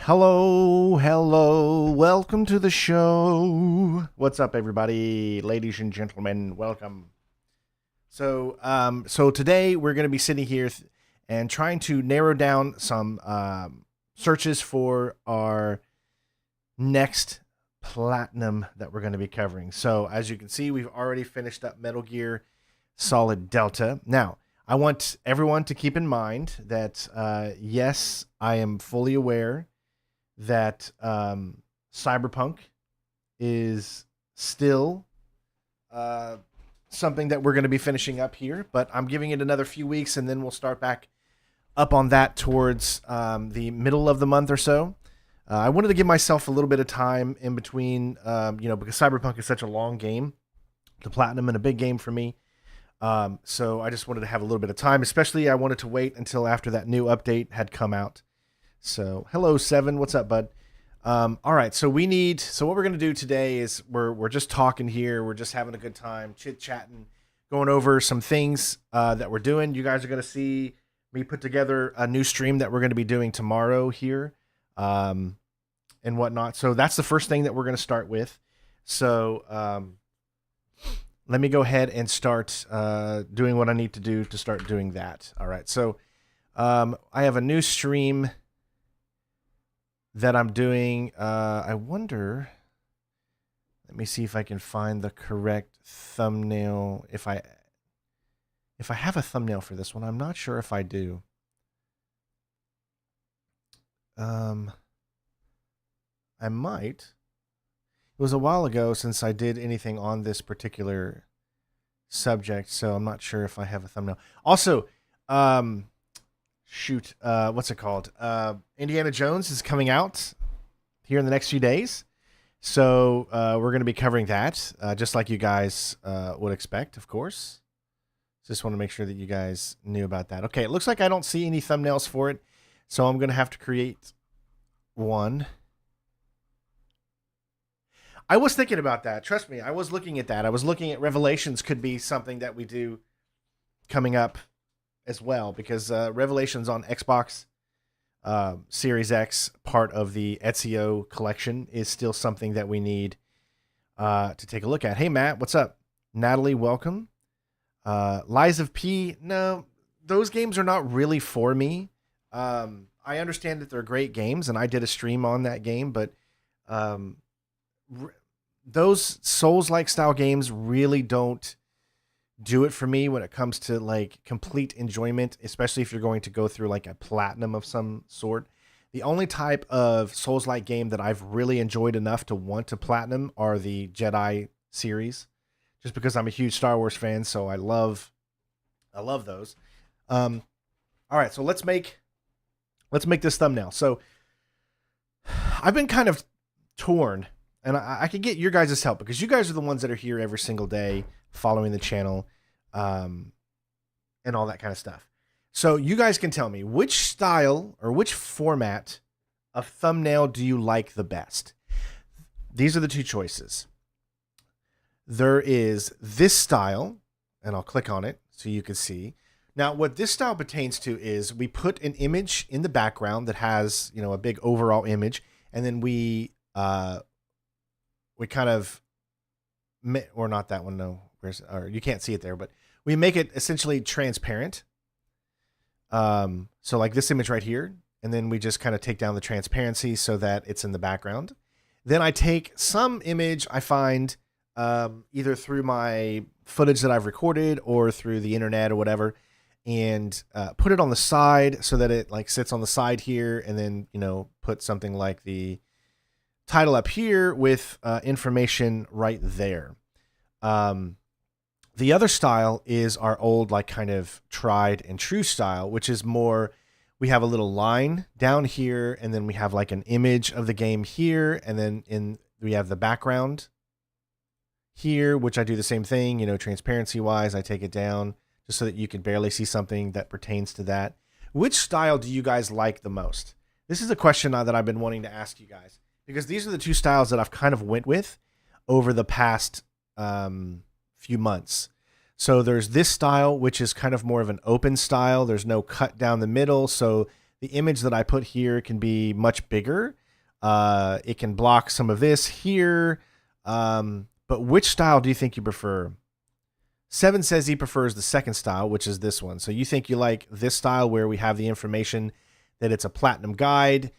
Hello, welcome to the show. What's up, everybody, ladies and gentlemen? Welcome. So today we're going to be sitting here and trying to narrow down some searches for our next platinum that we're going to be covering. So as you can see, we've already finished up Metal Gear Solid Delta. Now, I want everyone to keep in mind that yes, I am fully aware that Cyberpunk is still something that we're going to be finishing up here, but I'm giving it another few weeks, and then we'll start back up on that towards the middle of the month or so. I wanted to give myself a little bit of time in between, because Cyberpunk is such a long game, the platinum, and a big game for me. So I just wanted to have a little bit of time, especially I wanted to wait until after that new update had come out. So, hello, Seven. What's up, bud? All right. So what we're going to do today is we're just talking here. We're just having a good time, chit-chatting, going over some things that we're doing. You guys are going to see me put together a new stream that we're going to be doing tomorrow here and whatnot. So that's the first thing that we're going to start with. So let me go ahead and start doing what I need to do to start doing that. All right. So I have a new stream that I'm doing. I wonder, let me see if I can find the correct thumbnail. If I have a thumbnail for this one, I'm not sure if I do. I might. It was a while ago since I did anything on this particular subject, so I'm not sure if I have a thumbnail. Also, what's it called? Indiana Jones is coming out here in the next few days. So we're going to be covering that, just like you guys would expect, of course. Just want to make sure that you guys knew about that. Okay, it looks like I don't see any thumbnails for it, so I'm going to have to create one. I was thinking about that. Trust me, I was looking at that. I was looking at Revelations could be something that we do coming up as well, because Revelations on Xbox Series X, part of the Ezio collection, is still something that we need to take a look at. Hey, Matt, what's up? Natalie, welcome. Lies of P, no, those games are not really for me. I understand that they're great games, and I did a stream on that game, but those Souls-like style games really don't do it for me when it comes to like complete enjoyment, especially if you're going to go through like a platinum of some sort. The only type of Souls-like game that I've really enjoyed enough to want to platinum are the Jedi series, just because I'm a huge Star Wars fan, so I love those. All right, so let's make this thumbnail. So I've been kind of torn, and I can get your guys' help, because you guys are the ones that are here every single day following the channel, and all that kind of stuff. So you guys can tell me which style or which format of thumbnail do you like the best? These are the two choices. There is this style, and I'll click on it so you can see. Now, what this style pertains to is we put an image in the background that has, a big overall image, and then we kind of, or not that one, no, or you can't see it there, but we make it essentially transparent. So like this image right here, and then we just kind of take down the transparency so that it's in the background. Then I take some image I find either through my footage that I've recorded or through the internet or whatever, and put it on the side so that it like sits on the side here, and then, put something like the title up here with information right there. The other style is our old, like kind of tried and true style, which is more, we have a little line down here, and then we have like an image of the game here, and then we have the background here, which I do the same thing, transparency wise, I take it down just so that you can barely see something that pertains to that. Which style do you guys like the most? This is a question that I've been wanting to ask you guys, because these are the two styles that I've kind of went with over the past few months. So there's this style, which is kind of more of an open style. There's no cut down the middle, so the image that I put here can be much bigger. It can block some of this here. But which style do you think you prefer? Seven says he prefers the second style, which is this one. So you think you like this style where we have the information that it's a platinum guide,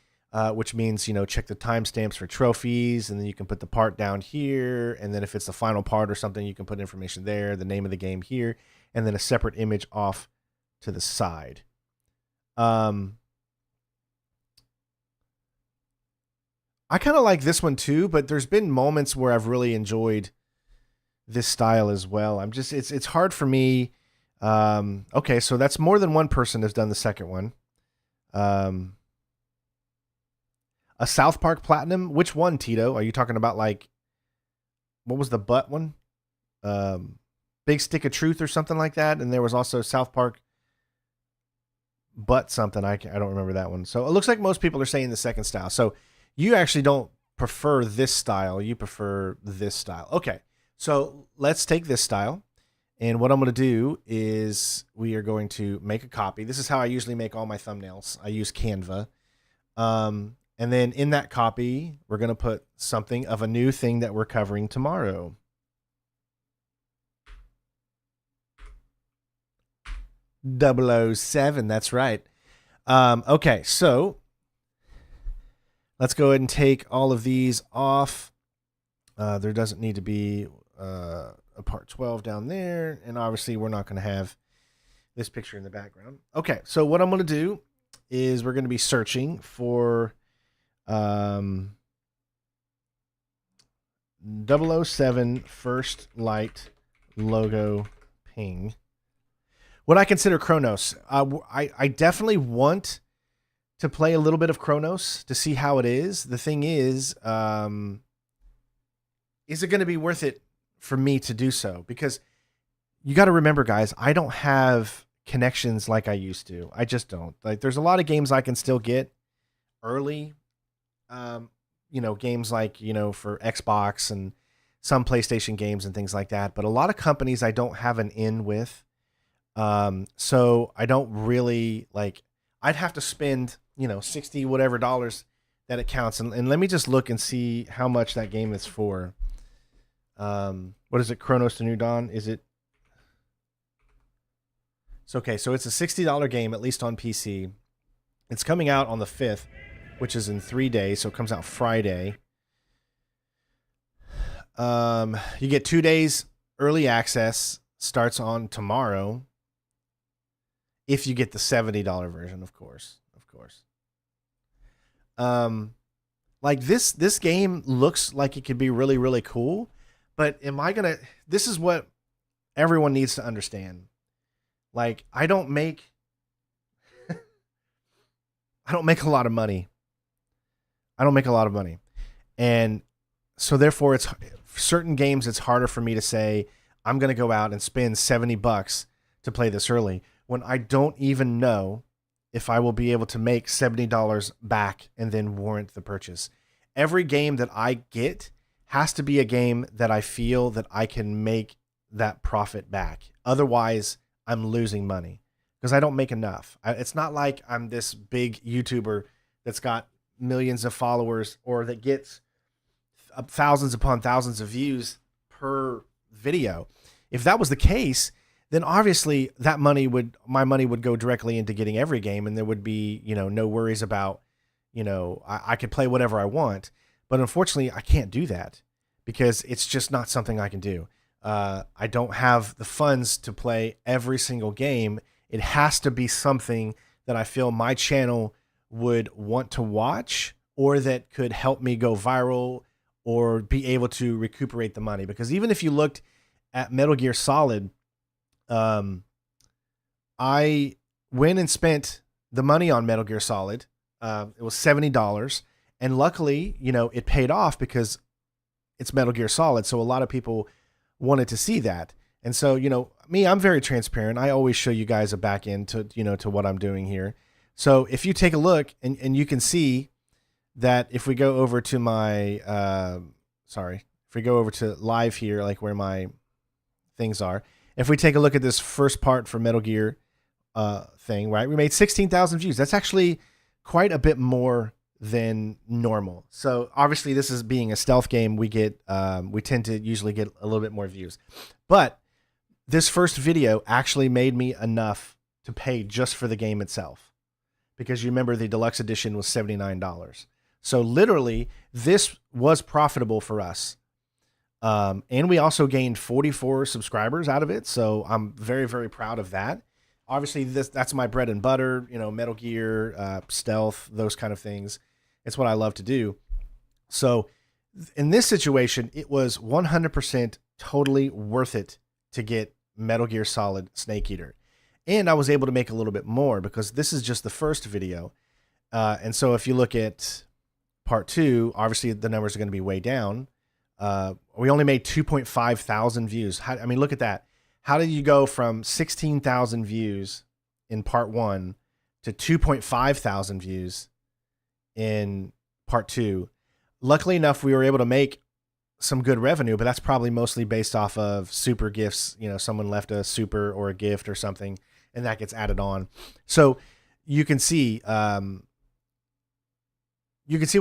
which means, check the timestamps for trophies, and then you can put the part down here. And then if it's the final part or something, you can put information there, the name of the game here, and then a separate image off to the side. I kind of like this one too, but there's been moments where I've really enjoyed this style as well. It's hard for me. Okay, so that's more than one person has done the second one. A South Park Platinum. Which one, Tito? Are you talking about what was the butt one? Big Stick of Truth or something like that. And there was also South Park butt something. I don't remember that one. So it looks like most people are saying the second style. So you actually don't prefer this style. You prefer this style. Okay. So let's take this style, and what I'm going to do is we are going to make a copy. This is how I usually make all my thumbnails. I use Canva. And then in that copy, we're going to put something of a new thing that we're covering tomorrow. .007, that's right. Okay, so let's go ahead and take all of these off. There doesn't need to be a part 12 down there, and obviously we're not going to have this picture in the background. Okay, so what I'm going to do is we're going to be searching for 007 First Light logo ping. What I consider Chronos, I definitely want to play a little bit of Chronos to see how it is. The thing is it going to be worth it for me to do so? Because you got to remember, guys, I don't have connections like I used to. I just don't. There's a lot of games I can still get early. Games like, for Xbox and some PlayStation games and things like that. But a lot of companies I don't have an in with. So I don't really I'd have to spend, 60 whatever dollars that it counts. And let me just look and see how much that game is for. What is it? Chronos to New Dawn? Is it? It's okay. So it's a $60 game, at least on PC. It's coming out on the 5th, which is in 3 days. So it comes out Friday. You get 2 days early access, starts on tomorrow. If you get the $70 version, of course. This game looks like it could be really, really cool. But this is what everyone needs to understand. I don't make a lot of money. And so therefore certain games, it's harder for me to say, I'm going to go out and spend $70 to play this early when I don't even know if I will be able to make $70 back and then warrant the purchase. Every game that I get has to be a game that I feel that I can make that profit back. Otherwise, I'm losing money because I don't make enough. It's not like I'm this big YouTuber that's got millions of followers or that gets thousands upon thousands of views per video. If that was the case, then obviously my money would go directly into getting every game, and there would be, no worries about, I could play whatever I want. But unfortunately, I can't do that because it's just not something I can do. I don't have the funds to play every single game. It has to be something that I feel my channel would want to watch or that could help me go viral or be able to recuperate the money. Because even if you looked at Metal Gear Solid, I went and spent the money on Metal Gear Solid. It was $70. And luckily, it paid off because it's Metal Gear Solid. So a lot of people wanted to see that. And so, me, I'm very transparent. I always show you guys a back end to, to what I'm doing here. So if you take a look and you can see that if we go over to my, if we go over to live here, where my things are, if we take a look at this first part for Metal Gear, thing, right? We made 16,000 views. That's actually quite a bit more than normal. So obviously this is being a stealth game. We tend to usually get a little bit more views, but this first video actually made me enough to pay just for the game itself, because you remember the deluxe edition was $79. So literally this was profitable for us. And we also gained 44 subscribers out of it. So I'm very, very proud of that. Obviously that's my bread and butter, you know, Metal Gear, stealth, those kind of things. It's what I love to do. So in this situation, it was 100% totally worth it to get Metal Gear Solid Snake Eater. And I was able to make a little bit more because this is just the first video. And so if you look at part 2, obviously the numbers are going to be way down. We only made 2.5 thousand views. I mean, look at that. How did you go from 16,000 views in part 1 to 2.5 thousand views in part 2? Luckily enough, we were able to make some good revenue, but that's probably mostly based off of super gifts. You know, someone left a super or a gift or something, and that gets added on. So you can see what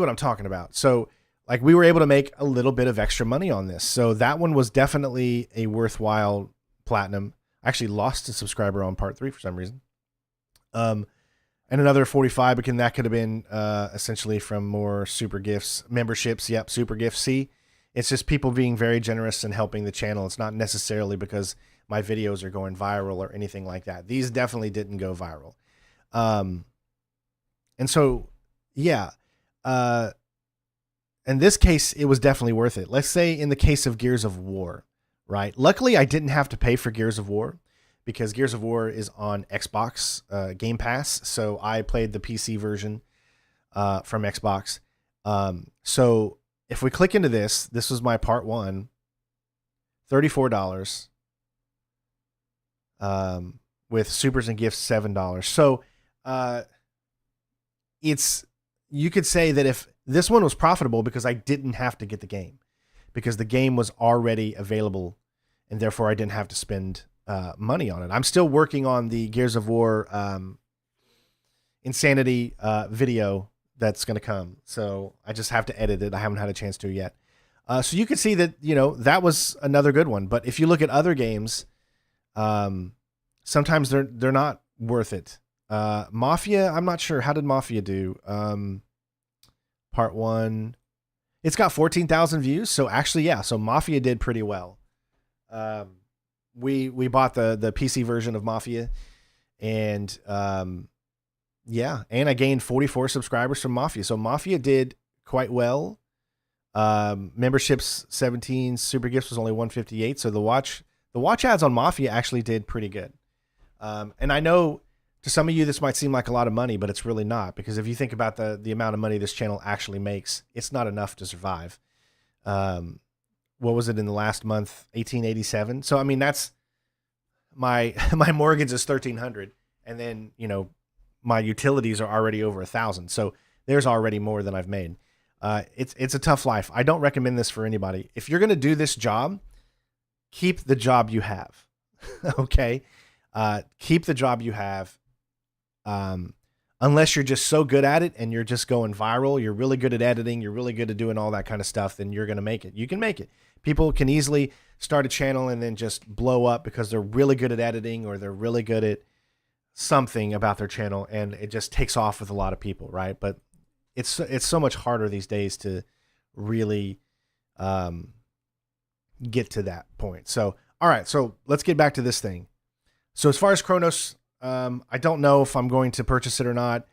I'm talking about. So like we were able to make a little bit of extra money on this. So that one was definitely a worthwhile platinum. I actually lost a subscriber on part 3 for some reason. And another 45, because that could have been essentially from more super gifts, memberships. Yep, super gifts. See, it's just people being very generous and helping the channel. It's not necessarily because my videos are going viral or anything like that. These definitely didn't go viral. And so, yeah. In this case, it was definitely worth it. Let's say in the case of Gears of War, right? Luckily, I didn't have to pay for Gears of War because Gears of War is on Xbox Game Pass. So I played the PC version from Xbox. So if we click into this was my part 1, $34. With supers and gifts, $7. So you could say that if this one was profitable because I didn't have to get the game, because the game was already available and therefore I didn't have to spend money on it. I'm still working on the Gears of War Insanity video that's going to come. So I just have to edit it. I haven't had a chance to yet. So you can see that, you know, that was another good one. But if you look at other games, sometimes they're not worth it. Mafia, I'm not sure. How did Mafia do? Part 1, it's got 14,000 views. So actually, yeah. So Mafia did pretty well. We bought the PC version of Mafia, and yeah, and I gained 44 subscribers from Mafia. So Mafia did quite well. Memberships 17, super gifts was only 158. So the watch ads on Mafia actually did pretty good. And I know to some of you this might seem like a lot of money, but it's really not, because if you think about the amount of money this channel actually makes, it's not enough to survive. What was it in the last month? 1887. So I mean, that's my mortgage is 1,300, and then, you know, my utilities are already over 1,000. So there's already more than I've made. It's a tough life. I don't recommend this for anybody. If you're going to do this job, keep the job you have. Okay. Keep the job you have. Unless you're just so good at it and you're just going viral, you're really good at editing, you're really good at doing all that kind of stuff, then you're going to make it. You can make it. People can easily start a channel and then just blow up because they're really good at editing, or they're really good at something about their channel, and it just takes off with a lot of people, right? But it's so much harder these days to really get to that point. So, all right, so let's get back to this thing. So as far as Chronos, I don't know if I'm going to purchase it or not.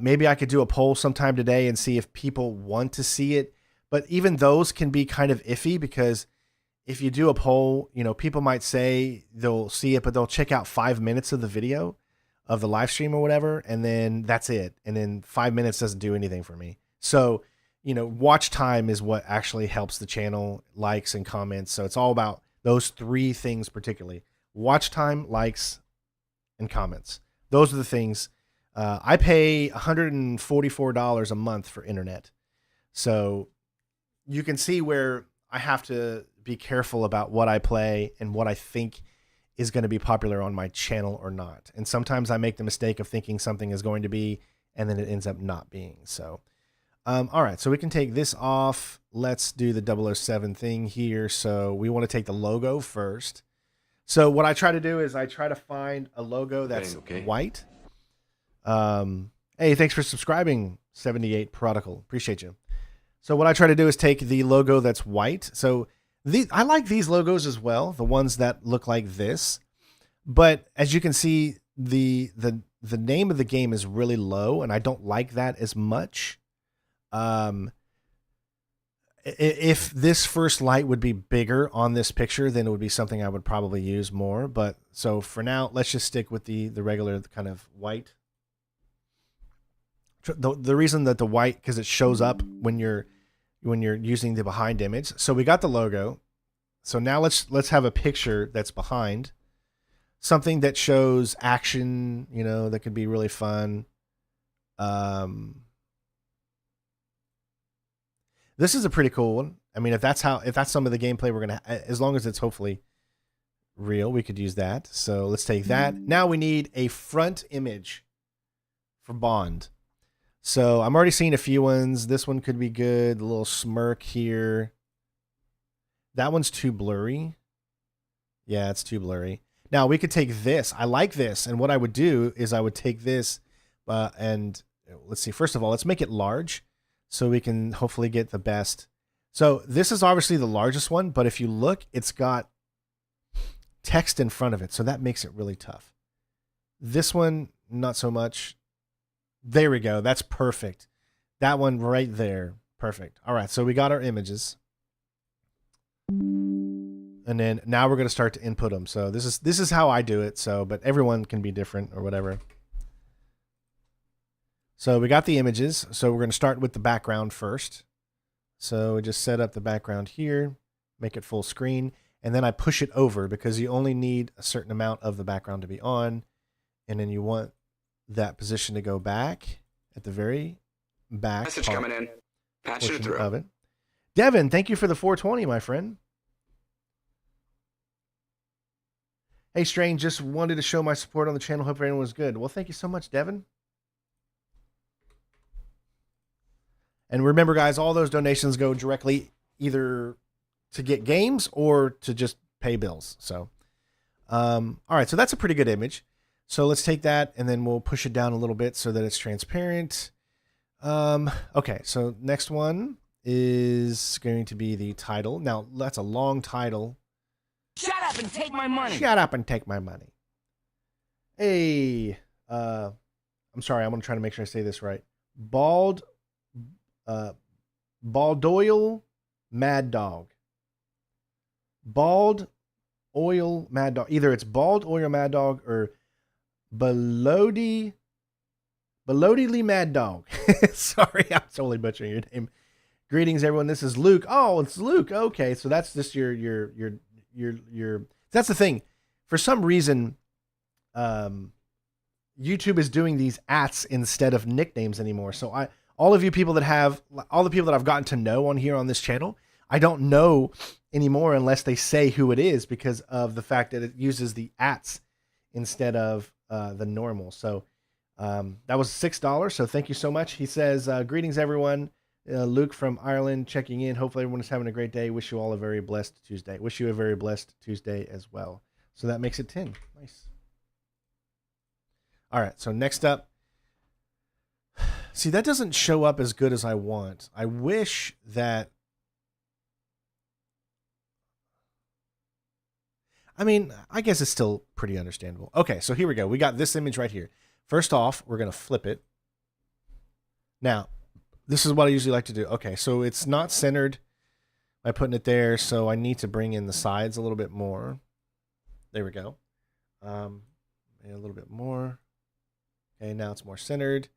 Maybe I could do a poll sometime today and see if people want to see it. But even those can be kind of iffy, because if you do a poll, you know, people might say they'll see it, but they'll check out 5 minutes of the video of the live stream or whatever, and then that's it. And then 5 minutes doesn't do anything for me. So, you know, watch time is what actually helps the channel, likes and comments. So it's all about those 3 things particularly: watch time, likes, and comments. Those are the things. I pay $144 a month for internet. So you can see where I have to be careful about what I play and what I think is going to be popular on my channel or not. And sometimes I make the mistake of thinking something is going to be, and then it ends up not being. So, all right, so we can take this off. Let's do the 007 thing here. So we want to take the logo first. So what I try to do is I try to find a logo that's white. Hey, thanks for subscribing, 78 Prodigal. Appreciate you. So what I try to do is take the logo that's white. So I like these logos as well, the ones that look like this. But as you can see, the name of the game is really low, and I don't like that as much. If this first light would be bigger on this picture, then it would be something I would probably use more. But so for now, let's just stick with the regular kind of white. The reason that the white, because it shows up when you're using the behind image. So we got the logo. So now let's have a picture that's behind, something that shows action, you know, that could be really fun. This is a pretty cool one. I mean, if that's some of the gameplay we're gonna, as long as it's hopefully real, we could use that. So let's take that. Now we need a front image for Bond. So I'm already seeing a few ones. This one could be good. The little smirk here. That one's too blurry. Yeah, it's too blurry. Now we could take this. I like this. And what I would do is I would take this and let's see. First of all, let's make it large so we can hopefully get the best. So this is obviously the largest one, but if you look, it's got text in front of it. So that makes it really tough. This one, not so much. There we go. That's perfect. That one right there. Perfect. All right. So we got our images. And then now we're going to start to input them. So this is how I do it. So, but everyone can be different or whatever. So we got the images. So we're going to start with the background first. So we just set up the background here, make it full screen. And then I push it over because you only need a certain amount of the background to be on. And then you want that position to go back at the very back. Message coming in. Patching it through. Of it. Devin, thank you for the 420, my friend. Hey, Strange, just wanted to show my support on the channel. Hope everyone was good. Well, thank you so much, Devin. And remember, guys, all those donations go directly either to get games or to just pay bills. So, all right, so that's a pretty good image. So let's take that and then we'll push it down a little bit so that it's transparent. Okay, so next one is going to be the title. Now, that's a long title. Shut up and take my money. Shut up and take my money. Hey, I'm sorry, I'm going to try to make sure I say this right. Baldoyle Mad Dog. Bald Oil Mad Dog. Either it's Bald Oil Mad Dog or Belody Mad Dog. Sorry, I'm totally butchering your name. Greetings, everyone. This is Luke. Oh, it's Luke. Okay, so that's just your. That's the thing. For some reason, YouTube is doing these ats instead of nicknames anymore. So all the people that I've gotten to know on here on this channel, I don't know anymore unless they say who it is because of the fact that it uses the ats instead of the normal. So that was $6. So thank you so much. He says, greetings, everyone. Luke from Ireland checking in. Hopefully everyone is having a great day. Wish you all a very blessed Tuesday. Wish you a very blessed Tuesday as well. So that makes it 10. Nice. All right. So next up. See, that doesn't show up as good as I want. I wish that. I mean, I guess it's still pretty understandable. Okay, so here we go. We got this image right here. First off, we're going to flip it. Now, this is what I usually like to do. Okay, so it's not centered by putting it there, so I need to bring in the sides a little bit more. There we go. And a little bit more. Okay, now it's more centered.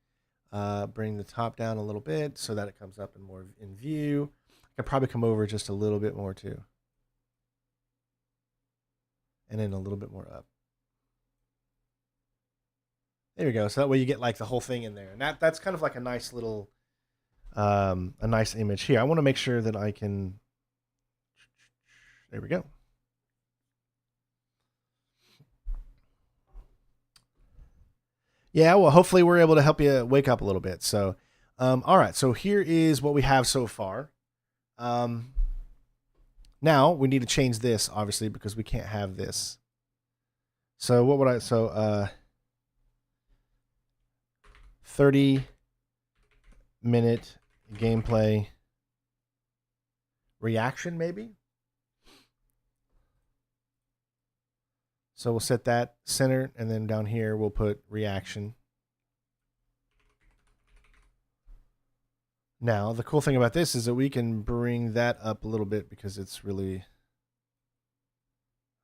Bring the top down a little bit so that it comes up and more in view. I could probably come over just a little bit more too. And then a little bit more up. There we go. So that way you get like the whole thing in there. And that's kind of like a nice little, a nice image here. I want to make sure that I can, there we go. Yeah, well, hopefully we're able to help you wake up a little bit. So, all right. So here is what we have so far. Now we need to change this, obviously, because we can't have this. So what would I? So 30-minute gameplay reaction, maybe. So we'll set that center, and then down here we'll put reaction. Now, the cool thing about this is that we can bring that up a little bit because it's really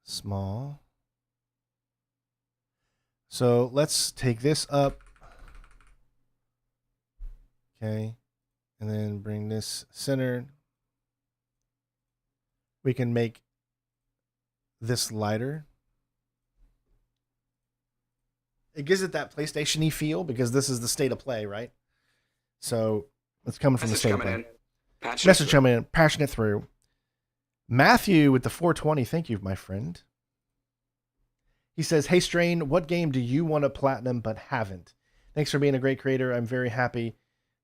small. So let's take this up. Okay. And then bring this center. We can make this lighter. It gives it that PlayStation-y feel because this is the state of play, right? So it's coming from the state of play. Message coming in. Passion it through. Matthew with the 420. Thank you, my friend. He says, hey, Strain, what game do you want to platinum but haven't? Thanks for being a great creator. I'm very happy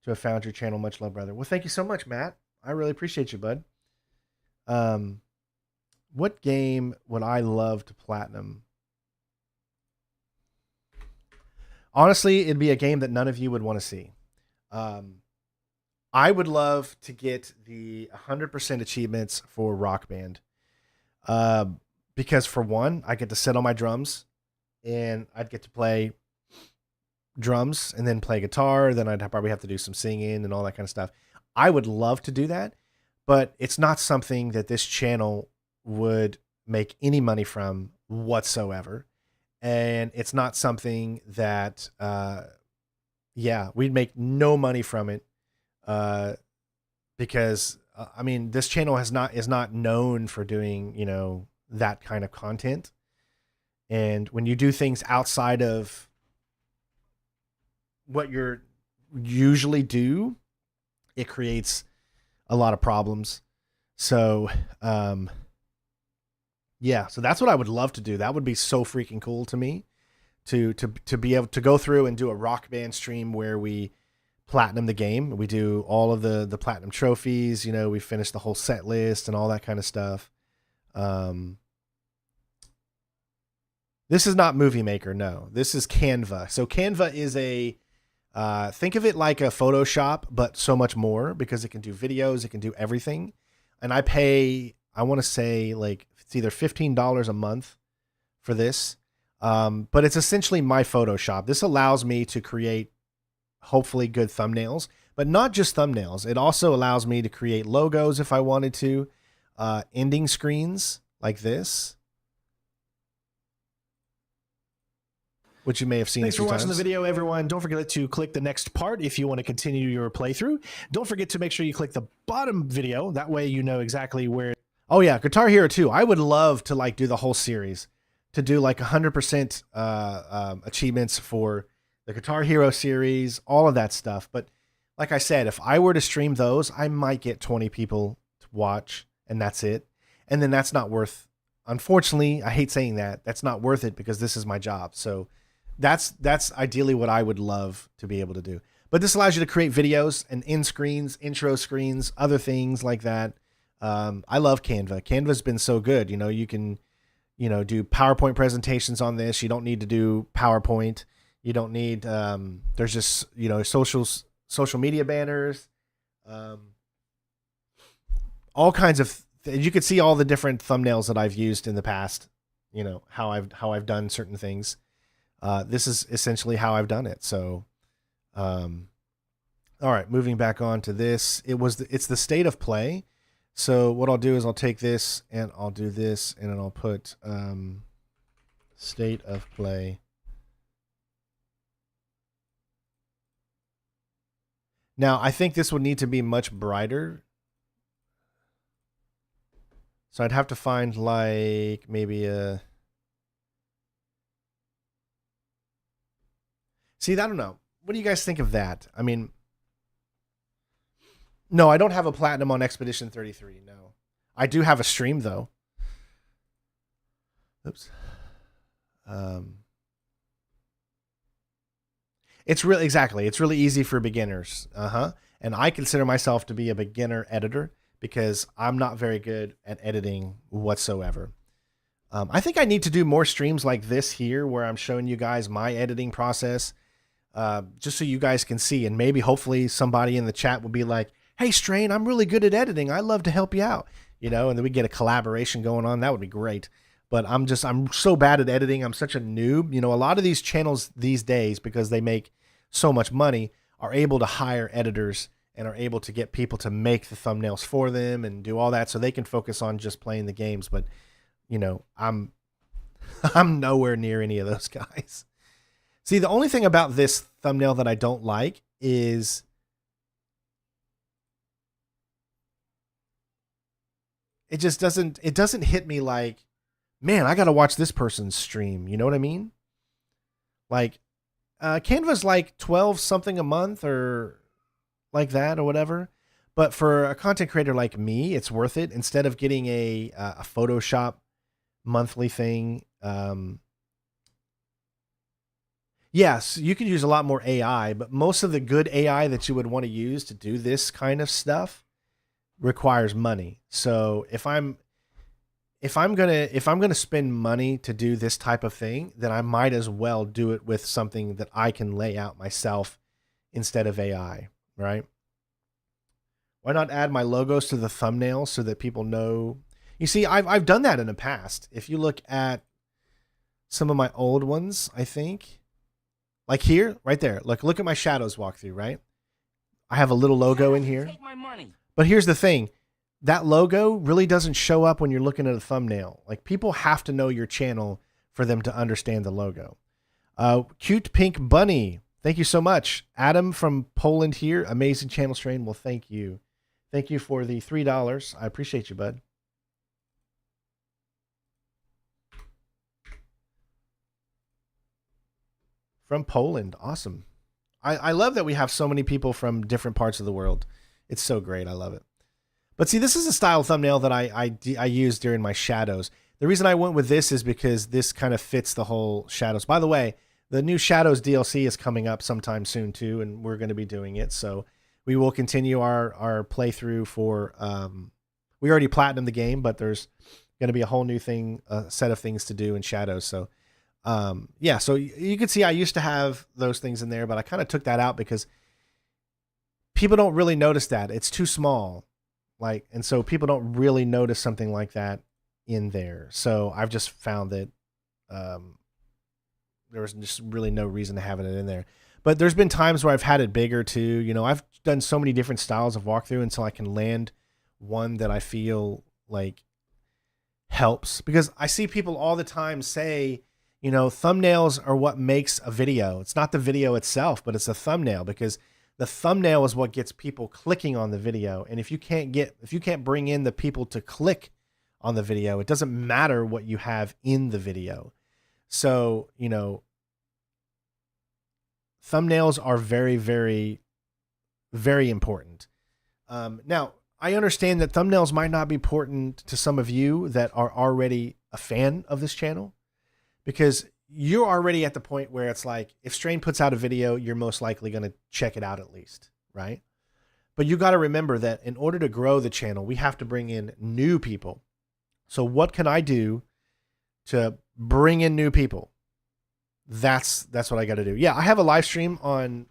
to have found your channel. Much love, brother. Well, thank you so much, Matt. I really appreciate you, bud. What game would I love to platinum? Honestly, it'd be a game that none of you would want to see. I would love to get the 100% achievements for Rock Band. Because for one, I get to sit on my drums and I'd get to play drums and then play guitar. Then I'd probably have to do some singing and all that kind of stuff. I would love to do that, but it's not something that this channel would make any money from whatsoever. And it's not something that, we'd make no money from it. Because I mean, this channel is not known for doing, that kind of content. And when you do things outside of what you're usually do, it creates a lot of problems. So, so that's what I would love to do. That would be so freaking cool to me to be able to go through and do a Rock Band stream where we platinum the game. We do all of the platinum trophies, we finish the whole set list and all that kind of stuff. This is not Movie Maker. No, this is Canva. So Canva is think of it like a Photoshop, but so much more because it can do videos. It can do everything. And I pay, I want to say like it's either $15 a month for this. But it's essentially my Photoshop. This allows me to create hopefully good thumbnails, but not just thumbnails. It also allows me to create logos if I wanted to, ending screens like this, which you may have seen. Thanks for watching the video, everyone. Don't forget to click the next part if you want to continue your playthrough. Don't forget to make sure you click the bottom video. That way you know exactly where. Oh yeah, Guitar Hero 2. I would love to like do the whole series, to do like 100% achievements for the Guitar Hero series, all of that stuff. But like I said, if I were to stream those, I might get 20 people to watch and that's it. And then that's not worth, unfortunately, I hate saying that, that's not worth it because this is my job. So that's ideally what I would love to be able to do. But this allows you to create videos and end screens, intro screens, other things like that. I love Canva. Canva's been so good. You can, do PowerPoint presentations on this. You don't need to do PowerPoint. You don't need, there's just, social media banners, all kinds of, you could see all the different thumbnails that I've used in the past, how I've done certain things. This is essentially how I've done it. So, all right, moving back on to this, it's the state of play. So what I'll do is I'll take this and I'll do this and then I'll put, state of play. Now, I think this would need to be much brighter. So I'd have to find like maybe a... See, I don't know. What do you guys think of that? I mean, no, I don't have a platinum on Expedition 33. No. I do have a stream though. Oops. It's really exactly. It's really easy for beginners. And I consider myself to be a beginner editor because I'm not very good at editing whatsoever. I think I need to do more streams like this here where I'm showing you guys my editing process, just so you guys can see. And maybe hopefully somebody in the chat will be like, hey, Strain, I'm really good at editing. I'd love to help you out, and then we get a collaboration going on. That would be great. But I'm so bad at editing. I'm such a noob. A lot of these channels these days, because they make so much money, are able to hire editors and are able to get people to make the thumbnails for them and do all that so they can focus on just playing the games. But, I'm nowhere near any of those guys. See, the only thing about this thumbnail that I don't like is it doesn't hit me like, man, I got to watch this person's stream. You know what I mean? Like, Canva's like 12 something a month or like that or whatever. But for a content creator like me, it's worth it. Instead of getting a Photoshop monthly thing. Yes, you could use a lot more AI, but most of the good AI that you would want to use to do this kind of stuff requires money. So if I'm gonna spend money to do this type of thing, then I might as well do it with something that I can lay out myself instead of AI, right? Why not add my logos to the thumbnail so that people know? You see, I've done that in the past. If you look at some of my old ones, I think, like here, right there. Look at my shadows walkthrough, right? I have a little logo in here. Take my money. But here's the thing. That logo really doesn't show up when you're looking at a thumbnail. Like, people have to know your channel for them to understand the logo. Cute Pink Bunny. Thank you so much. Adam from Poland here. Amazing channel, Strain. Well, thank you. Thank you for the $3. I appreciate you, bud. From Poland. Awesome. I love that we have so many people from different parts of the world. It's so great. I love it. But see, this is a style thumbnail that I used during my shadows. The reason I went with this is because this kind of fits the whole shadows. By the way, the new Shadows DLC is coming up sometime soon too, and we're going to be doing it. So we will continue our playthrough for, we already platinumed the game, but there's going to be a whole new thing, a set of things to do in Shadows. So yeah, so you can see I used to have those things in there, but I kind of took that out because people don't really notice that. It's too small. And so people don't really notice something like that in there. So I've just found that there was just really no reason to having it in there. But there's been times where I've had it bigger too. I've done so many different styles of walkthrough until I can land one that I feel like helps. Because I see people all the time say, thumbnails are what makes a video. It's not the video itself, but it's the thumbnail, because the thumbnail is what gets people clicking on the video. And if you can't bring in the people to click on the video, it doesn't matter what you have in the video. So, thumbnails are very, very, very important. Now, I understand that thumbnails might not be important to some of you that are already a fan of this channel, because you're already at the point where it's like, if Strain puts out a video, you're most likely going to check it out at least, right? But you got to remember that in order to grow the channel, we have to bring in new people. So what can I do to bring in new people? That's what I got to do. Yeah, I have a live stream on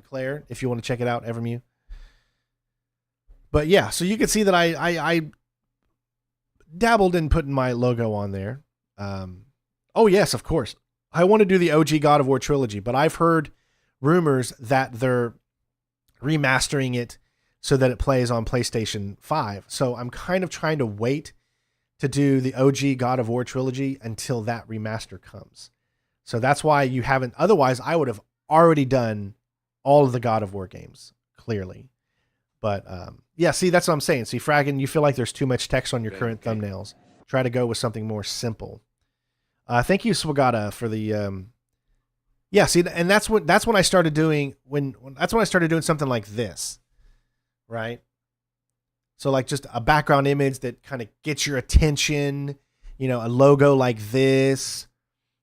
Claire if you want to check it out, Evermew. But yeah, so you can see that I dabbled in putting my logo on there. Oh yes, of course. I want to do the OG God of War trilogy, but I've heard rumors that they're remastering it so that it plays on PlayStation 5. So I'm kind of trying to wait to do the OG God of War trilogy until that remaster comes. So that's why you haven't. Otherwise, I would have already done all of the God of War games, clearly. But yeah, see, that's what I'm saying. See, Fraggin, you feel like there's too much text on your current thumbnails. Try to go with something more simple. Thank you, Swagata, for the yeah. See, and that's when I started doing that's when I started doing something like this, right? So like just a background image that kind of gets your attention, a logo like this,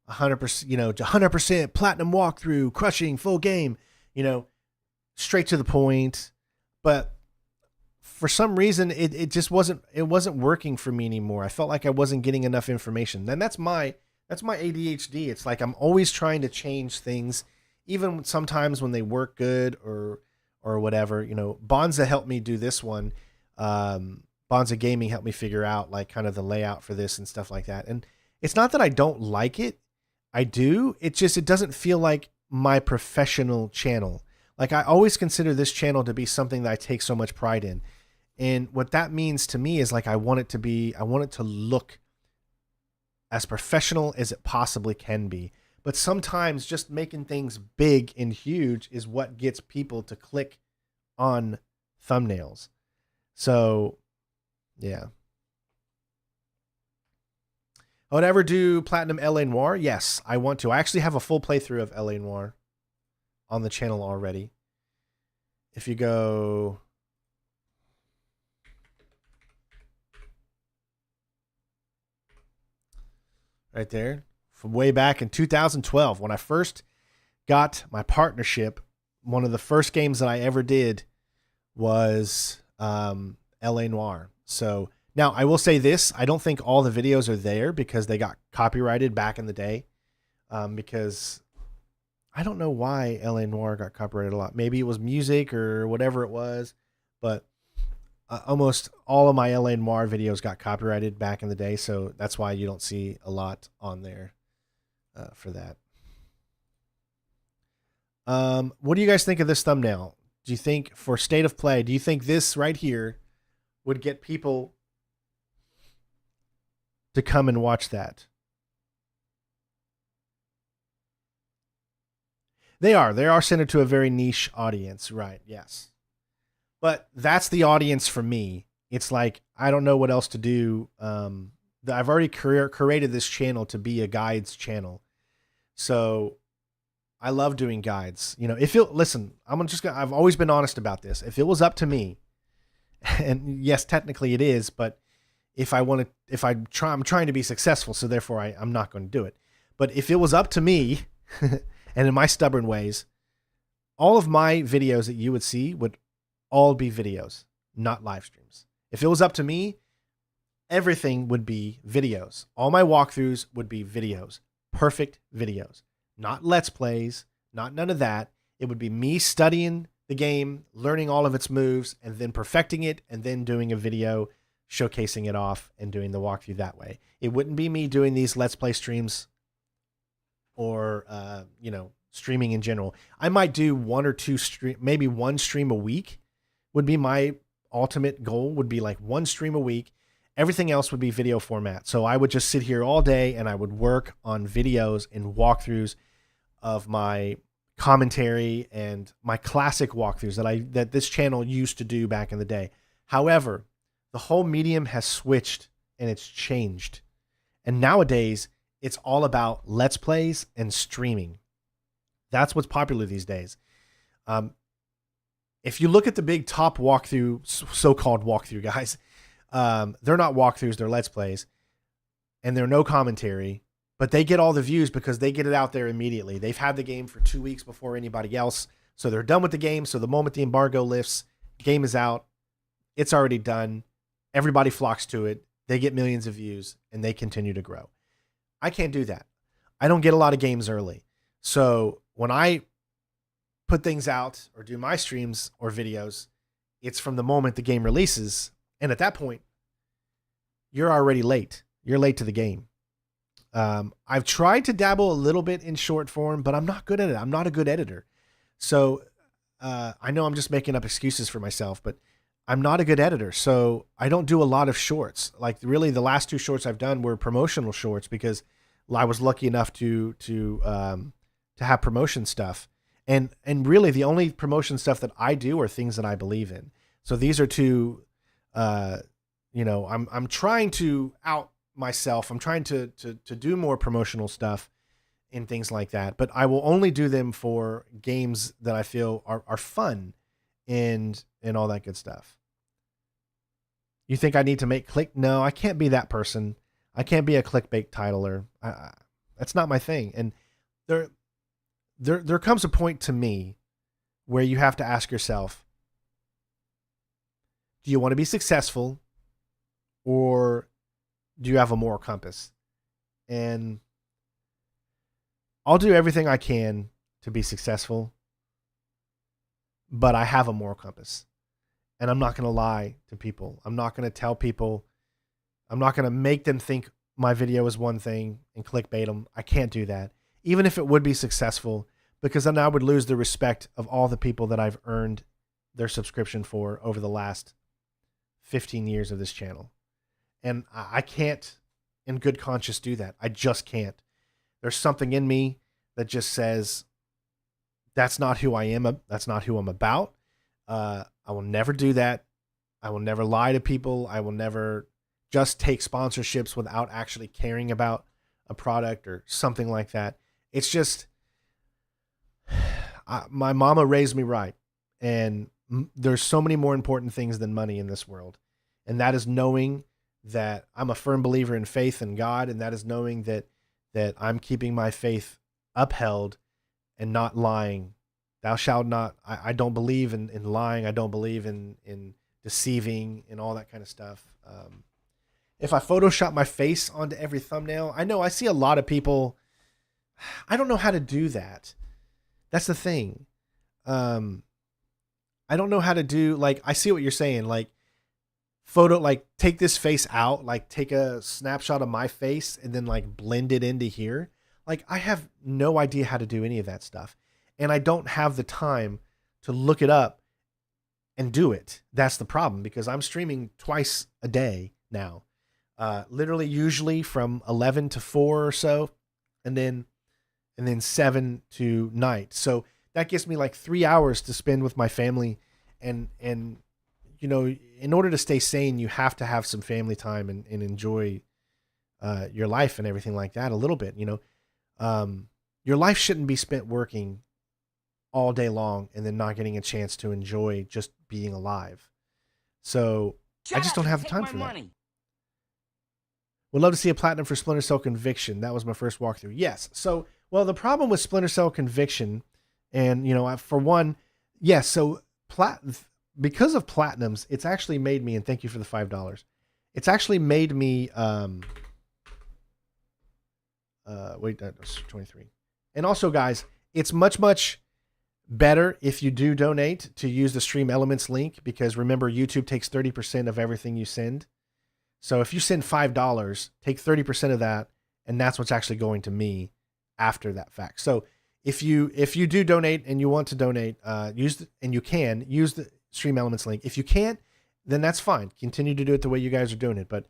100%, 100% platinum walkthrough, crushing full game, straight to the point. But for some reason, it just wasn't working for me anymore. I felt like I wasn't getting enough information. Then that's my ADHD. It's like I'm always trying to change things, even sometimes when they work good or whatever. Bonza helped me do this one. Bonza Gaming helped me figure out like kind of the layout for this and stuff like that. And it's not that I don't like it. I do. It doesn't feel like my professional channel. Like I always consider this channel to be something that I take so much pride in. And what that means to me is like I want it to look as professional as it possibly can be. But sometimes just making things big and huge is what gets people to click on thumbnails. So, yeah. I would ever do Platinum LA Noire? Yes, I want to. I actually have a full playthrough of LA Noire on the channel already. If you go... right there, from way back in 2012, when I first got my partnership, one of the first games that I ever did was LA Noire. So now I will say this, I don't think all the videos are there because they got copyrighted back in the day. Because I don't know why LA Noire got copyrighted a lot. Maybe it was music or whatever it was, but almost all of my LA Noire videos got copyrighted back in the day. So that's why you don't see a lot on there for that. What do you guys think of this thumbnail? Do you think for State of Play, do you think this right here would get people to come and watch that? They are centered to a very niche audience, right? Yes. But that's the audience for me. It's like, I don't know what else to do. I've already created this channel to be a guides channel. So I love doing guides. Listen, I've always been honest about this. If it was up to me, and yes, technically it is, but I'm trying to be successful, so therefore I'm not going to do it. But if it was up to me, and in my stubborn ways, all of my videos that you would see would all be videos, not live streams. If it was up to me, everything would be videos. All my walkthroughs would be videos, perfect videos, not Let's Plays, not none of that. It would be me studying the game, learning all of its moves, and then perfecting it, and then doing a video showcasing it off and doing the walkthrough that way. It wouldn't be me doing these Let's Play streams or, streaming in general. I might do one or two maybe one stream a week would be my ultimate goal, would be like one stream a week. Everything else would be video format. So I would just sit here all day and I would work on videos and walkthroughs of my commentary and my classic walkthroughs that this channel used to do back in the day. However, the whole medium has switched and it's changed. And nowadays, it's all about Let's Plays and streaming. That's what's popular these days. If you look at the big top walkthrough, so-called walkthrough guys, they're not walkthroughs, they're Let's Plays. And they're no commentary, but they get all the views because they get it out there immediately. They've had the game for 2 weeks before anybody else. So they're done with the game. So the moment the embargo lifts, game is out. It's already done. Everybody flocks to it. They get millions of views and they continue to grow. I can't do that. I don't get a lot of games early. So when I put things out or do my streams or videos, it's from the moment the game releases. And at that point, you're already late. You're late to the game. I've tried to dabble a little bit in short form, but I'm not good at it. I'm not a good editor. So I know I'm just making up excuses for myself, but I'm not a good editor. So I don't do a lot of shorts. Like really the last 2 shorts I've done were promotional shorts because I was lucky enough to have promotion stuff. And really the only promotion stuff that I do are things that I believe in. So these are 2, I'm trying to out myself. I'm trying to do more promotional stuff and things like that, but I will only do them for games that I feel are fun and all that good stuff. You think I need to make click? No, I can't be that person. I can't be a clickbait titler. That's not my thing. And there comes a point to me where you have to ask yourself, do you want to be successful, or do you have a moral compass? And I'll do everything I can to be successful, but I have a moral compass. And I'm not going to lie to people. I'm not going to tell people. I'm not going to make them think my video is one thing and clickbait them. I can't do that, even if it would be successful, because then I would lose the respect of all the people that I've earned their subscription for over the last 15 years of this channel. And I can't in good conscience do that. I just can't. There's something in me that just says, that's not who I am. That's not who I'm about. I will never do that. I will never lie to people. I will never just take sponsorships without actually caring about a product or something like that. It's just, my mama raised me right. And there's so many more important things than money in this world. And that is knowing that I'm a firm believer in faith in God. And that is knowing that I'm keeping my faith upheld and not lying. Thou shalt not. I don't believe in lying. I don't believe in deceiving and all that kind of stuff. If I Photoshop my face onto every thumbnail, I know I see a lot of people. I don't know how to do that. That's the thing. I don't know how to do, like, I see what you're saying. Like, take this face out, like take a snapshot of my face and then like blend it into here. Like, I have no idea how to do any of that stuff. And I don't have the time to look it up and do it. That's the problem, because I'm streaming twice a day now. Literally usually from 11 to 4 or so, and then 7 to night. So that gives me like 3 hours to spend with my family. And you know, in order to stay sane, you have to have some family time and enjoy your life and everything like that a little bit. You know, your life shouldn't be spent working all day long and then not getting a chance to enjoy just being alive. So I just don't have the time for that. Would love to see a platinum for Splinter Cell Conviction. That was my first walkthrough. Yes. So, well, the problem with Splinter Cell Conviction, and, you know, for one, yes. So because of platinums, it's actually made me, and thank you for the $5. It's actually made me, wait, that's 23. And also, guys, it's much better if you do donate to use the Stream Elements link, because remember, YouTube takes 30% of everything you send. So if you send $5, take 30% of that, and that's what's actually going to me after that fact. So if you do donate and you want to donate, you can use the Stream Elements link. If you can't, then that's fine. Continue to do it the way you guys are doing it. But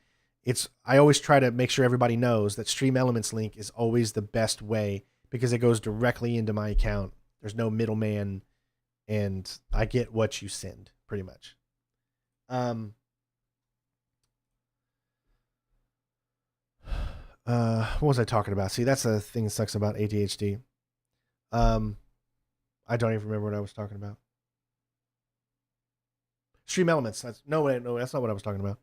I always try to make sure everybody knows that Stream Elements link is always the best way, because it goes directly into my account. There's no middleman, and I get what you send pretty much. What was I talking about? See, that's the thing that sucks about ADHD. I don't even remember what I was talking about. Stream Elements. That's not what I was talking about.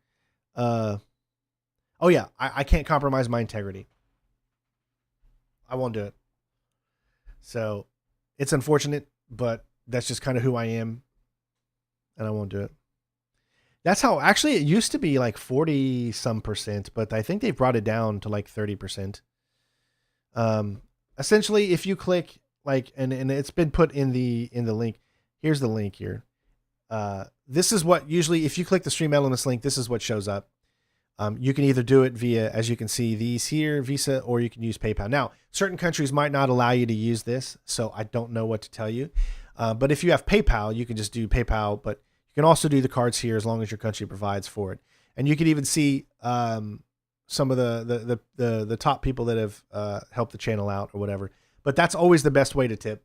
Oh yeah, I can't compromise my integrity. I won't do it. So it's unfortunate, but that's just kind of who I am, and I won't do it. That's how, actually, it used to be like 40 some percent, but I think they've brought it down to like 30%. Essentially, if you click like, and it's been put in the link. Here's the link here. This is what usually, if you click the Stream Elements link, this is what shows up. You can either do it via, as you can see, these here, Visa, or you can use PayPal. Now, certain countries might not allow you to use this, so I don't know what to tell you. But if you have PayPal, you can just do PayPal, but you can also do the cards here as long as your country provides for it. And you can even see some of the top people that have helped the channel out or whatever. But that's always the best way to tip.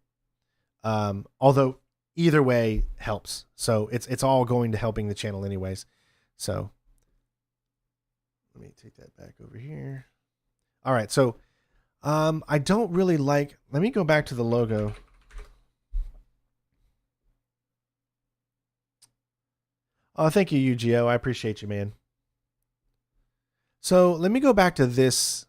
Although either way helps. So it's all going to helping the channel anyways. So let me take that back over here. All right. So I don't really like, let me go back to the logo. Oh, thank you, UGO. I appreciate you, man. So let me go back to this.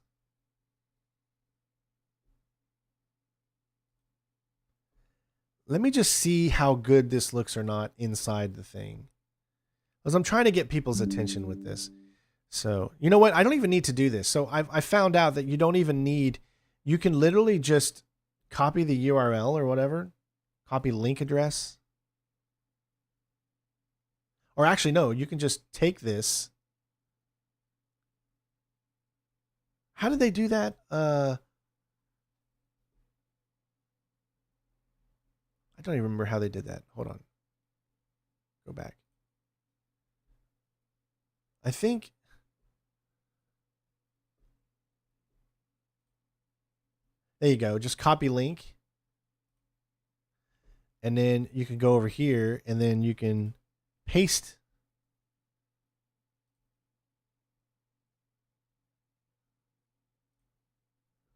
Let me just see how good this looks or not inside the thing. Because I'm trying to get people's attention with this. So, you know what? I don't even need to do this. So I found out that you don't even need, you can literally just copy the URL or whatever, copy link address. Or actually, no, you can just take this. How did they do that? I don't even remember how they did that. Hold on. Go back. I think. There you go. Just copy link. And then you can go over here and then you can paste.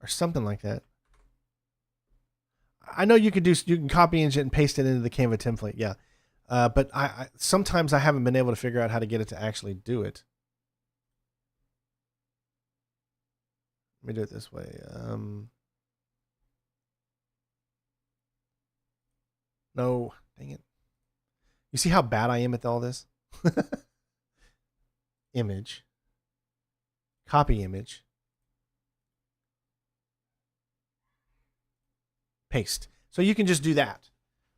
Or something like that. I know you can copy and paste it into the Canva template. Yeah. But I sometimes I haven't been able to figure out how to get it to actually do it. Let me do it this way. No, dang it. You see how bad I am at all this? Image. Copy image. Paste. So you can just do that.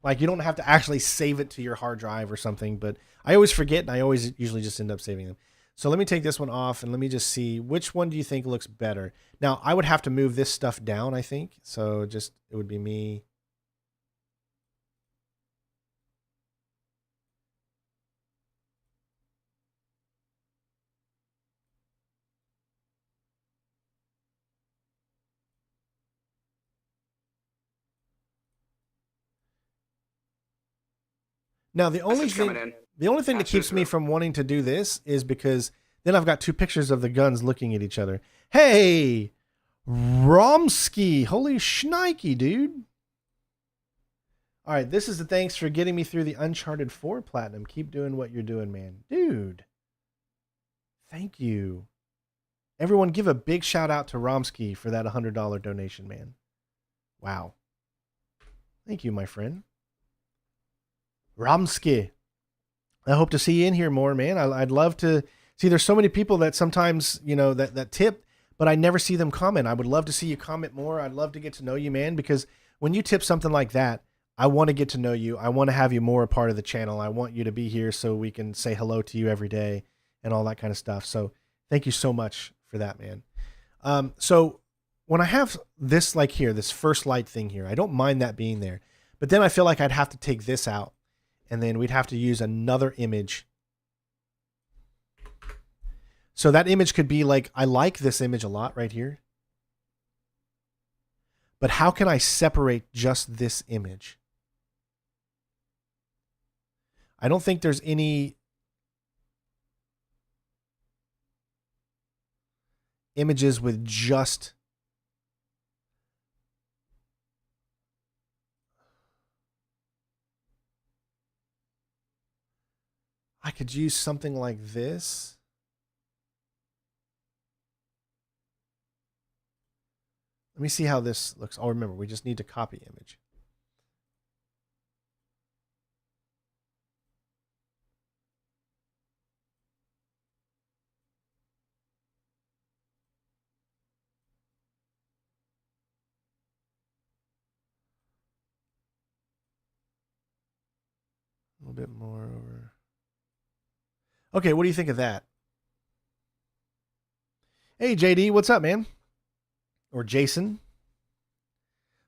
Like you don't have to actually save it to your hard drive or something, but I always forget and I always usually just end up saving them. So let me take this one off and let me just see which one do you think looks better. Now I would have to move this stuff down, I think. So just, it would be me. Now the only Message coming thing, in. the only thing that Patching it keeps me through. from wanting to do this is because then I've got two pictures of the guns looking at each other. Hey, Romsky, holy shnikey, dude. All right, this is the thanks for getting me through the Uncharted 4 Platinum. Keep doing what you're doing, man. Dude, thank you. Everyone give a big shout out to Romsky for that $100 donation, man. Wow. Thank you, my friend. Romsky. I hope to see you in here more, man. I'd love to see. There's so many people that sometimes, you know, that tip, but I never see them comment. I would love to see you comment more. I'd love to get to know you, man, because when you tip something like that, I want to get to know you. I want to have you more a part of the channel. I want you to be here so we can say hello to you every day and all that kind of stuff. So thank you so much for that, man. So when I have this like here, this first light thing here, I don't mind that being there, but then I feel like I'd have to take this out and then we'd have to use another image. So that image could be like, I like this image a lot right here, but how can I separate just this image? I don't think there's any images with just I could use something like this. Let me see how this looks. Oh, remember, we just need to copy image. A little bit more over. Okay, what do you think of that? Hey, JD, what's up, man? Or Jason?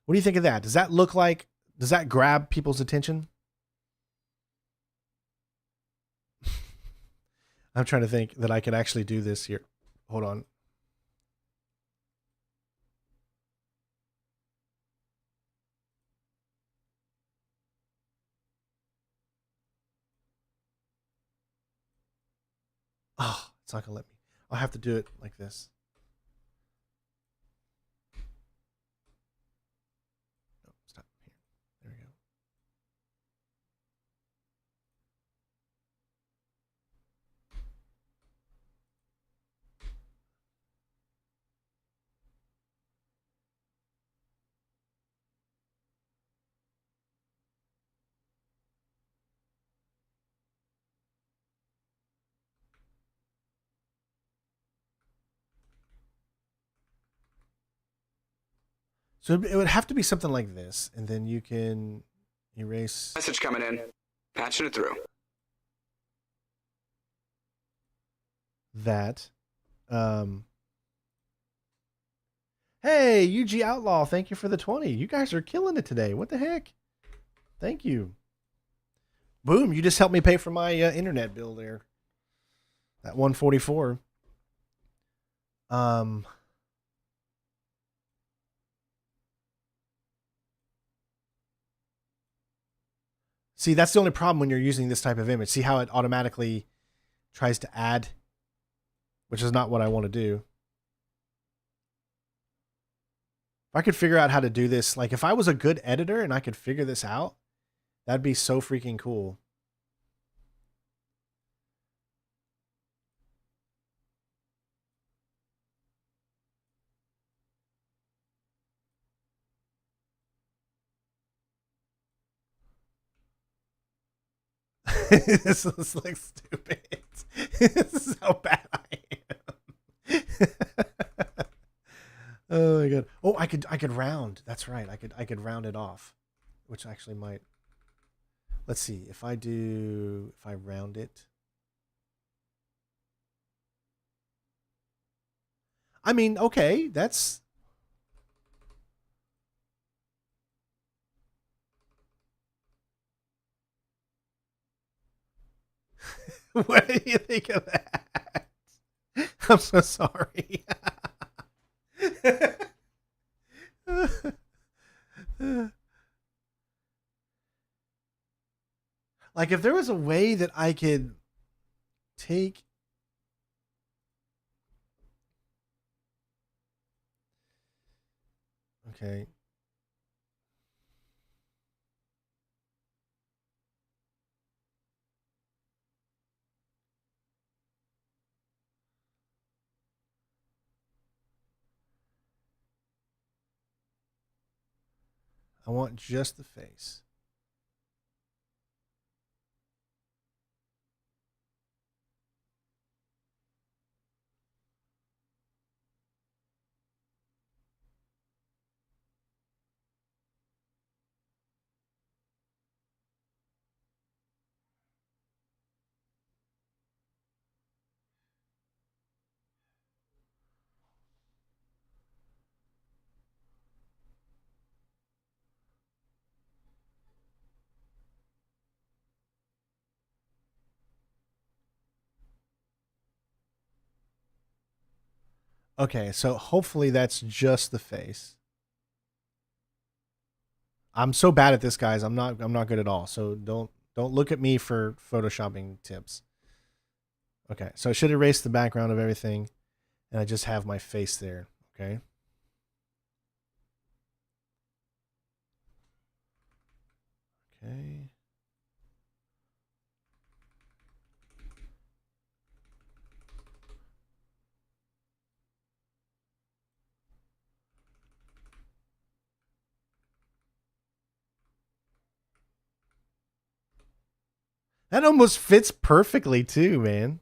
What do you think of that? Does that look like, does that grab people's attention? I'm trying to think that I could actually do this here. Hold on. Oh, it's not gonna let me. I'll have to do it like this. No, stop here. There we go. So it would have to be something like this, and then you can erase. Message coming in. Patching it through. That. Hey, UG Outlaw, thank you for the 20. You guys are killing it today. What the heck? Thank you. Boom, you just helped me pay for my internet bill there. That 144. See, that's the only problem when you're using this type of image. See how it automatically tries to add, which is not what I want to do. If I could figure out how to do this, like if I was a good editor and I could figure this out, that'd be so freaking cool. This looks like stupid. This is how bad I am. Oh my god. Oh, I could round. That's right. I could round it off, which actually might. Let's see if I round it. I mean, okay, that's. What do you think of that? I'm so sorry. Like if there was a way that I could take okay. I want just the face. Okay, so hopefully that's just the face. I'm so bad at this, guys. I'm not good at all. So don't look at me for photoshopping tips. Okay, so I should erase the background of everything, and I just have my face there. Okay. Okay. That almost fits perfectly too, man.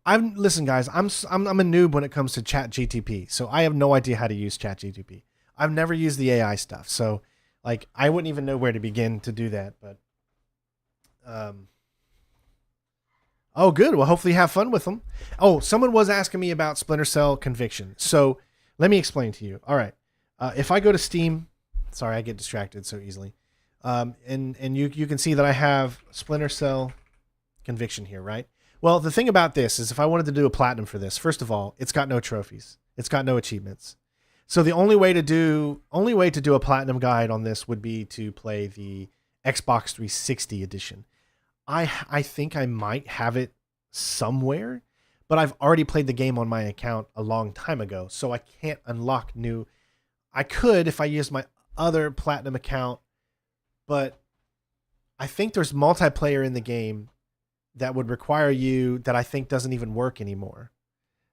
Listen, guys. I'm a noob when it comes to Chat GTP, so I have no idea how to use Chat GTP. I've never used the AI stuff, so like I wouldn't even know where to begin to do that. But oh, good. Well, hopefully you have fun with them. Oh, someone was asking me about Splinter Cell Conviction, so let me explain to you. All right, if I go to Steam, sorry, I get distracted so easily. And you can see that I have Splinter Cell Conviction here, right? Well, the thing about this is if I wanted to do a platinum for this, first of all, it's got no trophies. It's got no achievements. So the only way to do a platinum guide on this would be to play the Xbox 360 edition. I think I might have it somewhere, but I've already played the game on my account a long time ago, so I can't unlock new. I could if I used my other platinum account, but I think there's multiplayer in the game that would require you that I think doesn't even work anymore.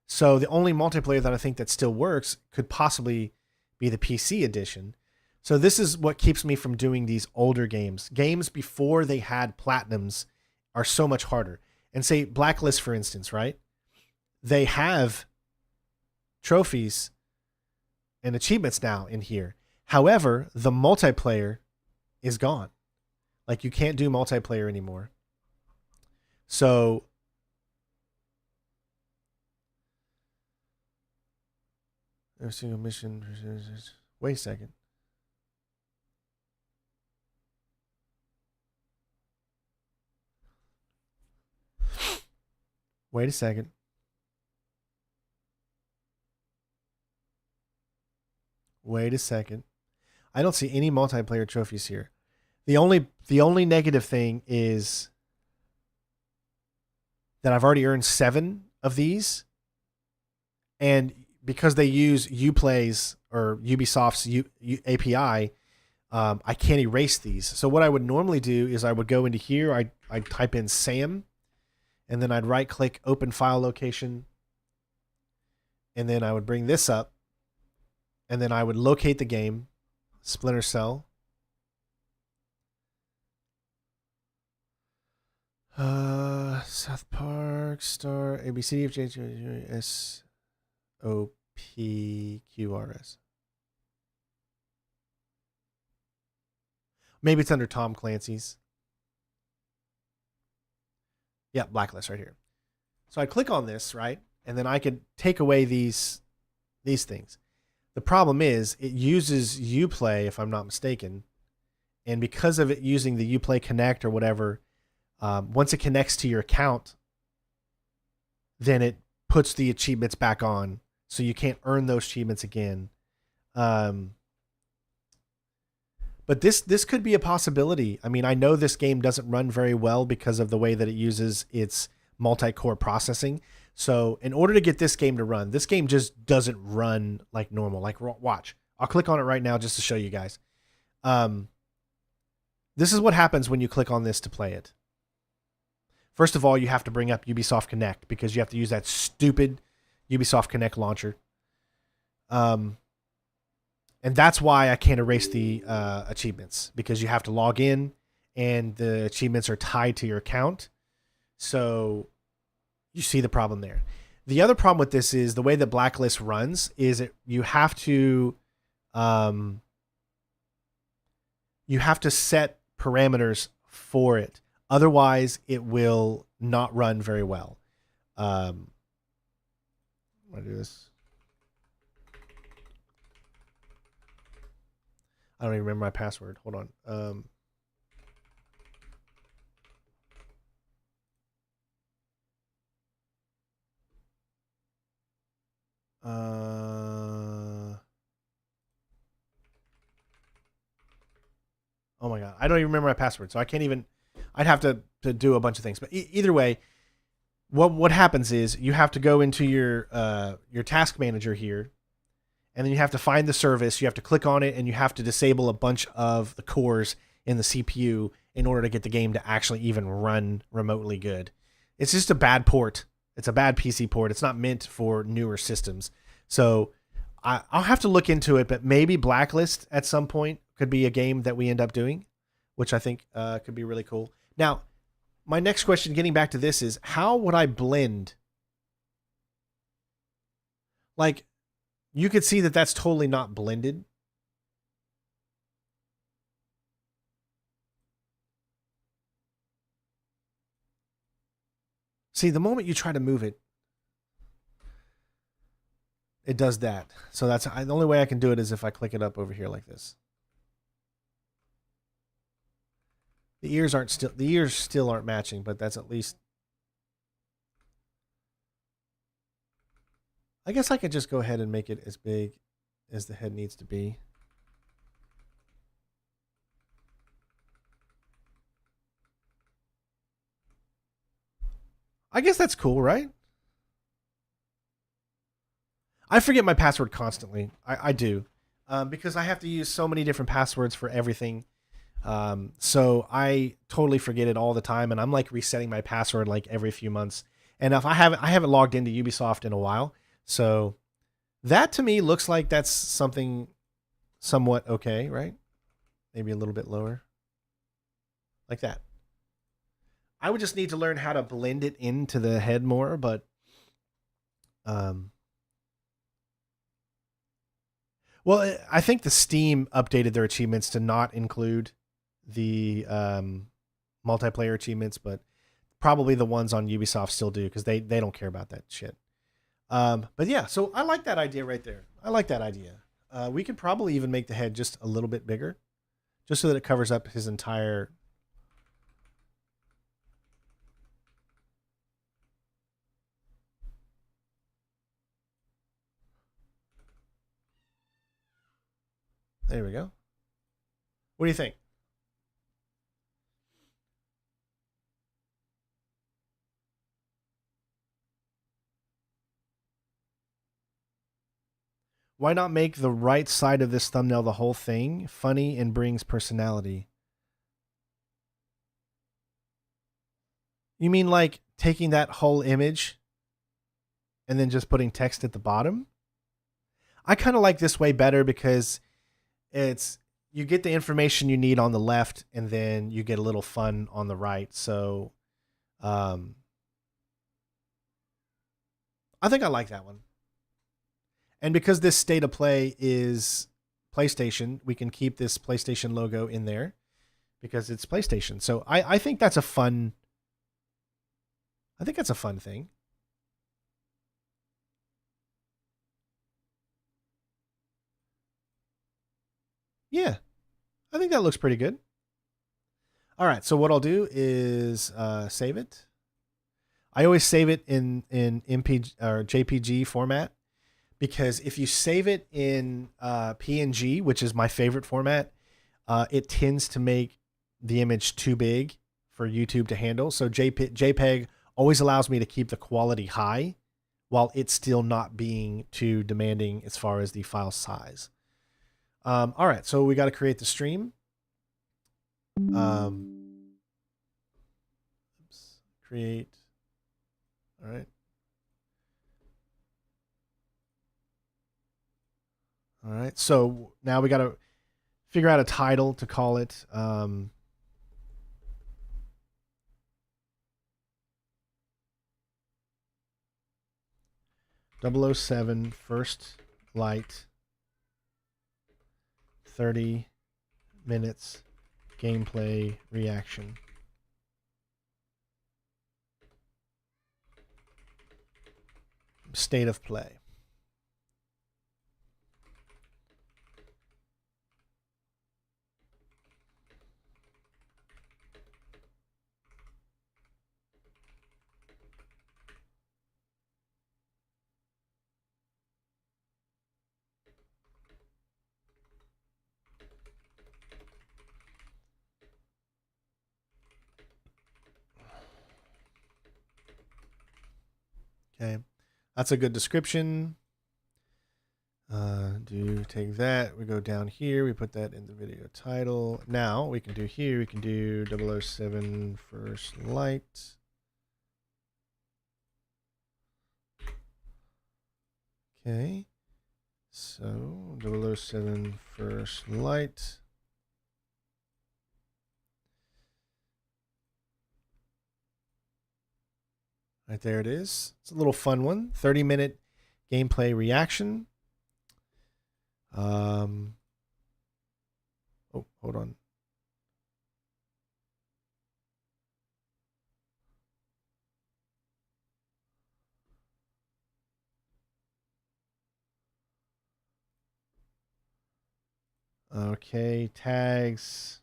So the only multiplayer that I think that still works could possibly be the PC edition. So this is what keeps me from doing these older games. Games before they had platinums are so much harder. And say Blacklist, for instance, right? They have trophies and achievements now in here. However, the multiplayer is gone. Like, you can't do multiplayer anymore. So every single mission. Wait a second. Wait a second. Wait a second. I don't see any multiplayer trophies here. The only negative thing is that I've already earned 7 of these, and because they use Uplay's or Ubisoft's API, I can't erase these. So what I would normally do is I would go into here, I'd type in Sam, and then I'd right click open file location, and then I would bring this up, and then I would locate the game, Splinter Cell. South Park, Star, ABC, FJ, S, O, P, Q, R, S. Maybe it's under Tom Clancy's. Yeah, Blacklist right here. So I click on this, right? And then I could take away these things. The problem is it uses Uplay, if I'm not mistaken. And because of it using the Uplay Connect or whatever, once it connects to your account, then it puts the achievements back on. So you can't earn those achievements again. But this could be a possibility. I mean, I know this game doesn't run very well because of the way that it uses its multi-core processing. So in order to get this game to run, this game just doesn't run like normal. Like, watch. I'll click on it right now just to show you guys. This is what happens when you click on this to play it. First of all, you have to bring up Ubisoft Connect because you have to use that stupid Ubisoft Connect launcher. And that's why I can't erase the achievements, because you have to log in and the achievements are tied to your account. So you see the problem there. The other problem with this is the way that Blacklist runs is you have to set parameters for it. Otherwise, it will not run very well. I'm going to do this. I don't even remember my password. Hold on. Oh my God. I don't even remember my password. So I can't even, I'd have to do a bunch of things. But either way, what happens is you have to go into your task manager here, and then you have to find the service. You have to click on it, and you have to disable a bunch of the cores in the CPU in order to get the game to actually even run remotely good. It's just a bad port. It's a bad PC port. It's not meant for newer systems. So I'll have to look into it, but maybe Blacklist at some point could be a game that we end up doing, which I think could be really cool. Now, my next question, getting back to this, is how would I blend? Like, you could see that that's totally not blended. See, the moment you try to move it, it does that. So that's the only way I can do it is if I click it up over here like this. The ears still aren't matching, but that's at least. I guess I could just go ahead and make it as big as the head needs to be. I guess that's cool, right? I forget my password constantly. I do. Because I have to use so many different passwords for everything. So I totally forget it all the time, and I'm like resetting my password like every few months. And if I haven't logged into Ubisoft in a while. So that to me looks like that's something somewhat okay, right? Maybe a little bit lower. Like that. I would just need to learn how to blend it into the head more, but Well, I think the Steam updated their achievements to not include the multiplayer achievements, but probably the ones on Ubisoft still do because they don't care about that shit. But yeah, so I like that idea right there. I like that idea. We could probably even make the head just a little bit bigger, just so that it covers up his entire. There we go. What do you think? Why not make the right side of this thumbnail the whole thing funny and brings personality? You mean like taking that whole image and then just putting text at the bottom? I kind of like this way better because it's you get the information you need on the left and then you get a little fun on the right. So I think I like that one. And because this state of play is PlayStation, we can keep this PlayStation logo in there because it's PlayStation. So I think that's a fun. I think that's a fun thing. Yeah, I think that looks pretty good. All right, so what I'll do is save it. I always save it in MPG or JPG format because if you save it in PNG, which is my favorite format, it tends to make the image too big for YouTube to handle. So JPEG always allows me to keep the quality high while it's still not being too demanding as far as the file size. All right, so we got to create the stream. Create. All right. All right. So now we got to figure out a title to call it. 007 First Light 30 minutes gameplay reaction. State of play. Okay, that's a good description. Do take that. We go down here. We put that in the video title. Now we can do here. We can do 007 First Light. Okay. So 007 First Light. Right there it is. It's a little fun one. 30-minute gameplay reaction. Oh, hold on. Okay, tags.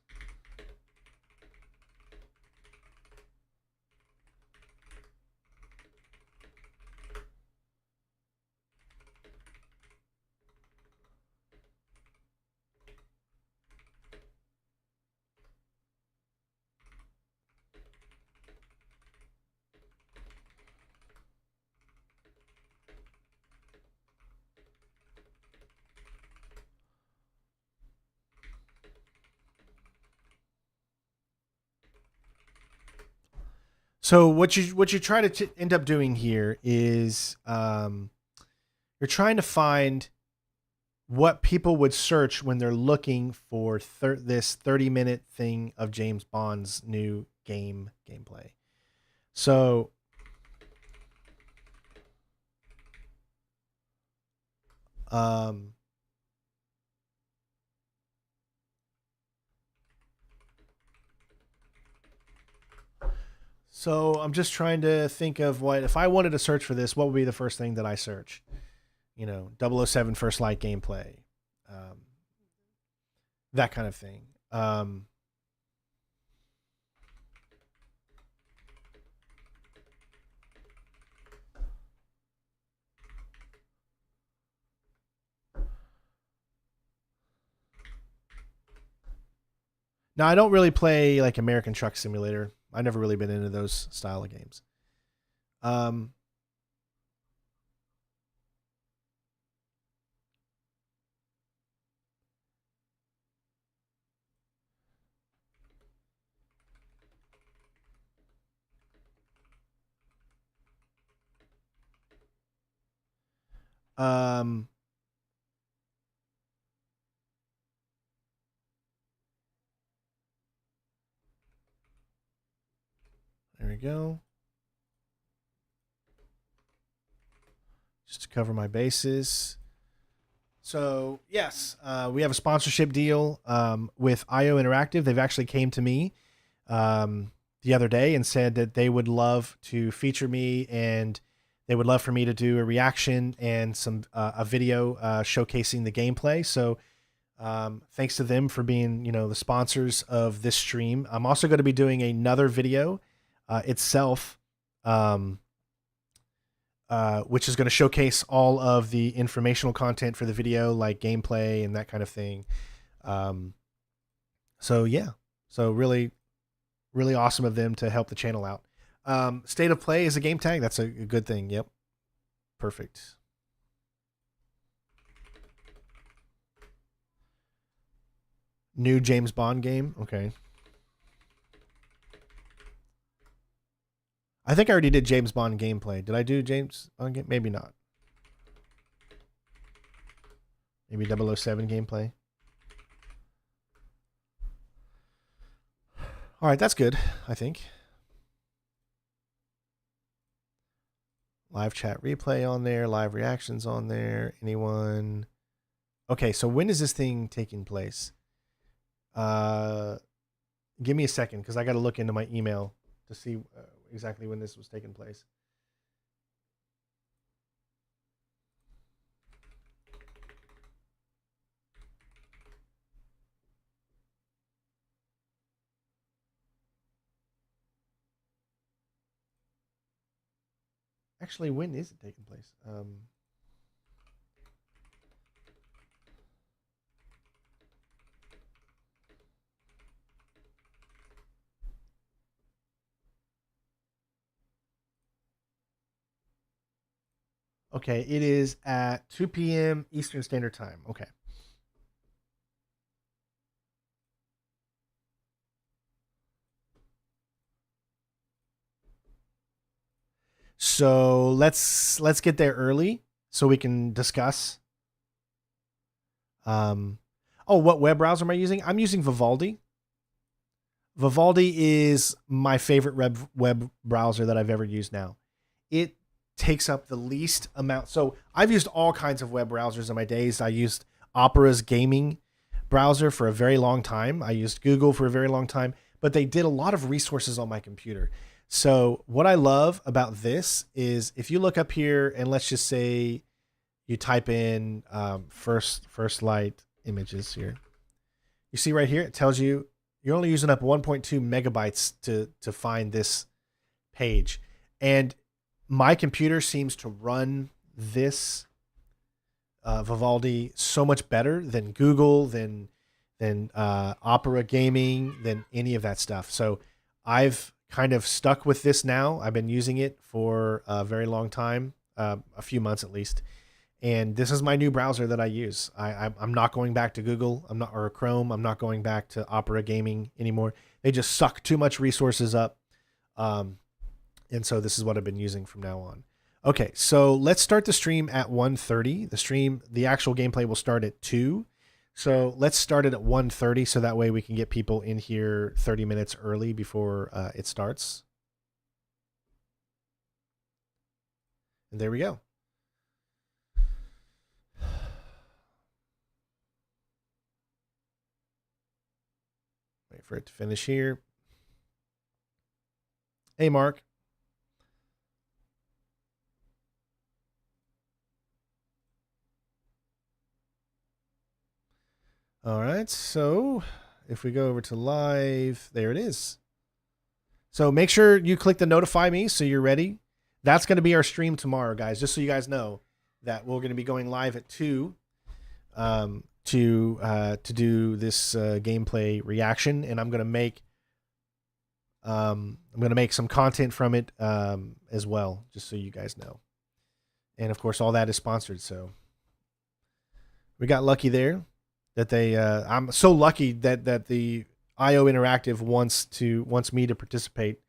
So what you try to end up doing here is you're trying to find what people would search when they're looking for this 30-minute thing of James Bond's new gameplay. So So I'm just trying to think of what, if I wanted to search for this, what would be the first thing that I search? You know, 007 First Light gameplay, um, that kind of thing. Now, I don't really play like American Truck Simulator. I've never really been into those style of games. Um, um, there we go. Just to cover my bases. So yes, we have a sponsorship deal with IO Interactive. They've actually came to me the other day and said that they would love to feature me, and they would love for me to do a reaction and some a video showcasing the gameplay. So thanks to them for being, you know, the sponsors of this stream. I'm also going to be doing another video itself. Which is going to showcase all of the informational content for the video, like gameplay and that kind of thing. Um, so yeah, so really, really awesome of them to help the channel out. State of Play is a game tag. That's a good thing. Yep, perfect. New James Bond game. Okay. I think I already did James Bond gameplay. Did I do James Bond game? Maybe not. Maybe 007 gameplay. All right, that's good, I think. Live chat replay on there, live reactions on there. Anyone? Okay, so when is this thing taking place? Give me a second because I got to look into my email to see exactly when this was taking place. Actually, when is it taking place? Okay, it is at 2 p.m. Eastern Standard Time. Okay. So let's get there early so we can discuss. Oh, what web browser am I using? I'm using Vivaldi. Vivaldi is my favorite web browser that I've ever used now. It takes up the least amount. So I've used all kinds of web browsers in my days. I used Opera's gaming browser for a very long time. I used Google for a very long time, but they did a lot of resources on my computer. So what I love about this is if you look up here and let's just say you type in first light images here, you see right here, it tells you you're only using up 1.2 megabytes to find this page. And my computer seems to run this Vivaldi so much better than Google, than Opera Gaming, than any of that stuff. So I've kind of stuck with this now. I've been using it for a very long time, a few months at least. And this is my new browser that I use. I'm not going back to Google. I'm not, or Chrome. I'm not going back to Opera Gaming anymore. They just suck too much resources up. And so this is what I've been using from now on. Okay, so let's start the stream at 1:30. The actual gameplay will start at 2. So let's start it at 1:30 so that way we can get people in here 30 minutes early before it starts. And there we go. Wait for it to finish here. Hey, Mark. All right, so if we go over to live, there it is. So make sure you click the notify me so you're ready. That's going to be our stream tomorrow, guys, just so you guys know that we're going to be going live at 2 to do this gameplay reaction, and I'm going to make some content from it as well, just so you guys know. And of course, all that is sponsored, so we got lucky there. That they, I'm so lucky that the IO Interactive wants me to participate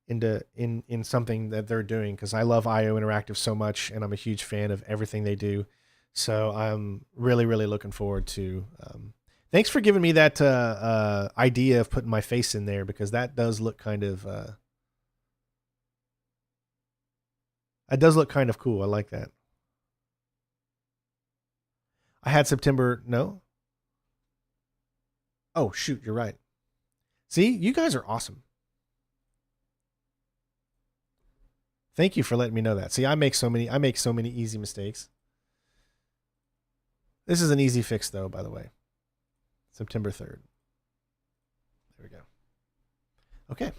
in something that they're doing, because I love IO Interactive so much, and I'm a huge fan of everything they do. So I'm really looking forward to. Thanks for giving me that idea of putting my face in there, because that does look kind of. It does look kind of cool. I like that. I had September. No. Oh, shoot, you're right. See, you guys are awesome. Thank you for letting me know that. See, I make so many easy mistakes. This is an easy fix though, by the way. September 3rd. There we go. Okay.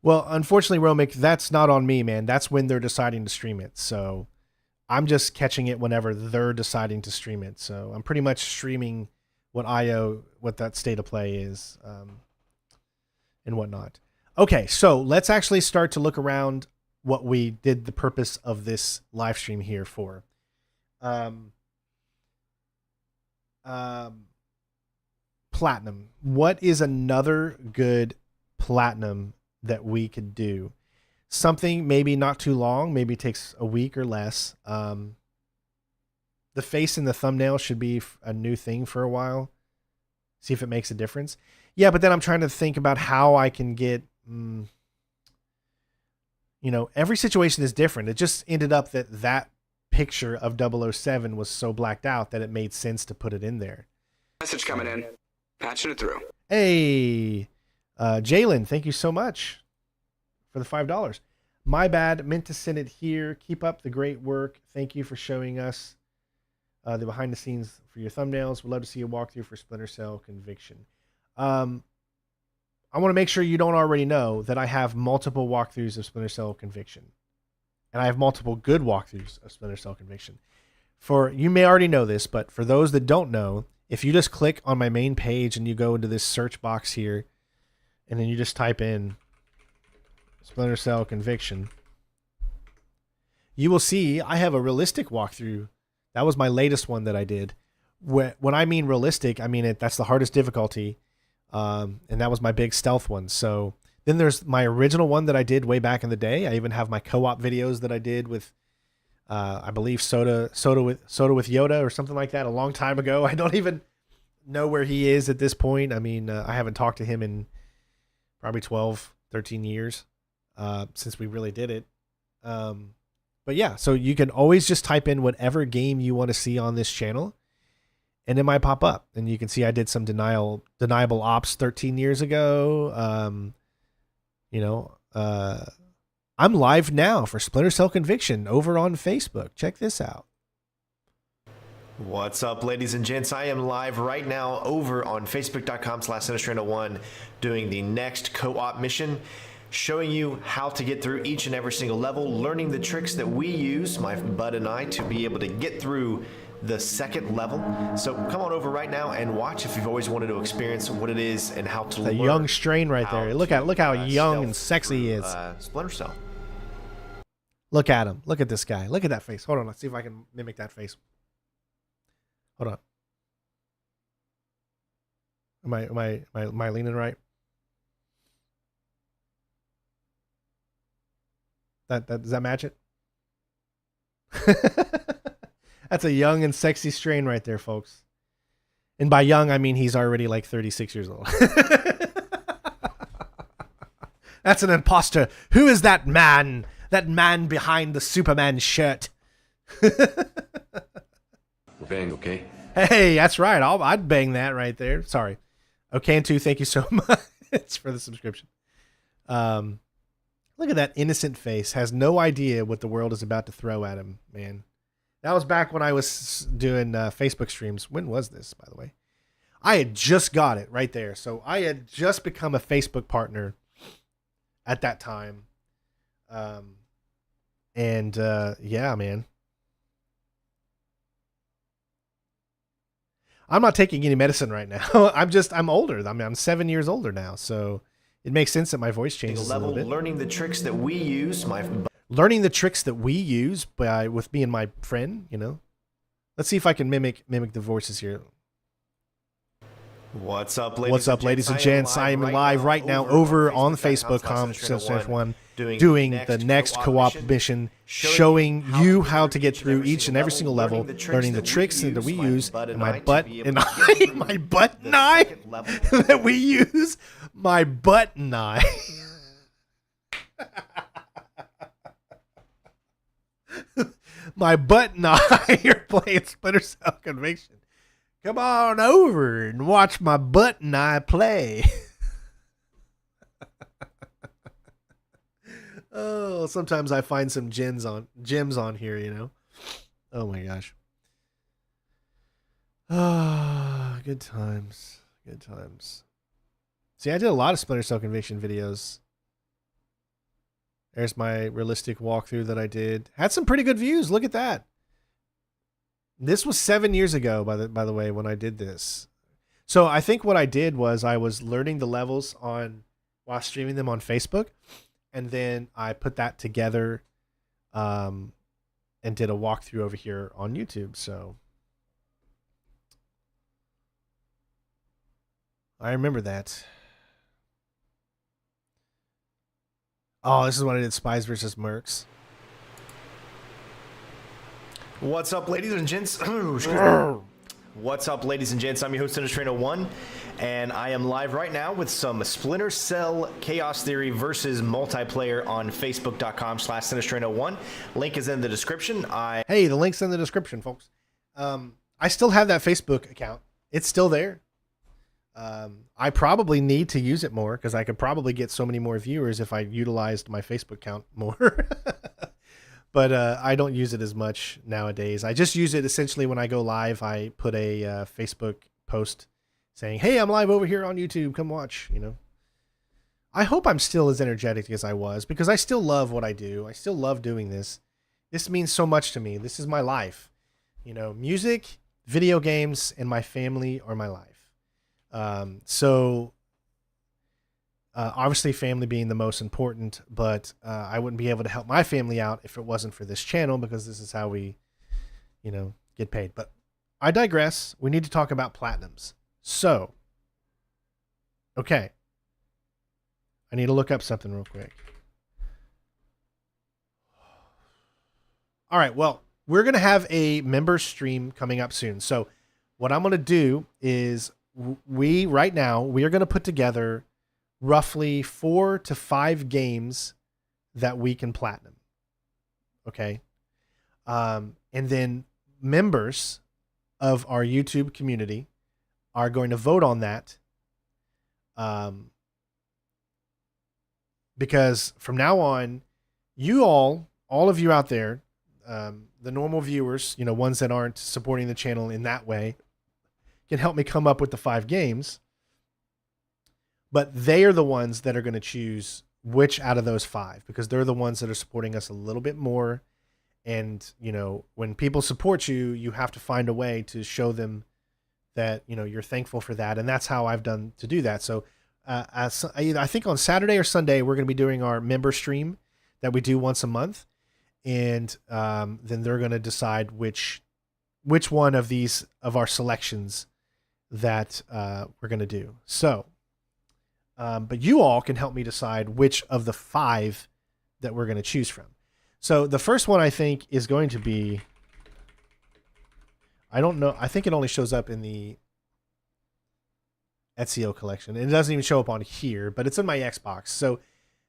Well, unfortunately, Romic, that's not on me, man. That's when they're deciding to stream it. So I'm just catching it whenever they're deciding to stream it. So I'm pretty much streaming what that state of play is, and whatnot. Okay, so let's actually start to look around what we did the purpose of this live stream here for. Platinum. What is another good platinum that we could do? Something maybe not too long, maybe takes a week or less. The face in the thumbnail should be a new thing for a while. See if it makes a difference. Yeah, but then I'm trying to think about how I can get, every situation is different. It just ended up that picture of 007 was so blacked out that it made sense to put it in there. Message coming in. Patching it through. Hey, Jalen, thank you so much for the $5. My bad, meant to send it here. Keep up the great work. Thank you for showing us the behind the scenes for your thumbnails. We'd love to see a walkthrough for Splinter Cell Conviction. I want to make sure you don't already know that I have multiple walkthroughs of Splinter Cell Conviction. And I have multiple good walkthroughs of Splinter Cell Conviction. You may already know this, but for those that don't know, if you just click on my main page and you go into this search box here, and then you just type in Splinter Cell Conviction, you will see I have a realistic walkthrough. That was my latest one that I did. When I mean realistic, I mean that's the hardest difficulty, and that was my big stealth one. So then there's my original one that I did way back in the day. I even have my co-op videos that I did with, I believe Soda with Yoda or something like that a long time ago. I don't even know where he is at this point. I mean, I haven't talked to him in probably 12, 13 years since we really did it. But yeah, so you can always just type in whatever game you want to see on this channel, and it might pop up. And you can see I did some Deniable Ops 13 years ago. I'm live now for Splinter Cell Conviction over on Facebook. Check this out. What's up, ladies and gents? I am live right now over on facebook.com/Sinistrand01 doing the next co-op mission, showing you how to get through each and every single level, learning the tricks that we use, my bud and I, to be able to get through the second level. So come on over right now and watch if you've always wanted to experience what it is and how to learn. The young strain right there. Look how young and sexy he is. Splinter Cell. Look at him. Look at this guy. Look at that face. Hold on. Let's see if I can mimic that face. Hold on. Am I leaning right? Does that match it? That's a young and sexy strain right there, folks. And by young, I mean he's already like 36 years old. That's an imposter. Who is that man? That man behind the Superman shirt. Bang, okay? Hey, that's right. I'd bang that right there. Sorry. Ocantu, thank you so much for the subscription. Look at that innocent face. Has no idea what the world is about to throw at him, man. That was back when I was doing Facebook streams. When was this, by the way? I had just got it right there. So I had just become a Facebook partner at that time. Yeah, man. I'm not taking any medicine right now. I'm older. I mean, I'm 7 years older now. So it makes sense that my voice changes a little bit. Learning the tricks that we use. Learning the tricks that we use with me and my friend, you know. Let's see if I can mimic the voices here. What's up, ladies? What's up, ladies and gents? I am live right now over on Facebook, doing the next co-op mission, showing you how to get through each and every single level, learning the tricks that we use, and my butt and eye, my butt and eye that we use, my butt and eye. My butt and I are playing Splinter Cell Conviction. Come on over and watch my butt and I play. Oh, sometimes I find some gems on here, you know. Oh my gosh. Ah, good times. Good times. See, I did a lot of Splinter Cell Conviction videos. There's my realistic walkthrough that I did. Had some pretty good views. Look at that. This was 7 years ago, by the way, when I did this. So I think what I did was I was learning the levels while streaming them on Facebook, and then I put that together, and did a walkthrough over here on YouTube. So I remember that. Oh, this is when I did Spies versus Mercs. What's up, ladies and gents? What's up, ladies and gents? I'm your host, Trainer1, and I am live right now with some Splinter Cell Chaos Theory versus multiplayer on Facebook.com/Trainer1. Link is in the description. Hey, the link's in the description, folks. I still have that Facebook account. It's still there. I probably need to use it more because I could probably get so many more viewers if I utilized my Facebook account more. But I don't use it as much nowadays. I just use it essentially when I go live. I put a Facebook post saying, hey, I'm live over here on YouTube. Come watch, you know. I hope I'm still as energetic as I was because I still love what I do. I still love doing this. This means so much to me. This is my life. You know, music, video games, and my family are my life. Obviously family being the most important, but I wouldn't be able to help my family out if it wasn't for this channel because this is how we, you know, get paid. But I digress. We need to talk about platinums. So, okay. I need to look up something real quick. All right, well, we're going to have a member stream coming up soon. So what I'm going to do is right now, we are going to put together roughly 4 to 5 games that we can platinum. Okay. And then members of our YouTube community are going to vote on that. Because from now on, you all of you out there, the normal viewers, you know, ones that aren't supporting the channel in that way, can help me come up with the 5 games. But they are the ones that are going to choose which out of those 5, because they're the ones that are supporting us a little bit more. And, you know, when people support you, you have to find a way to show them that, you know, you're thankful for that. And that's how I've done to do that. So I think on Saturday or Sunday, we're going to be doing our member stream that we do once a month. And then they're going to decide which one of these, of our selections that we're going to do. So, but you all can help me decide which of the 5 that we're going to choose from. So the first one I think is going to be, I don't know, I think it only shows up in the Ezio collection. It doesn't even show up on here, but it's in my Xbox. So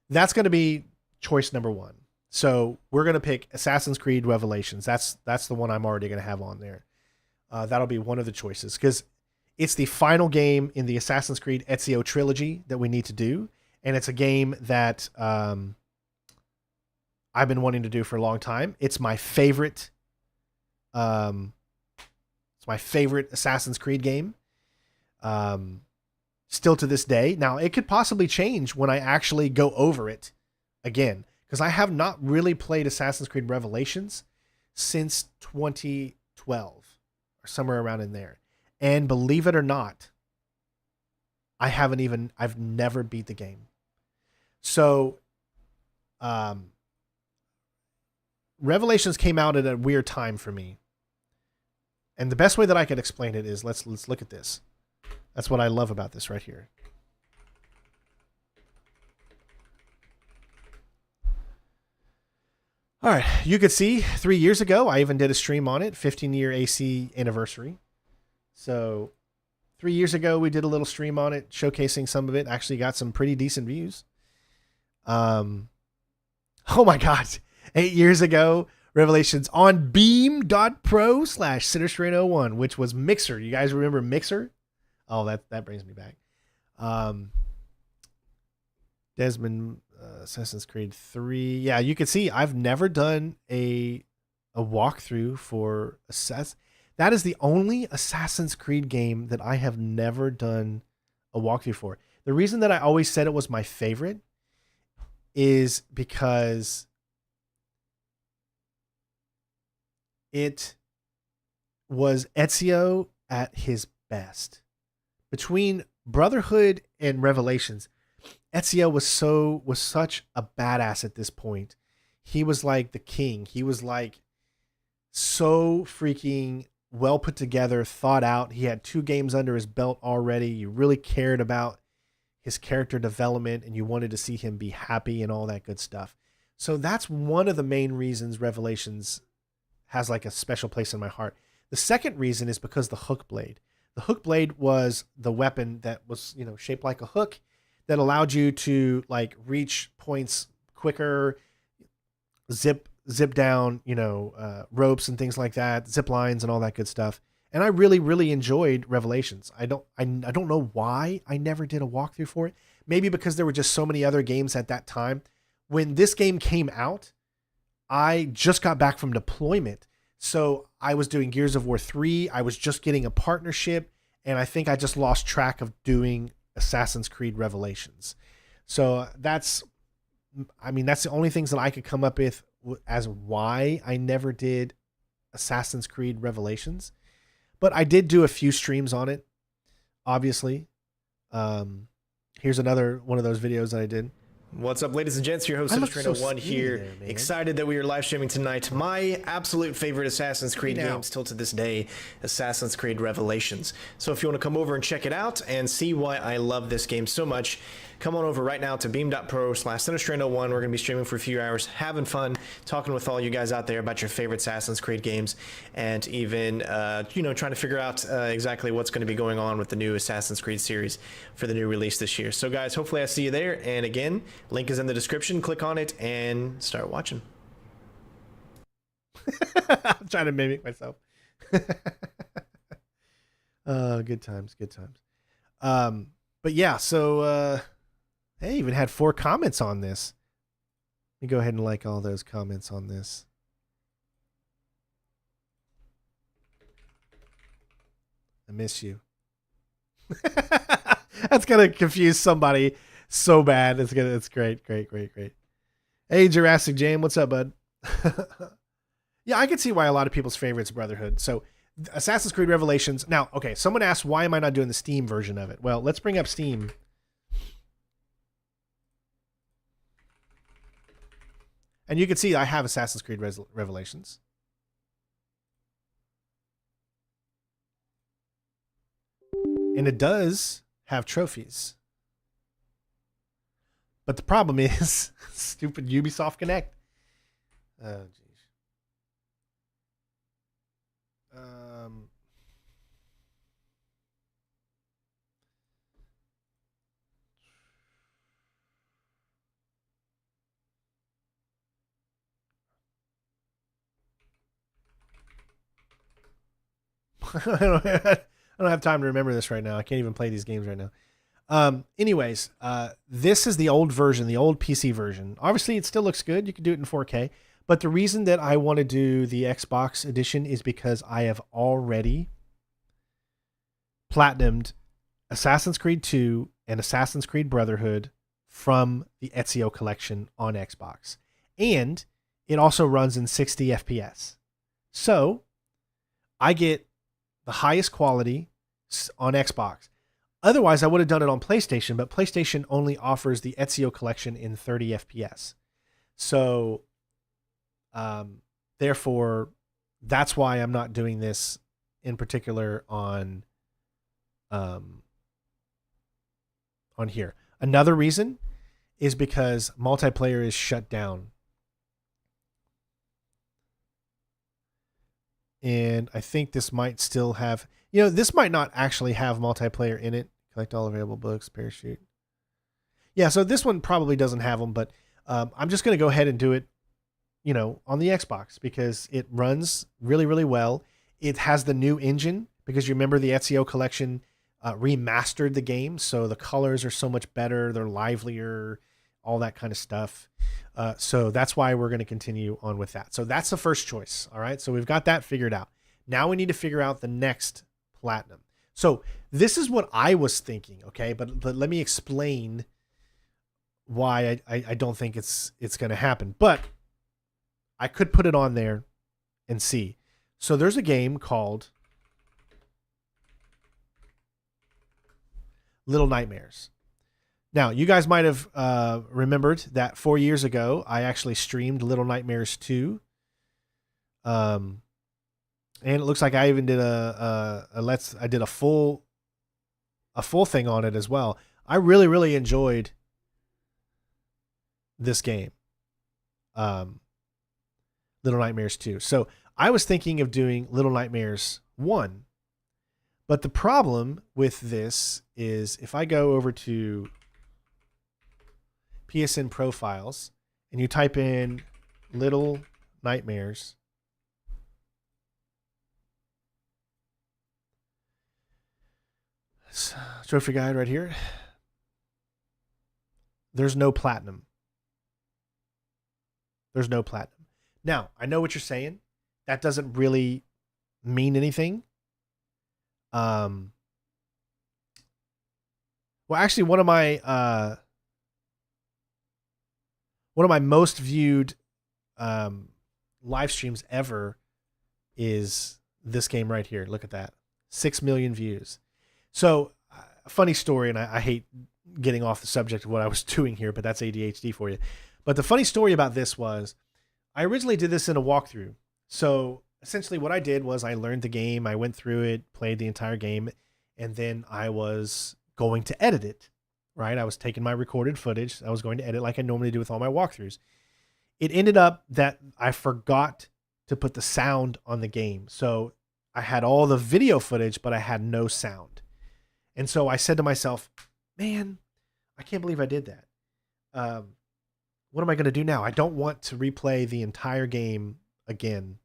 that's going to be choice number 1. So we're going to pick Assassin's Creed Revelations. That's the one I'm already going to have on there. That'll be one of the choices because it's the final game in the Assassin's Creed Ezio trilogy that we need to do, and it's a game that I've been wanting to do for a long time. It's my favorite. It's my favorite Assassin's Creed game. Still to this day. Now it could possibly change when I actually go over it again, because I have not really played Assassin's Creed Revelations since 2012 or somewhere around in there. And believe it or not, I've never beat the game. So, Revelations came out at a weird time for me. And the best way that I could explain it is let's look at this. That's what I love about this right here. All right, you could see 3 years ago, I even did a stream on it, 15-year AC anniversary. So 3 years ago, we did a little stream on it, showcasing some of it. Actually got some pretty decent views. Oh my God. 8 years ago, Revelations on beam.pro/Cinestrain01, which was Mixer. You guys remember Mixer? Oh, that brings me back. Desmond, Assassin's Creed 3. Yeah, you can see I've never done a walkthrough for Assassin's. That is the only Assassin's Creed game that I have never done a walkthrough for. The reason that I always said it was my favorite is because it was Ezio at his best. Between Brotherhood and Revelations, Ezio was such a badass at this point. He was like the king. He was like so freaking well put together, thought out. He had 2 games under his belt already. You really cared about his character development and you wanted to see him be happy and all that good stuff. So that's one of the main reasons Revelations has like a special place in my heart. The second reason is because the hook blade. The hook blade was the weapon that was, shaped like a hook that allowed you to like reach points quicker, zip down, ropes and things like that, zip lines and all that good stuff. And I really, really enjoyed Revelations. I don't know why I never did a walkthrough for it. Maybe because there were just so many other games at that time. When this game came out, I just got back from deployment. So I was doing Gears of War 3. I was just getting a partnership. And I think I just lost track of doing Assassin's Creed Revelations. So that's the only things that I could come up with as why I never did Assassin's Creed Revelations. But I did do a few streams on it, obviously. Here's another one of those videos that I did. What's up, ladies and gents? Your host, Cinestrain01 here. Excited that we are live streaming tonight. My absolute favorite Assassin's Creed game still to this day, Assassin's Creed Revelations. So if you want to come over and check it out and see why I love this game so much, come on over right now to beam.pro/Cinestrain01. We're going to be streaming for a few hours, having fun, talking with all you guys out there about your favorite Assassin's Creed games, and even, trying to figure out exactly what's going to be going on with the new Assassin's Creed series for the new release this year. So guys, hopefully I see you there. And again, link is in the description. Click on it and start watching. I'm trying to mimic myself. Good times. But yeah, so I even had 4 comments on this. Let me go ahead and like all those comments on this. I miss you. That's gonna confuse somebody so bad. It's great. Hey, Jurassic Jam, what's up, bud? Yeah, I can see why a lot of people's favorites Brotherhood. So Assassin's Creed Revelations. Now, okay, someone asked why am I not doing the Steam version of it? Well, let's bring up Steam. And you can see I have Assassin's Creed Revelations. And it does have trophies. But the problem is stupid Ubisoft Connect. Oh, jeez. I don't have time to remember this right now. I can't even play these games right now. Anyways, this is the old version, the old PC version. Obviously, it still looks good. You can do it in 4K. But the reason that I want to do the Xbox edition is because I have already platinumed Assassin's Creed 2 and Assassin's Creed Brotherhood from the Ezio collection on Xbox. And it also runs in 60 FPS. So I get the highest quality on Xbox. Otherwise, I would have done it on PlayStation, but PlayStation only offers the Ezio collection in 30 FPS. So, therefore, that's why I'm not doing this in particular on here. Another reason is because multiplayer is shut down. And I think this might still have, this might not actually have multiplayer in it. Collect all available books, parachute. Yeah, so this one probably doesn't have them, but I'm just going to go ahead and do it, on the Xbox because it runs really, really well. It has the new engine because you remember the Ezio collection remastered the game. So the colors are so much better. They're livelier, all that kind of stuff. So that's why we're going to continue on with that. So that's the first choice. All right. So we've got that figured out. Now we need to figure out the next platinum. So this is what I was thinking. Okay. But let me explain why I don't think it's going to happen, but I could put it on there and see. So there's a game called Little Nightmares. Now, you guys might have remembered that 4 years ago, I actually streamed Little Nightmares 2. And it looks like I even did I did a full thing on it as well. I really, really enjoyed this game. Little Nightmares 2. So I was thinking of doing Little Nightmares 1. But the problem with this is if I go over to PSN profiles and you type in Little Nightmares, trophy guide right here, there's no platinum. There's no platinum. Now, I know what you're saying. That doesn't really mean anything. Well, actually, one of my most viewed live streams ever is this game right here. Look at that, 6 million views. So, funny story, and I hate getting off the subject of what I was doing here, but that's ADHD for you. But the funny story about this was, I originally did this in a walkthrough. So essentially what I did was I learned the game, I went through it, played the entire game, and then I was going to edit it, right? I was taking my recorded footage. I was going to edit like I normally do with all my walkthroughs. It ended up that I forgot to put the sound on the game. So I had all the video footage, but I had no sound. And so I said to myself, man, I can't believe I did that. What am I going to do now? I don't want to replay the entire game again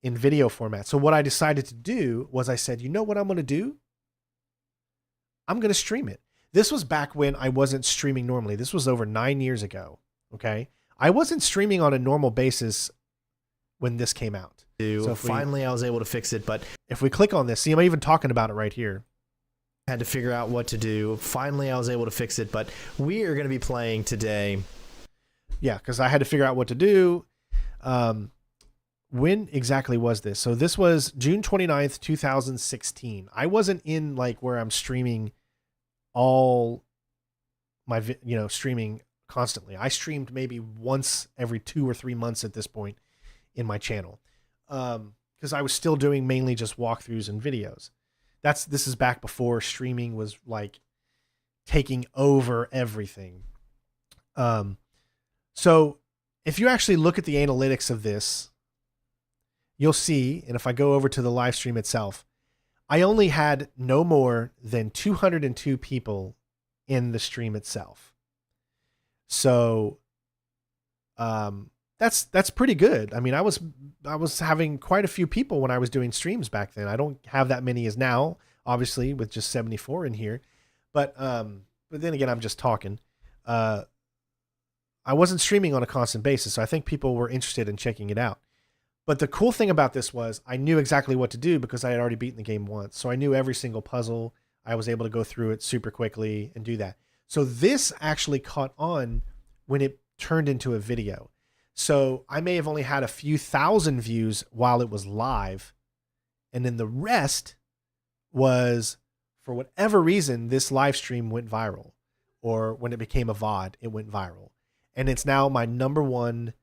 in video format. So what I decided to do was I said, you know what I'm going to do? I'm going to stream it. This was back when I wasn't streaming normally. This was over 9 years ago. Okay. I wasn't streaming on a normal basis when this came out. So finally I was able to fix it, but if we click on this, see, I'm even talking about it right here. Had to figure out what to do. Finally I was able to fix it, but we are going to be playing today. Yeah, because I had to figure out what to do. When exactly was this? So this was June 29th, 2016. I wasn't in like where I'm streaming all my, streaming constantly. I streamed maybe once every 2 or 3 months at this point in my channel. Because I was still doing mainly just walkthroughs and videos. This is back before streaming was like taking over everything. So if you actually look at the analytics of this, you'll see, and if I go over to the live stream itself, I only had no more than 202 people in the stream itself. So that's pretty good. I mean, I was having quite a few people when I was doing streams back then. I don't have that many as now, obviously, with just 74 in here. But then again, I'm just talking. I wasn't streaming on a constant basis, so I think people were interested in checking it out. But the cool thing about this was I knew exactly what to do because I had already beaten the game once. So I knew every single puzzle. I was able to go through it super quickly and do that. So this actually caught on when it turned into a video. So I may have only had a few thousand views while it was live. And then the rest was, for whatever reason, this live stream went viral. Or when it became a VOD, it went viral. And it's now my number one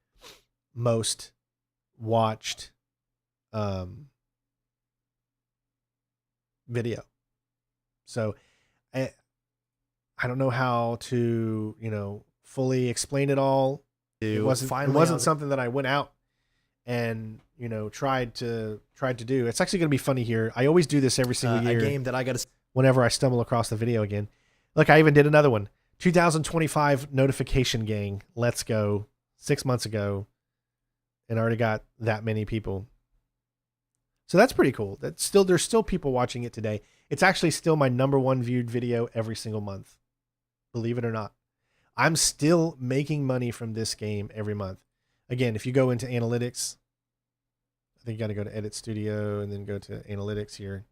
most watched video. So I don't know how to, fully explain it all. It wasn't something that I went out and, tried to do. It's actually going to be funny here. I always do this every single year. A game that I got to whenever I stumble across the video again. Look, I even did another one. 2025 notification gang. Let's go. 6 months ago. And I already got that many people. So that's pretty cool. There's still people watching it today. It's actually still my number one viewed video every single month. Believe it or not. I'm still making money from this game every month. Again, if you go into analytics, I think you got to go to Edit Studio and then go to analytics here.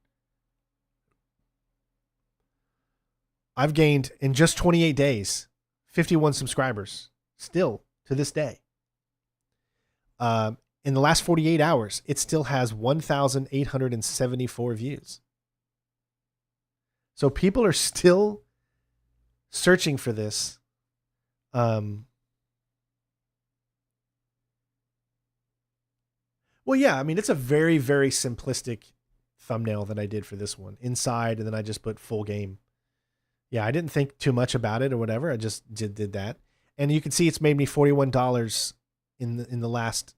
I've gained, in just 28 days, 51 subscribers. Still, to this day. In the last 48 hours, it still has 1,874 views. So people are still searching for this. Well, yeah, I mean, it's a very, very simplistic thumbnail that I did for this one. Inside, and then I just put full game. Yeah, I didn't think too much about it or whatever. I just did that. And you can see it's made me $41 in the last,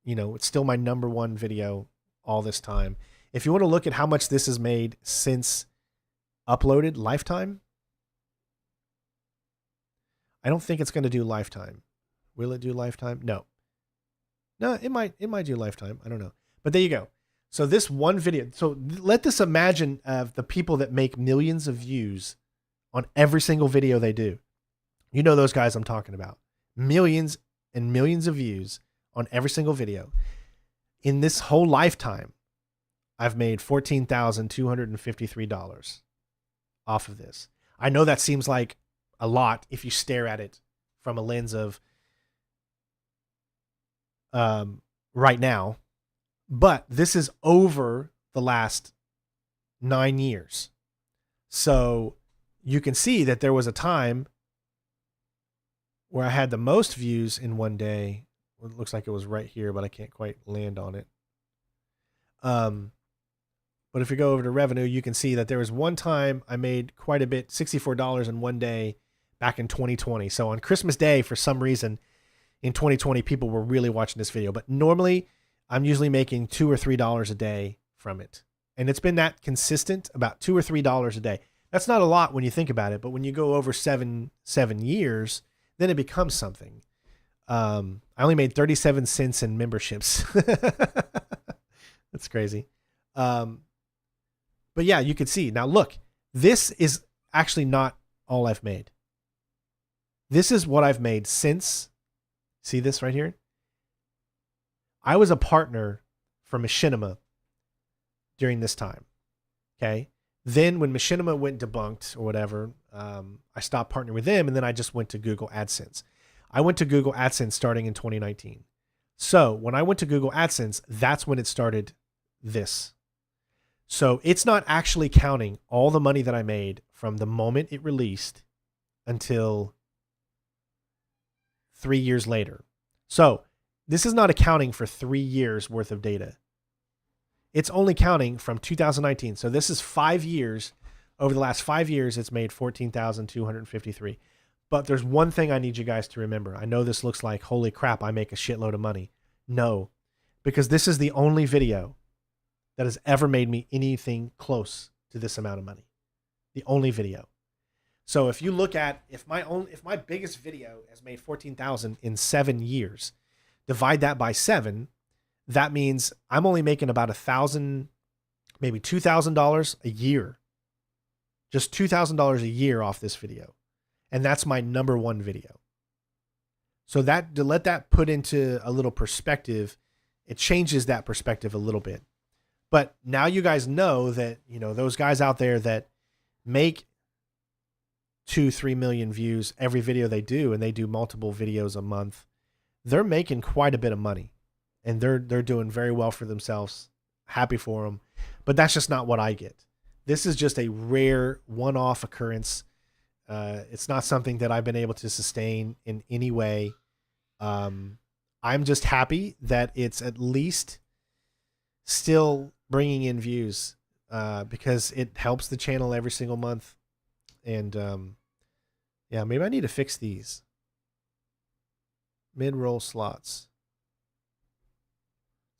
it's still my number one video all this time. If you want to look at how much this has made since uploaded lifetime, I don't think it's going to do lifetime. Will it do lifetime? No, it might do lifetime. I don't know, but there you go. So this one video, so let this imagine of the people that make millions of views on every single video they do. You know those guys I'm talking about. Millions and millions of views on every single video. In this whole lifetime, I've made $14,253 off of this. I know that seems like a lot if you stare at it from a lens of right now, but this is over the last 9 years. So you can see that there was a time where I had the most views in one day. It looks like it was right here, but I can't quite land on it. But if you go over to revenue, you can see that there was one time I made quite a bit, $64 in one day back in 2020. So on Christmas Day, for some reason, in 2020, people were really watching this video. But normally, I'm usually making $2 or $3 a day from it. And it's been that consistent, about $2 or $3 a day. That's not a lot when you think about it, but when you go over seven years, then it becomes something. I only made 37 cents in memberships. That's crazy. But yeah, you could see. Now look, this is actually not all I've made. This is what I've made since, see this right here? I was a partner for Machinima during this time. Okay. Then when Machinima went debunked or whatever, I stopped partnering with them, and then I just went to Google AdSense. I went to Google AdSense starting in 2019. So when I went to Google AdSense, that's when it started this. So it's not actually counting all the money that I made from the moment it released until 3 years later. So this is not accounting for 3 years worth of data. It's only counting from 2019. So this is 5 years. Over the last 5 years, it's made 14,253. But there's one thing I need you guys to remember. I know this looks like, holy crap, I make a shitload of money. No, because this is the only video that has ever made me anything close to this amount of money. The only video. So if you look at, if my biggest video has made 14,000 in 7 years, divide that by 7, that means I'm only making about $1,000, maybe $2,000 a year. Just $2,000 a year off this video. And that's my number one video. So that, to let that put into a little perspective, it changes that perspective a little bit. But now you guys know that, you know, those guys out there that make 2-3 million views every video they do, and they do multiple videos a month, they're making quite a bit of money, and they're doing very well for themselves. Happy for them. But that's just not what I get. This is just a rare one-off occurrence. It's not something that I've been able to sustain in any way. I'm just happy that it's at least still bringing in views, because it helps the channel every single month. And yeah, maybe I need to fix these mid-roll slots.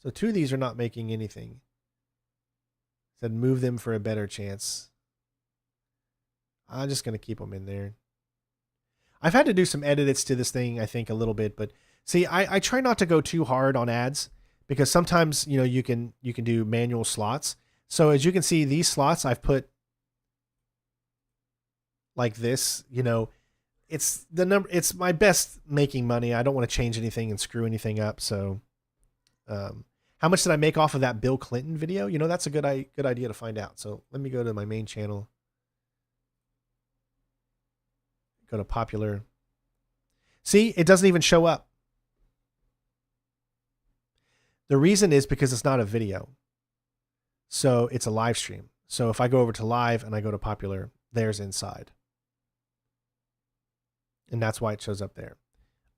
So 2 of these are not making anything. Said move them for a better chance. I'm just going to keep them in there. I've had to do some edits to this thing, I think, a little bit, but see, I try not to go too hard on ads, because sometimes, you know, you can do manual slots. So as you can see, these slots I've put like this, you know, it's my best making money. I don't want to change anything and screw anything up. So, how much did I make off of that Bill Clinton video? You know, that's a good idea to find out. So let me go to my main channel. Go to popular. See, it doesn't even show up. The reason is because it's not a video. So it's a live stream. So if I go over to live and I go to popular, there's inside. And that's why it shows up there.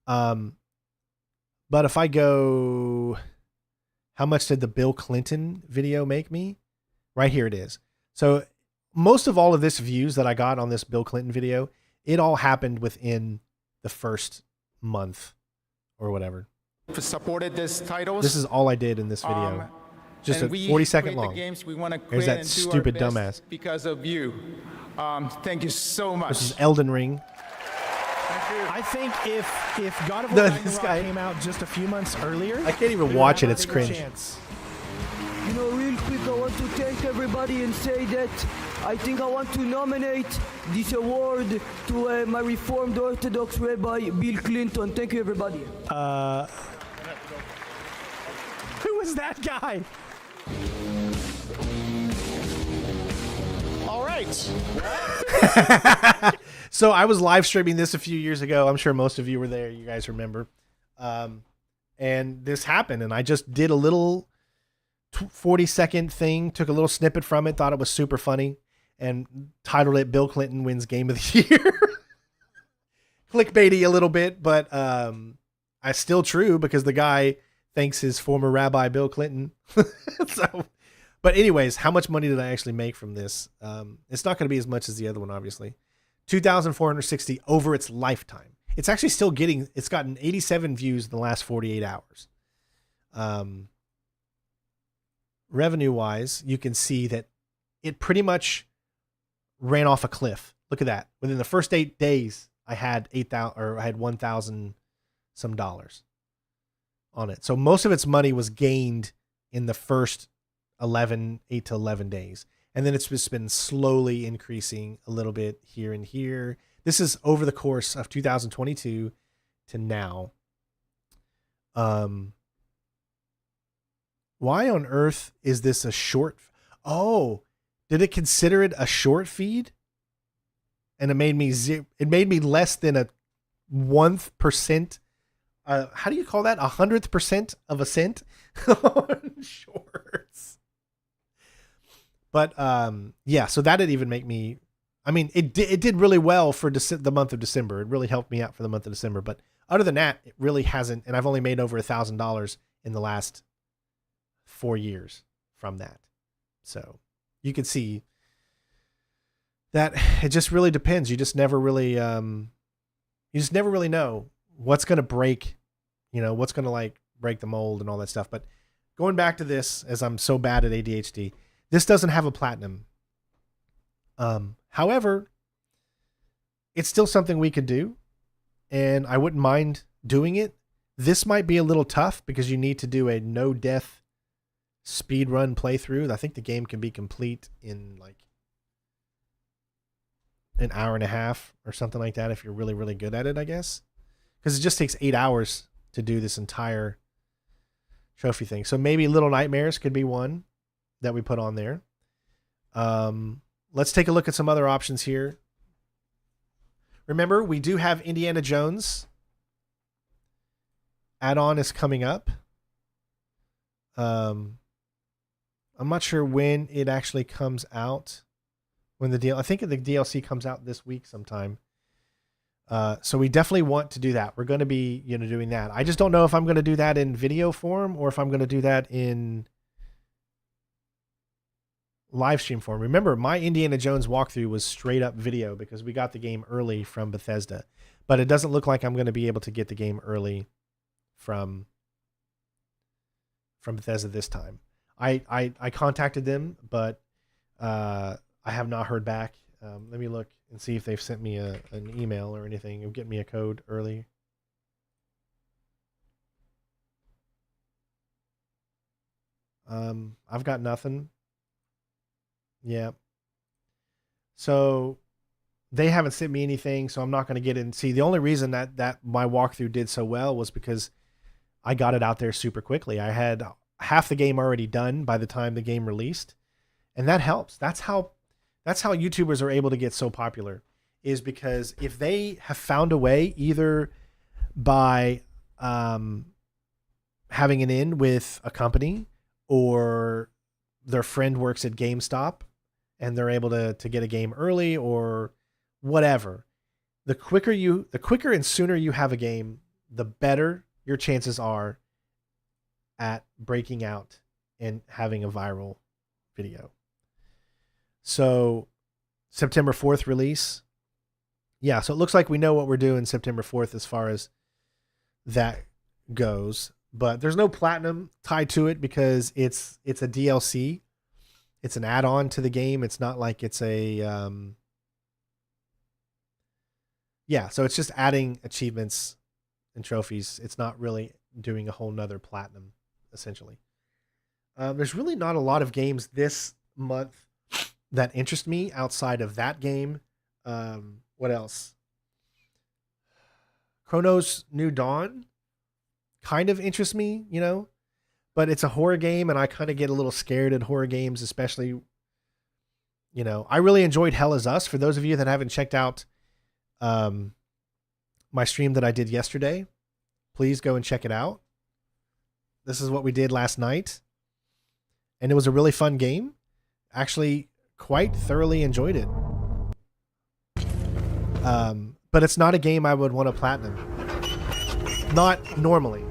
But if I go, how much did the Bill Clinton video make me? Right here it is. So most of all of this views that I got on this Bill Clinton video, it all happened within the first month or whatever. Supported this titles. This is all I did in this video. Just a 40-second long. Games we want to There's create that and do our stupid best dumbass. because of you. Thank you so much. This is Elden Ring. I think if God of No, War this Ragnarok guy- came out just a few months earlier, I can't even we watch would it. have It's a good cringe. chance. You know, real quick, I want to thank everybody and say that I think I want to nominate this award to my Reformed Orthodox Rabbi Bill Clinton. Thank you, everybody. Who was that guy? All right. So I was live streaming this a few years ago. I'm sure most of you were there. You guys remember. And this happened, and I just did a little 40-second thing, took a little snippet from it, thought it was super funny, and titled it Bill Clinton Wins Game of the Year. Clickbaity a little bit, but I still true, because the guy thanks his former rabbi Bill Clinton. So, but anyways, how much money did I actually make from this? It's not going to be as much as the other one, obviously. 2,460 over its lifetime. It's actually still getting, it's gotten 87 views in the last 48 hours. Revenue wise, you can see that it pretty much ran off a cliff. Look at that. Within the first 8 days, I had 1,000 some dollars on it. So most of its money was gained in the first 8 to 11 days. And then it's just been slowly increasing a little bit here and here. This is over the course of 2022 to now. Why on earth is this a short? Oh, did it consider it a short feed? And it made me less than a 1%. How do you call that? 100th% of a cent on shorts. But yeah, so that didn't even make me. I mean, it did really well for the month of December. It really helped me out for the month of December. But other than that, it really hasn't. And I've only made over $1,000 in the last 4 years from that. So you can see that it just really depends. You just never really know what's going to break, what's going to like break the mold and all that stuff. But going back to this, as I'm so bad at ADHD, this doesn't have a platinum. However, it's still something we could do, and I wouldn't mind doing it. This might be a little tough because you need to do a no death speed run playthrough. I think the game can be complete in like an hour and a half or something like that if you're really, really good at it, I guess. Because it just takes 8 hours to do this entire trophy thing. So maybe Little Nightmares could be one that we put on there. Let's take a look at some other options here. Remember, we do have Indiana Jones add-on is coming up. I'm not sure when it actually comes out. When I think the DLC comes out this week sometime. So we definitely want to do that. We're going to be, doing that. I just don't know if I'm going to do that in video form or if I'm going to do that in live stream form. Remember, my Indiana Jones walkthrough was straight up video because we got the game early from Bethesda, but it doesn't look like I'm going to be able to get the game early from Bethesda this time. I contacted them, but I have not heard back. Let me look and see if they've sent me an email or anything and get me a code early. I've got nothing. Yeah. So they haven't sent me anything, so I'm not going to get in. See, the only reason that my walkthrough did so well was because I got it out there super quickly. I had half the game already done by the time the game released, and that helps. That's how YouTubers are able to get so popular, is because if they have found a way, either by having an in with a company, or their friend works at GameStop and they're able to get a game early or whatever, the quicker and sooner you have a game, the better your chances are at breaking out and having a viral video. So September 4th release. Yeah, so it looks like we know what we're doing September 4th as far as that goes, but there's no platinum tied to it because it's a DLC. It's an add-on to the game. It's not like it's a so it's just adding achievements and trophies. It's not really doing a whole nother platinum, essentially. There's really not a lot of games this month that interest me outside of that game. What else? Chronos New Dawn kind of interests me, but it's a horror game and I kind of get a little scared at horror games, especially, I really enjoyed Hell Is Us. For those of you that haven't checked out my stream that I did yesterday, please go and check it out. This is what we did last night, and it was a really fun game. Actually, quite thoroughly enjoyed it. But it's not a game I would want to platinum. Not normally.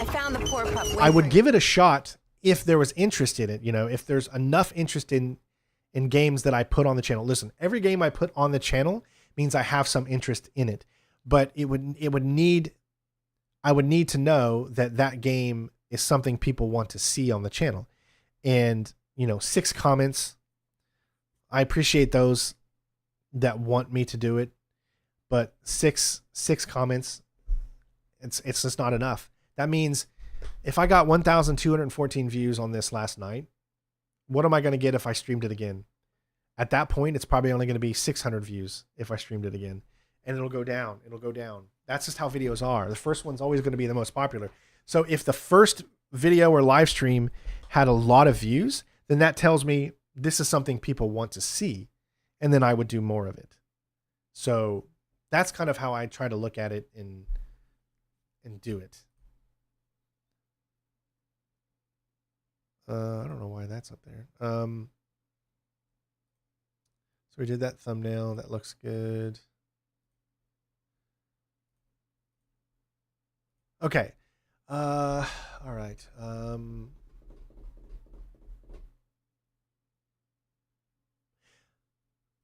I found the poor pup. I would give it a shot if there was interest in it. If there's enough interest in games that I put on the channel. Listen, every game I put on the channel means I have some interest in it. But I would need to know that game is something people want to see on the channel. And 6 comments, I appreciate those that want me to do it, but six comments, it's just not enough. That means if I got 1,214 views on this last night, what am I going to get if I streamed it again? At that point, it's probably only going to be 600 views if I streamed it again, and it'll go down. It'll go down. That's just how videos are. The first one's always going to be the most popular. So if the first video or live stream had a lot of views, then that tells me this is something people want to see, and then I would do more of it. So that's kind of how I try to look at it and do it. I don't know why that's up there. So we did that thumbnail. That looks good. Okay. All right.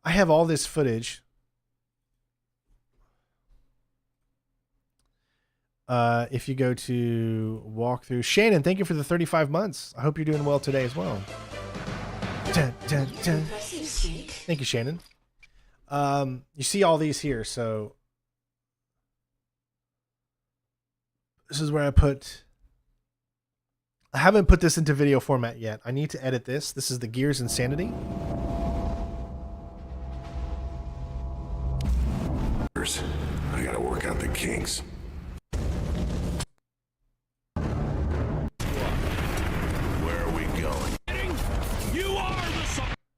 I have all this footage. If you go to walkthrough, Shannon, thank you for the 35 months. I hope you're doing well today as well. Dun, dun, dun. Thank you, Shannon. You see all these here. So This is where I haven't put this into video format yet. I need to edit this. This is the Gears Insanity. I gotta work out the kinks. Where are we going?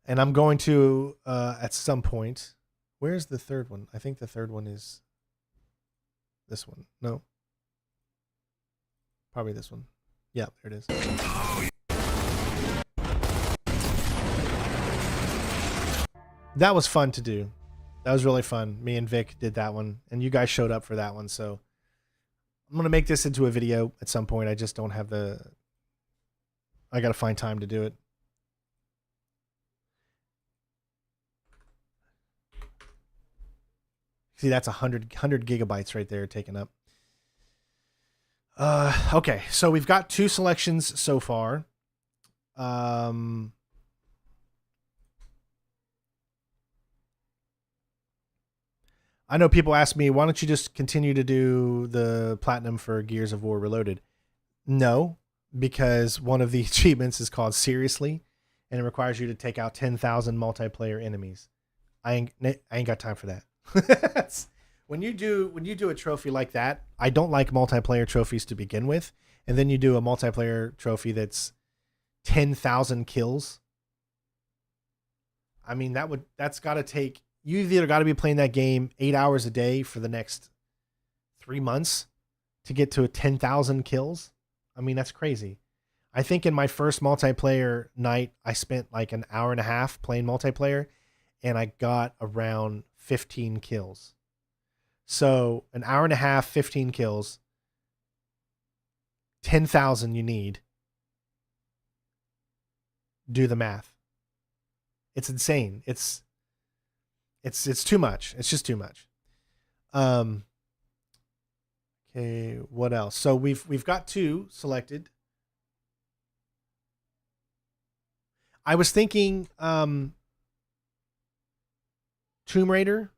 And I'm going to, at some point, where's the third one? I think the third one is this one. No. Probably this one. Yeah, there it is. That was fun to do. That was really fun. Me and Vic did that one, and you guys showed up for that one. So I'm going to make this into a video at some point. I just don't have I got to find time to do it. See, that's 100 gigabytes right there taken up. Okay, so we've got 2 selections so far. I know people ask me, why don't you just continue to do the platinum for Gears of War Reloaded? No, because one of the achievements is called Seriously, and it requires you to take out 10,000 multiplayer enemies. I ain't got time for that. When you do a trophy like that, I don't like multiplayer trophies to begin with, and then you do a multiplayer trophy that's 10,000 kills. I mean, that's got to take, you've either got to be playing that game 8 hours a day for the next 3 months to get to a 10,000 kills. I mean, that's crazy. I think in my first multiplayer night, I spent like an hour and a half playing multiplayer, and I got around 15 kills. So an hour and a half, 15 kills, 10,000 you need. Do the math. It's insane. It's too much. It's just too much. Okay, what else? So we've got 2 selected. I was thinking Tomb Raider.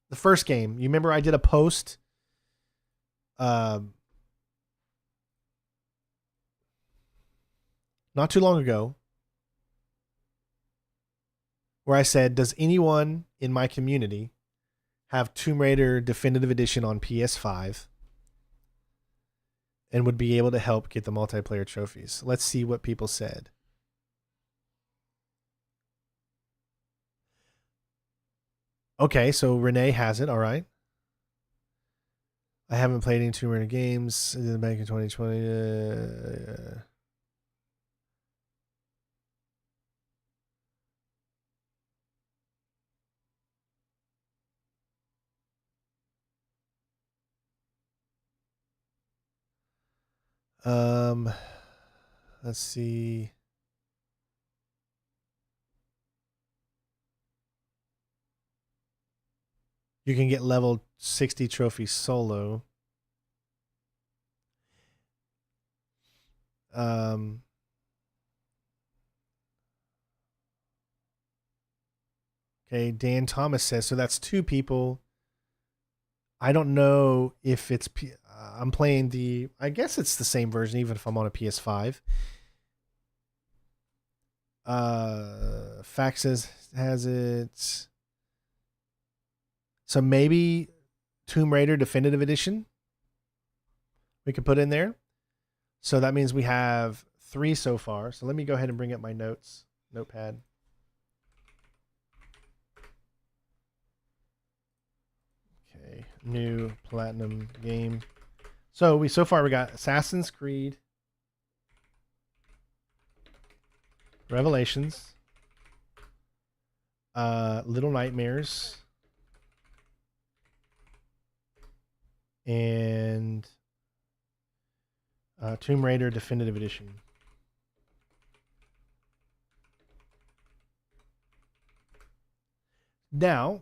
The first game. You remember I did a post not too long ago where I said, does anyone in my community have Tomb Raider Definitive Edition on PS5 and would be able to help get the multiplayer trophies? Let's see what people said. Okay, so Renee has it. All right. I haven't played any Tomb Raider games back in 2020. Let's see. You can get level 60 trophies solo. Okay, Dan Thomas says, so that's 2 people. I don't know if it's... I'm playing the... I guess it's the same version, even if I'm on a PS5. Fax has it... So maybe Tomb Raider Definitive Edition we could put in there. So that means we have 3 so far. So let me go ahead and bring up my notepad. Okay, new platinum game. So far we got Assassin's Creed, Revelations, Little Nightmares, and Tomb Raider Definitive Edition. Now,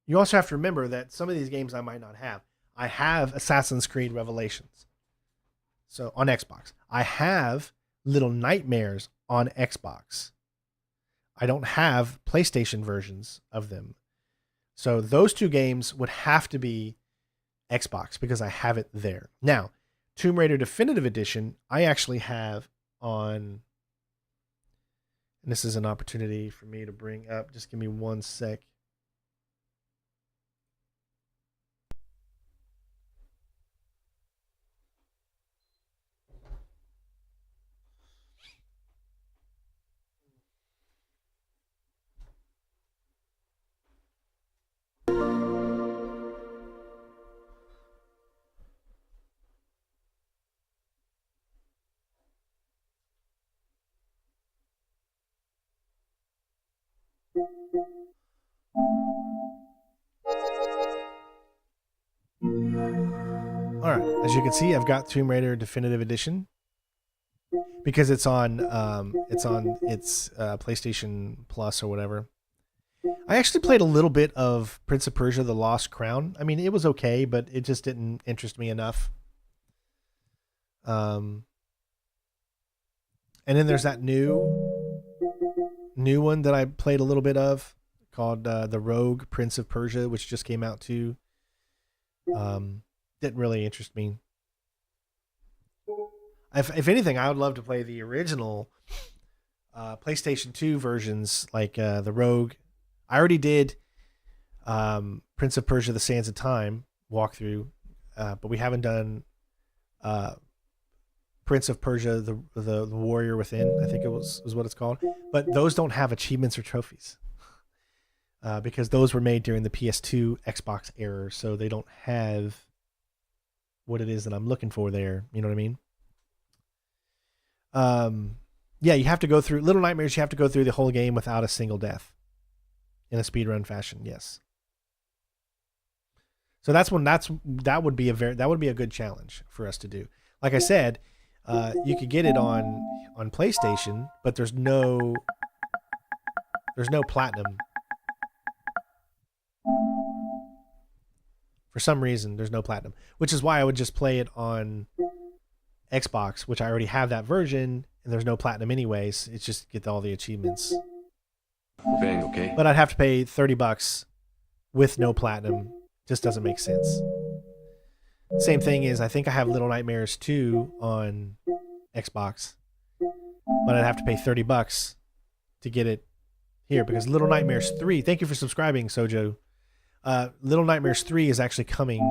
you also have to remember that some of these games I might not have. I have Assassin's Creed Revelations, so on Xbox. I have Little Nightmares on Xbox. I don't have PlayStation versions of them. So those two games would have to be Xbox because I have it there. Now, Tomb Raider Definitive Edition, I actually have on, and this is an opportunity for me to bring up. Just give me one sec. All right, as you can see, I've got Tomb Raider Definitive Edition because it's on its PlayStation Plus or whatever. I actually played a little bit of Prince of Persia: The Lost Crown. I mean, it was okay, but it just didn't interest me enough. And then there's that new one that I played a little bit of called The Rogue Prince of Persia, which just came out too. Didn't really interest me. If anything, I would love to play the original PlayStation 2 versions, like the Rogue. I already did Prince of Persia: The Sands of Time walkthrough, but we haven't done Prince of Persia: the Warrior Within. I think is what it's called. But those don't have achievements or trophies because those were made during the PS2 Xbox era, so they don't have what it is that I'm looking for there. You know what I mean? Yeah, you have to go through Little Nightmares. You have to go through the whole game without a single death in a speedrun fashion. Yes. So that would be a good challenge for us to do. Like I said, you could get it on PlayStation, but there's no platinum. For some reason, there's no platinum, which is why I would just play it on Xbox, which I already have that version, and there's no platinum anyways. It's just get all the achievements. Okay. But I'd have to pay $30 with no platinum. Just doesn't make sense. Same thing is, I think I have Little Nightmares 2 on Xbox, but I'd have to pay $30 to get it here because Little Nightmares 3. Thank you for subscribing, Sojo. Little Nightmares 3 is actually coming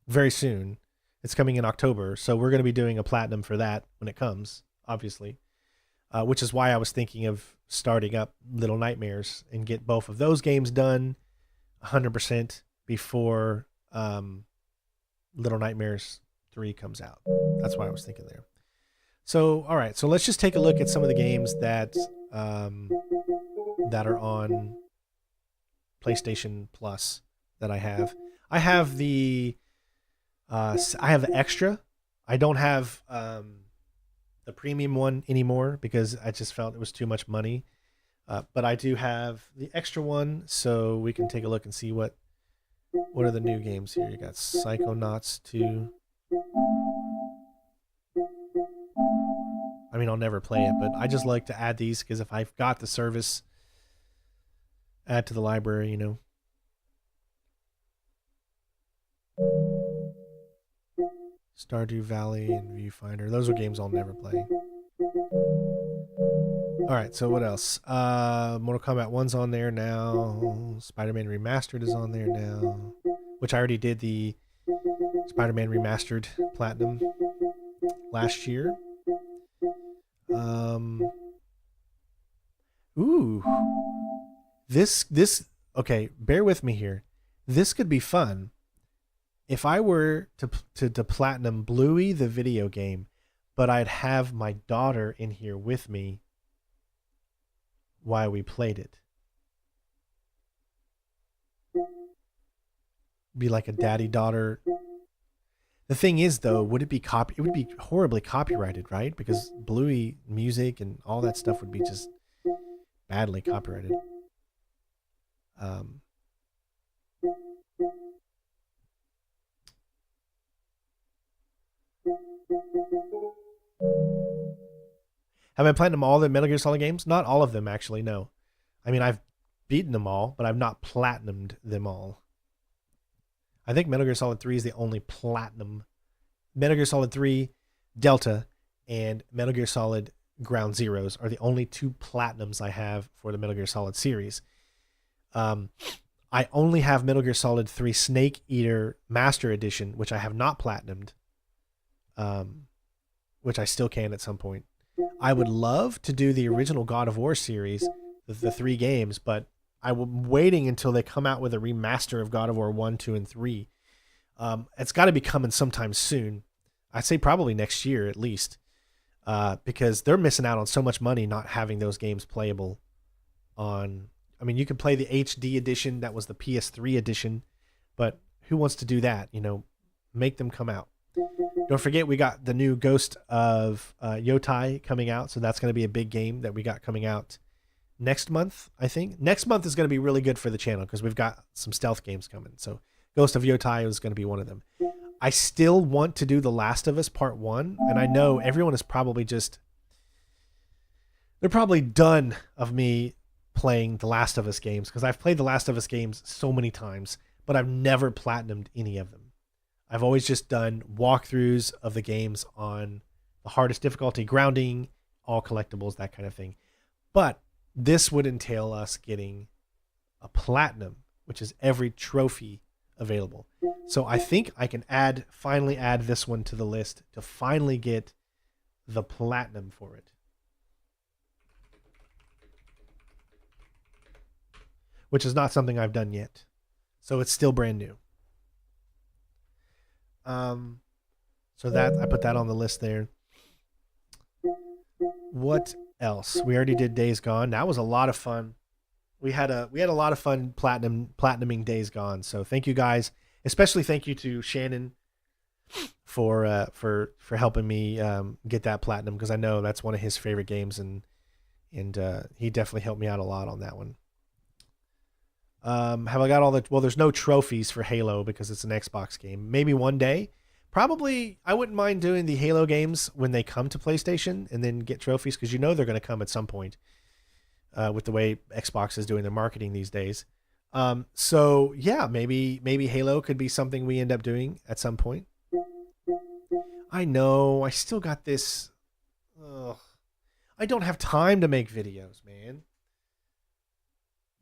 very soon. It's coming in October, so we're going to be doing a platinum for that when it comes, obviously, which is why I was thinking of starting up Little Nightmares and get both of those games done 100% before Little Nightmares 3 comes out. That's what I was thinking there. So, all right, so let's just take a look at some of the games that that are on PlayStation Plus that I have. I have the extra. I don't have the premium one anymore because I just felt it was too much money. But I do have the extra one, so we can take a look and see what are the new games here. You got Psychonauts 2. I mean, I'll never play it, but I just like to add these because if I've got the service, add to the library, you know. Stardew Valley and Viewfinder. Those are games I'll never play. All right, so what else? Mortal Kombat 1's on there now. Spider-Man Remastered is on there now, which I already did the Spider-Man Remastered Platinum last year. Ooh. This okay, bear with me here. This could be fun. If I were to platinum Bluey the video game, but I'd have my daughter in here with me while we played it. Be like a daddy-daughter. The thing is, though, would it be it would be horribly copyrighted, right? Because Bluey music and all that stuff would be just badly copyrighted. Have I platinum all the Metal Gear Solid games? Not all of them, actually, no. I mean, I've beaten them all, but I've not platinumed them all. I think Metal Gear Solid 3 is the only platinum. Metal Gear Solid 3 Delta and Metal Gear Solid Ground Zeroes are the only 2 platinums I have for the Metal Gear Solid series. I only have Metal Gear Solid 3 Snake Eater Master Edition, which I have not platinumed, which I still can at some point. I would love to do the original God of War series, the 3 games, but I'm waiting until they come out with a remaster of God of War 1, 2, and 3. It's got to be coming sometime soon. I'd say probably next year at least, because they're missing out on so much money not having those games playable on... I mean, you can play the HD edition. That was the PS3 edition, but who wants to do that? You know, make them come out. Don't forget, we got the new Ghost of Yotai coming out, so that's going to be a big game that we got coming out next month, I think. Next month is going to be really good for the channel because we've got some stealth games coming. So Ghost of Yotai is going to be one of them. I still want to do The Last of Us Part 1, and I know everyone is probably they're probably done of me playing The Last of Us games because I've played The Last of Us games so many times, but I've never platinumed any of them. I've always just done walkthroughs of the games on the hardest difficulty, grounding, all collectibles, that kind of thing. But this would entail us getting a platinum, which is every trophy available. So I think I can finally add this one to the list to finally get the platinum for it. Which is not something I've done yet. So it's still brand new. So that I put that on the list there. What else? We already did Days Gone. That was a lot of fun. We had a lot of fun platinuming Days Gone. So thank you guys. Especially thank you to Shannon for helping me get that platinum because I know that's one of his favorite games and he definitely helped me out a lot on that one. Have I got all the... Well, there's no trophies for Halo because it's an Xbox game. Maybe one day. Probably, I wouldn't mind doing the Halo games when they come to PlayStation and then get trophies because you know they're going to come at some point with the way Xbox is doing their marketing these days. So, yeah, maybe Halo could be something we end up doing at some point. I know. I still got this... Ugh. I don't have time to make videos, man.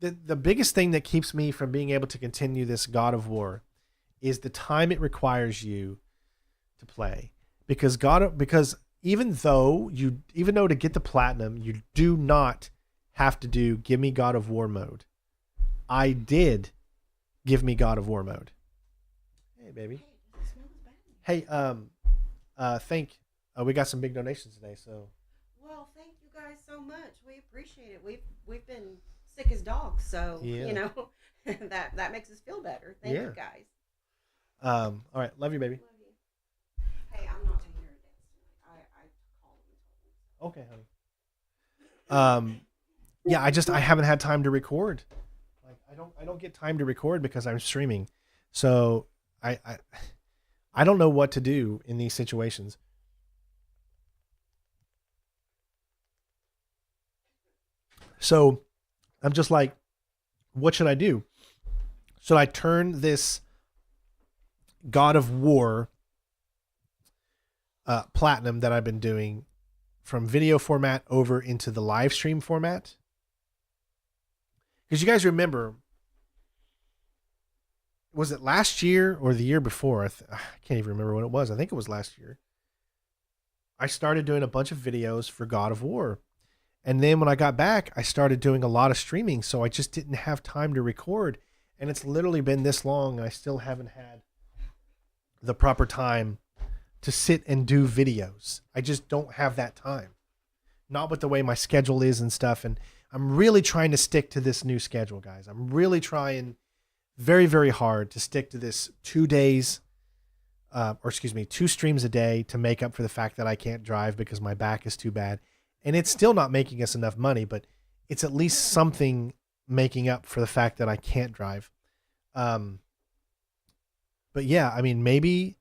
The biggest thing that keeps me from being able to continue this God of War is the time it requires you to play. Because even though to get the platinum, you do not have to do Give Me God of War mode. I did Give Me God of War mode. Hey, baby. Hey, we got some big donations today, so. Well, thank you guys so much. We appreciate it. We've been sick as dogs, so you know that makes us feel better. Thank you guys. All right, love you, baby. Love you. Hey, I'm not taking her to dance tonight. I called and told Okay, honey. Yeah, I haven't had time to record. Like I don't get time to record because I'm streaming. So I don't know what to do in these situations. So I'm just like, what should I do? Should I turn this God of War platinum that I've been doing from video format over into the live stream format? Because you guys remember, was it last year or the year before? I can't even remember when it was. I think it was last year. I started doing a bunch of videos for God of War. And then when I got back, I started doing a lot of streaming, so I just didn't have time to record. And it's literally been this long, and I still haven't had the proper time to sit and do videos. I just don't have that time. Not with the way my schedule is and stuff. And I'm really trying to stick to this new schedule, guys. I'm really trying very, very hard to stick to this 2 days, 2 streams a day to make up for the fact that I can't drive because my back is too bad. And it's still not making us enough money, but it's at least something making up for the fact that I can't drive. But yeah, I mean, maybe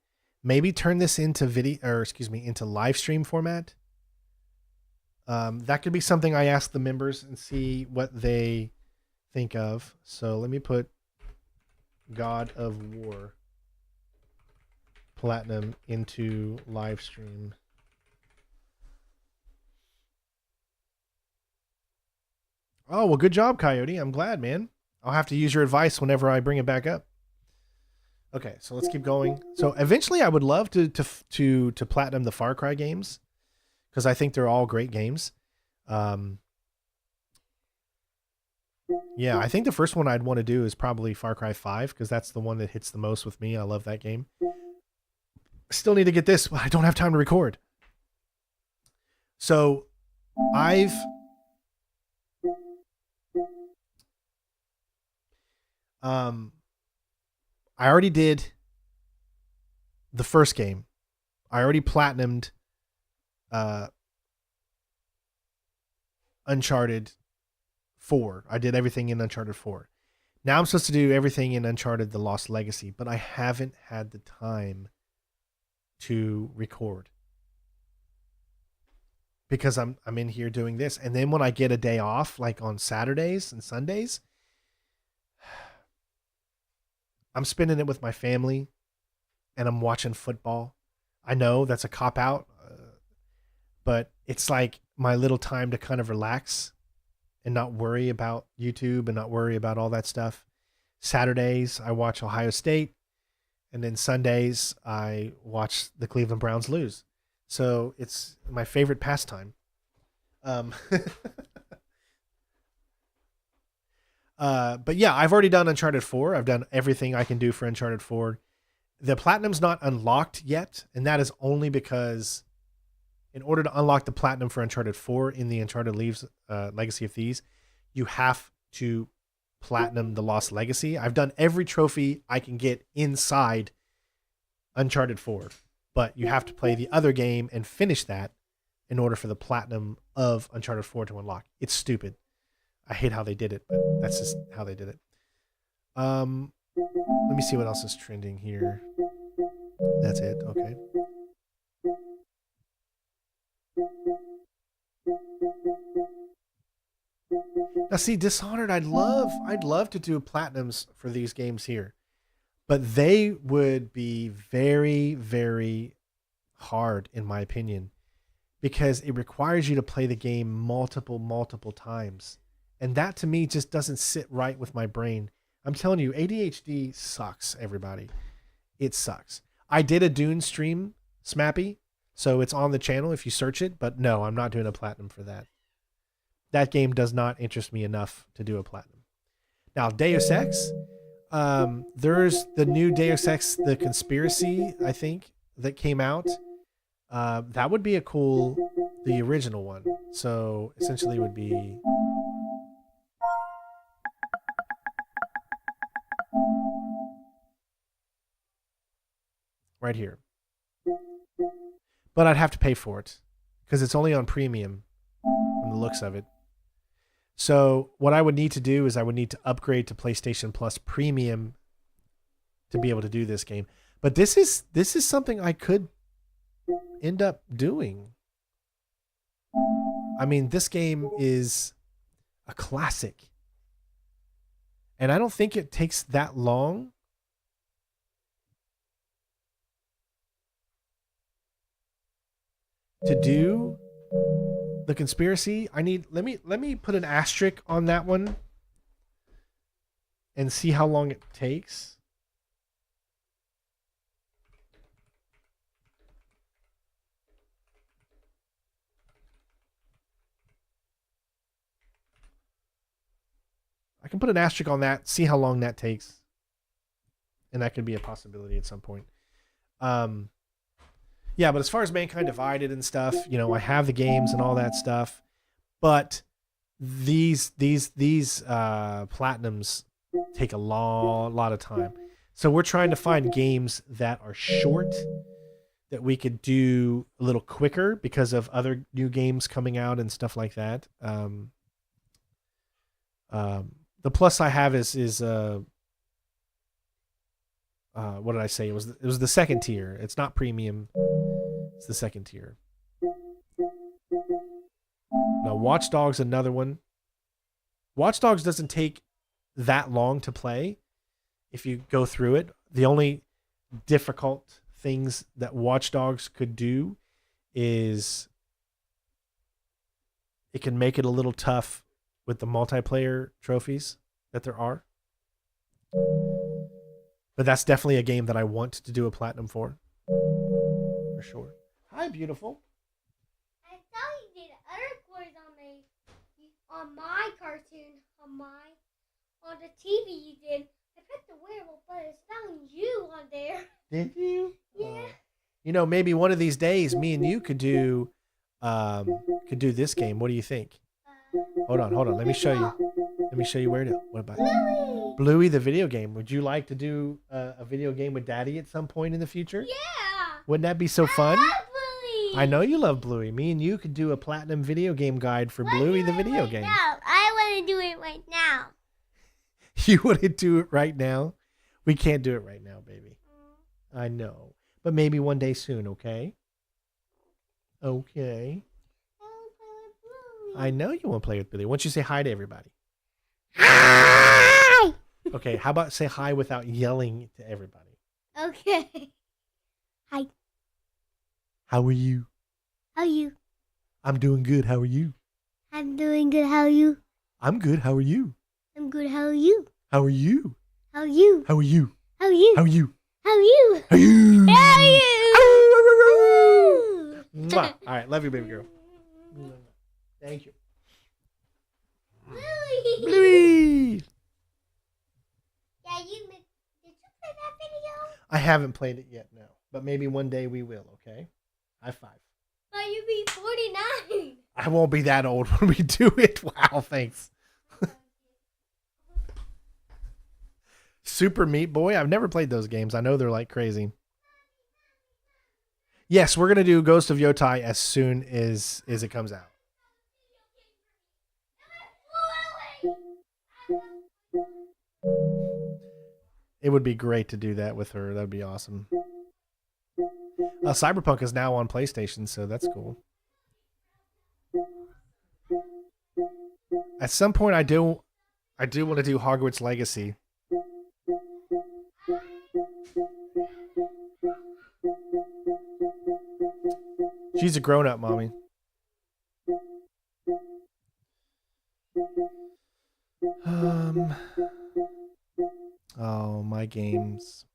turn this into into live stream format. That could be something I ask the members and see what they think of. So let me put God of War Platinum into live stream. Oh, well, good job, Coyote. I'm glad, man. I'll have to use your advice whenever I bring it back up. Okay, so let's keep going. So eventually, I would love to platinum the Far Cry games because I think they're all great games. Yeah, I think the first one I'd want to do is probably Far Cry 5 because that's the one that hits the most with me. I love that game. Still need to get this, but I don't have time to record. So I already did the first game. I already platinumed Uncharted 4. I did everything in Uncharted 4. Now I'm supposed to do everything in Uncharted The Lost Legacy, but I haven't had the time to record because I'm in here doing this. And then when I get a day off, like on Saturdays and Sundays, I'm spending it with my family and I'm watching football. I know that's a cop out, but it's like my little time to kind of relax and not worry about YouTube and not worry about all that stuff. Saturdays, I watch Ohio State. And then Sundays, I watch the Cleveland Browns lose. So it's my favorite pastime. But yeah, I've already done Uncharted 4. I've done everything I can do for Uncharted 4. The Platinum's not unlocked yet. And that is only because in order to unlock the Platinum for Uncharted 4 in the Uncharted Legacy of Thieves, you have to Platinum the Lost Legacy. I've done every trophy I can get inside Uncharted 4, but you have to play the other game and finish that in order for the Platinum of Uncharted 4 to unlock. It's stupid. I hate how they did it, but that's just how they did it. Let me see what else is trending here. That's it. Okay. Now see, Dishonored, I'd love to do platinums for these games here, but they would be very, very hard in my opinion because it requires you to play the game multiple times. And that to me just doesn't sit right with my brain. I'm telling you, ADHD sucks, everybody. It sucks. I did a Dune stream, Smappy, so it's on the channel if you search it, but no, I'm not doing a platinum for that. That game does not interest me enough to do a platinum. Now, Deus Ex, there's the new Deus Ex, The Conspiracy, I think, that came out. That would be a cool, the original one. So essentially it would be right here. But I'd have to pay for it because it's only on premium from the looks of it. So what I would need to do is I would need to upgrade to PlayStation Plus Premium to be able to do this game. But this is something I could end up doing. I mean, this game is a classic. And I don't think it takes that long to do The Conspiracy. Let me put an asterisk on that one and see how long it takes. I can put an asterisk on that, see how long that takes. And that could be a possibility at some point. Yeah, but as far as Mankind Divided and stuff, you know, I have the games and all that stuff, but these platinums take a lot of time. So we're trying to find games that are short that we could do a little quicker because of other new games coming out and stuff like that. The plus I have is what did I say? It was the second tier. It's not premium. It's the second tier. Now, Watch Dogs, another one. Watch Dogs doesn't take that long to play if you go through it. The only difficult things that Watch Dogs could do is it can make it a little tough with the multiplayer trophies that there are. But that's definitely a game that I want to do a platinum for sure. Hi, beautiful. I thought you did other chords on my cartoon, on the TV you did. I pressed the werewolf, but it's found you on there. Did you? Yeah. You know, maybe one of these days, me and you could do this game. What do you think? Hold on. Let me show you. Let me show you where to. What about Bluey. Bluey, the video game? Would you like to do a video game with Daddy at some point in the future? Yeah. Wouldn't that be so fun? I love Bluey. I know you love Bluey. Me and you could do a platinum video game guide for Bluey, the video game. No, I want to do it right now. You want to do it right now? We can't do it right now, baby. I know. But maybe one day soon, okay? Okay. I want to play with Bluey. I know you want to play with Billy. Why don't you say hi to everybody? Hi. Okay, how about say hi without yelling to everybody? Okay. Hi. How are you? How are you? I'm doing good. How are you? I'm doing good. How are you? I'm good. How are you? I'm good. How are you? How are you? How are you? How are you? How are you? How are you? How are you? How are you? How are you? Mwah. All right, love you, baby girl. Thank you. Bluey. Bluey! Yeah, did you play that video? I haven't played it yet, no. But maybe one day we will, okay? High five. But you'll be 49. I won't be that old when we do it. Wow, thanks. Super Meat Boy. I've never played those games. I know they're like crazy. Yes, we're going to do Ghost of Yotai as soon as it comes out. It would be great to do that with her. That would be awesome. Cyberpunk is now on PlayStation, so that's cool. At some point, I do want to do Hogwarts Legacy. She's a grown-up, mommy. Oh, my games.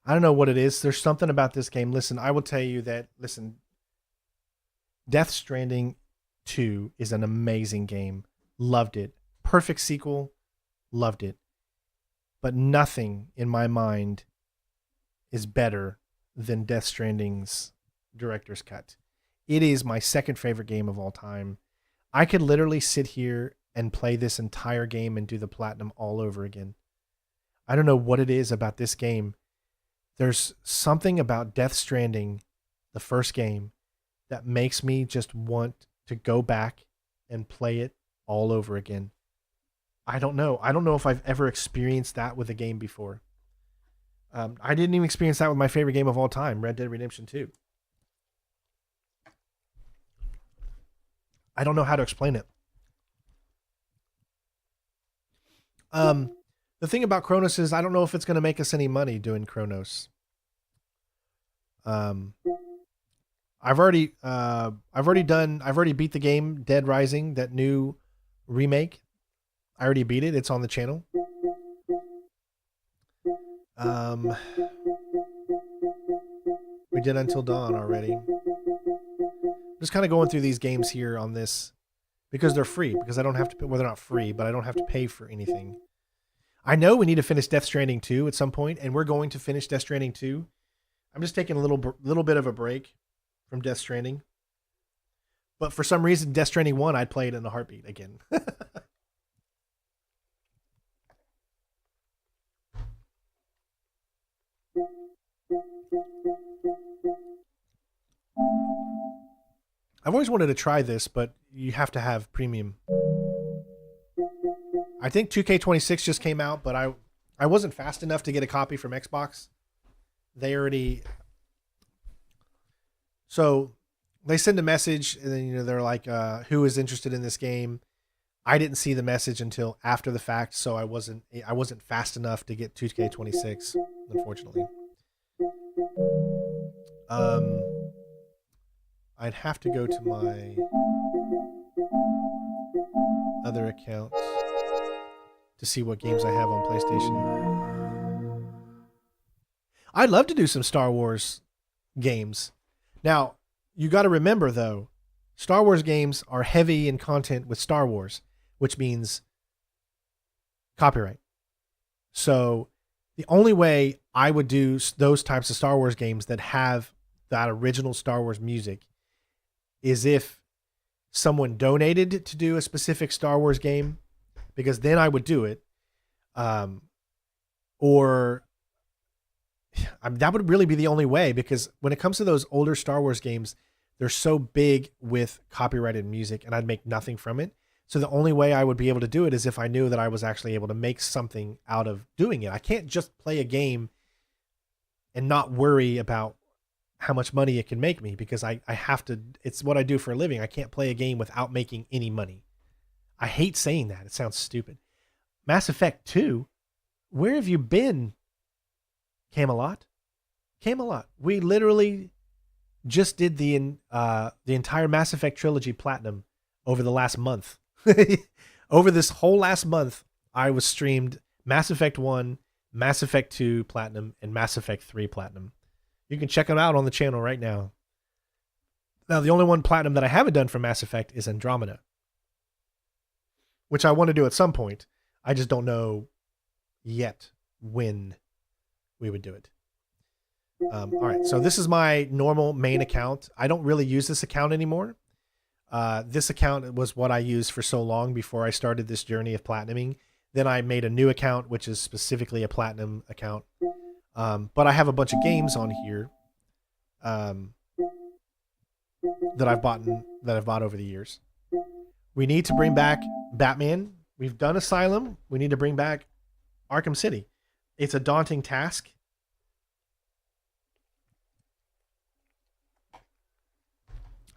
I don't know what it is. There's something about this game. Listen, I will tell you that, Death Stranding 2 is an amazing game. Loved it. Perfect sequel. Loved it. But nothing in my mind is better than Death Stranding's director's cut. It is my second favorite game of all time. I could literally sit here and play this entire game and do the platinum all over again. I don't know what it is about this game. There's something about Death Stranding, the first game, that makes me just want to go back and play it all over again. I don't know. I don't know if I've ever experienced that with a game before. I didn't even experience that with my favorite game of all time, Red Dead Redemption 2. I don't know how to explain it. The thing about Chronos is I don't know if it's going to make us any money doing Chronos. I've already beat the game Dead Rising, that new remake. I already beat it. It's on the channel. We did Until Dawn already. Just kind of going through these games here on this because they're free, because I don't have to pay, well, they're not free, but I don't have to pay for anything. I know we need to finish Death Stranding 2 at some point, and we're going to finish Death Stranding 2. I'm just taking a little bit of a break from Death Stranding. But for some reason, Death Stranding 1, I'd play it in a heartbeat again. I've always wanted to try this, but you have to have premium. I think 2K26 just came out, but I wasn't fast enough to get a copy from Xbox. They already... So they send a message, and then they're like, who is interested in this game? I didn't see the message until after the fact, so I wasn't fast enough to get 2K26, unfortunately. I'd have to go to my other accounts to see what games I have on PlayStation. I'd love to do some Star Wars games. Now, you got to remember though, Star Wars games are heavy in content with Star Wars, which means copyright. So the only way I would do those types of Star Wars games that have that original Star Wars music is if someone donated to do a specific Star Wars game, because then I would do it. Or that would really be the only way, because when it comes to those older Star Wars games, they're so big with copyrighted music and I'd make nothing from it. So the only way I would be able to do it is if I knew that I was actually able to make something out of doing it. I can't just play a game and not worry about how much money it can make me, because I have to, it's what I do for a living. I can't play a game without making any money. I hate saying that. It sounds stupid. Mass Effect 2, where have you been, Camelot? Camelot. We literally just did the entire Mass Effect trilogy platinum over the last month. Over this whole last month, I was streamed Mass Effect 1, Mass Effect 2 platinum, and Mass Effect 3 platinum. You can check them out on the channel right now. Now, the only one platinum that I haven't done for Mass Effect is Andromeda, which I want to do at some point. I just don't know yet when we would do it. All right, so this is my normal main account. I don't really use this account anymore. This account was what I used for so long before I started this journey of platinuming. Then I made a new account, which is specifically a platinum account. But I have a bunch of games on here that I've bought over the years. We need to bring back Batman. We've done Asylum. We need to bring back Arkham City. It's a daunting task.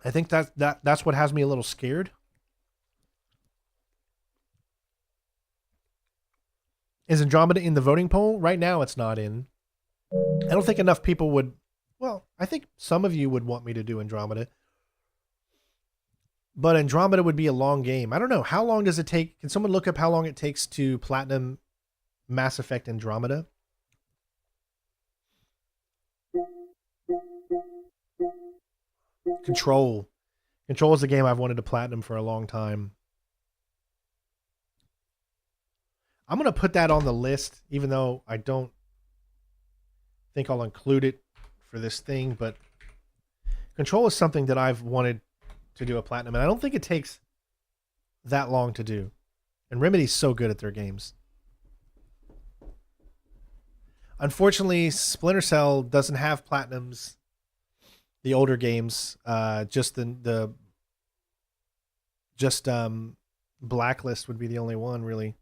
I think that's what has me a little scared. Is Andromeda in the voting poll? Right now it's not in. I don't think enough people would. Well, I think some of you would want me to do Andromeda. But Andromeda would be a long game. I don't know. How long does it take? Can someone look up how long it takes to platinum Mass Effect Andromeda? Control. Control is the game I've wanted to platinum for a long time. I'm going to put that on the list, even though I don't think I'll include it for this thing, but Control is something that I've wanted to do a platinum, and I don't think it takes that long to do. And Remedy's so good at their games. Unfortunately, Splinter Cell doesn't have platinums. The older games, just Blacklist would be the only one, really.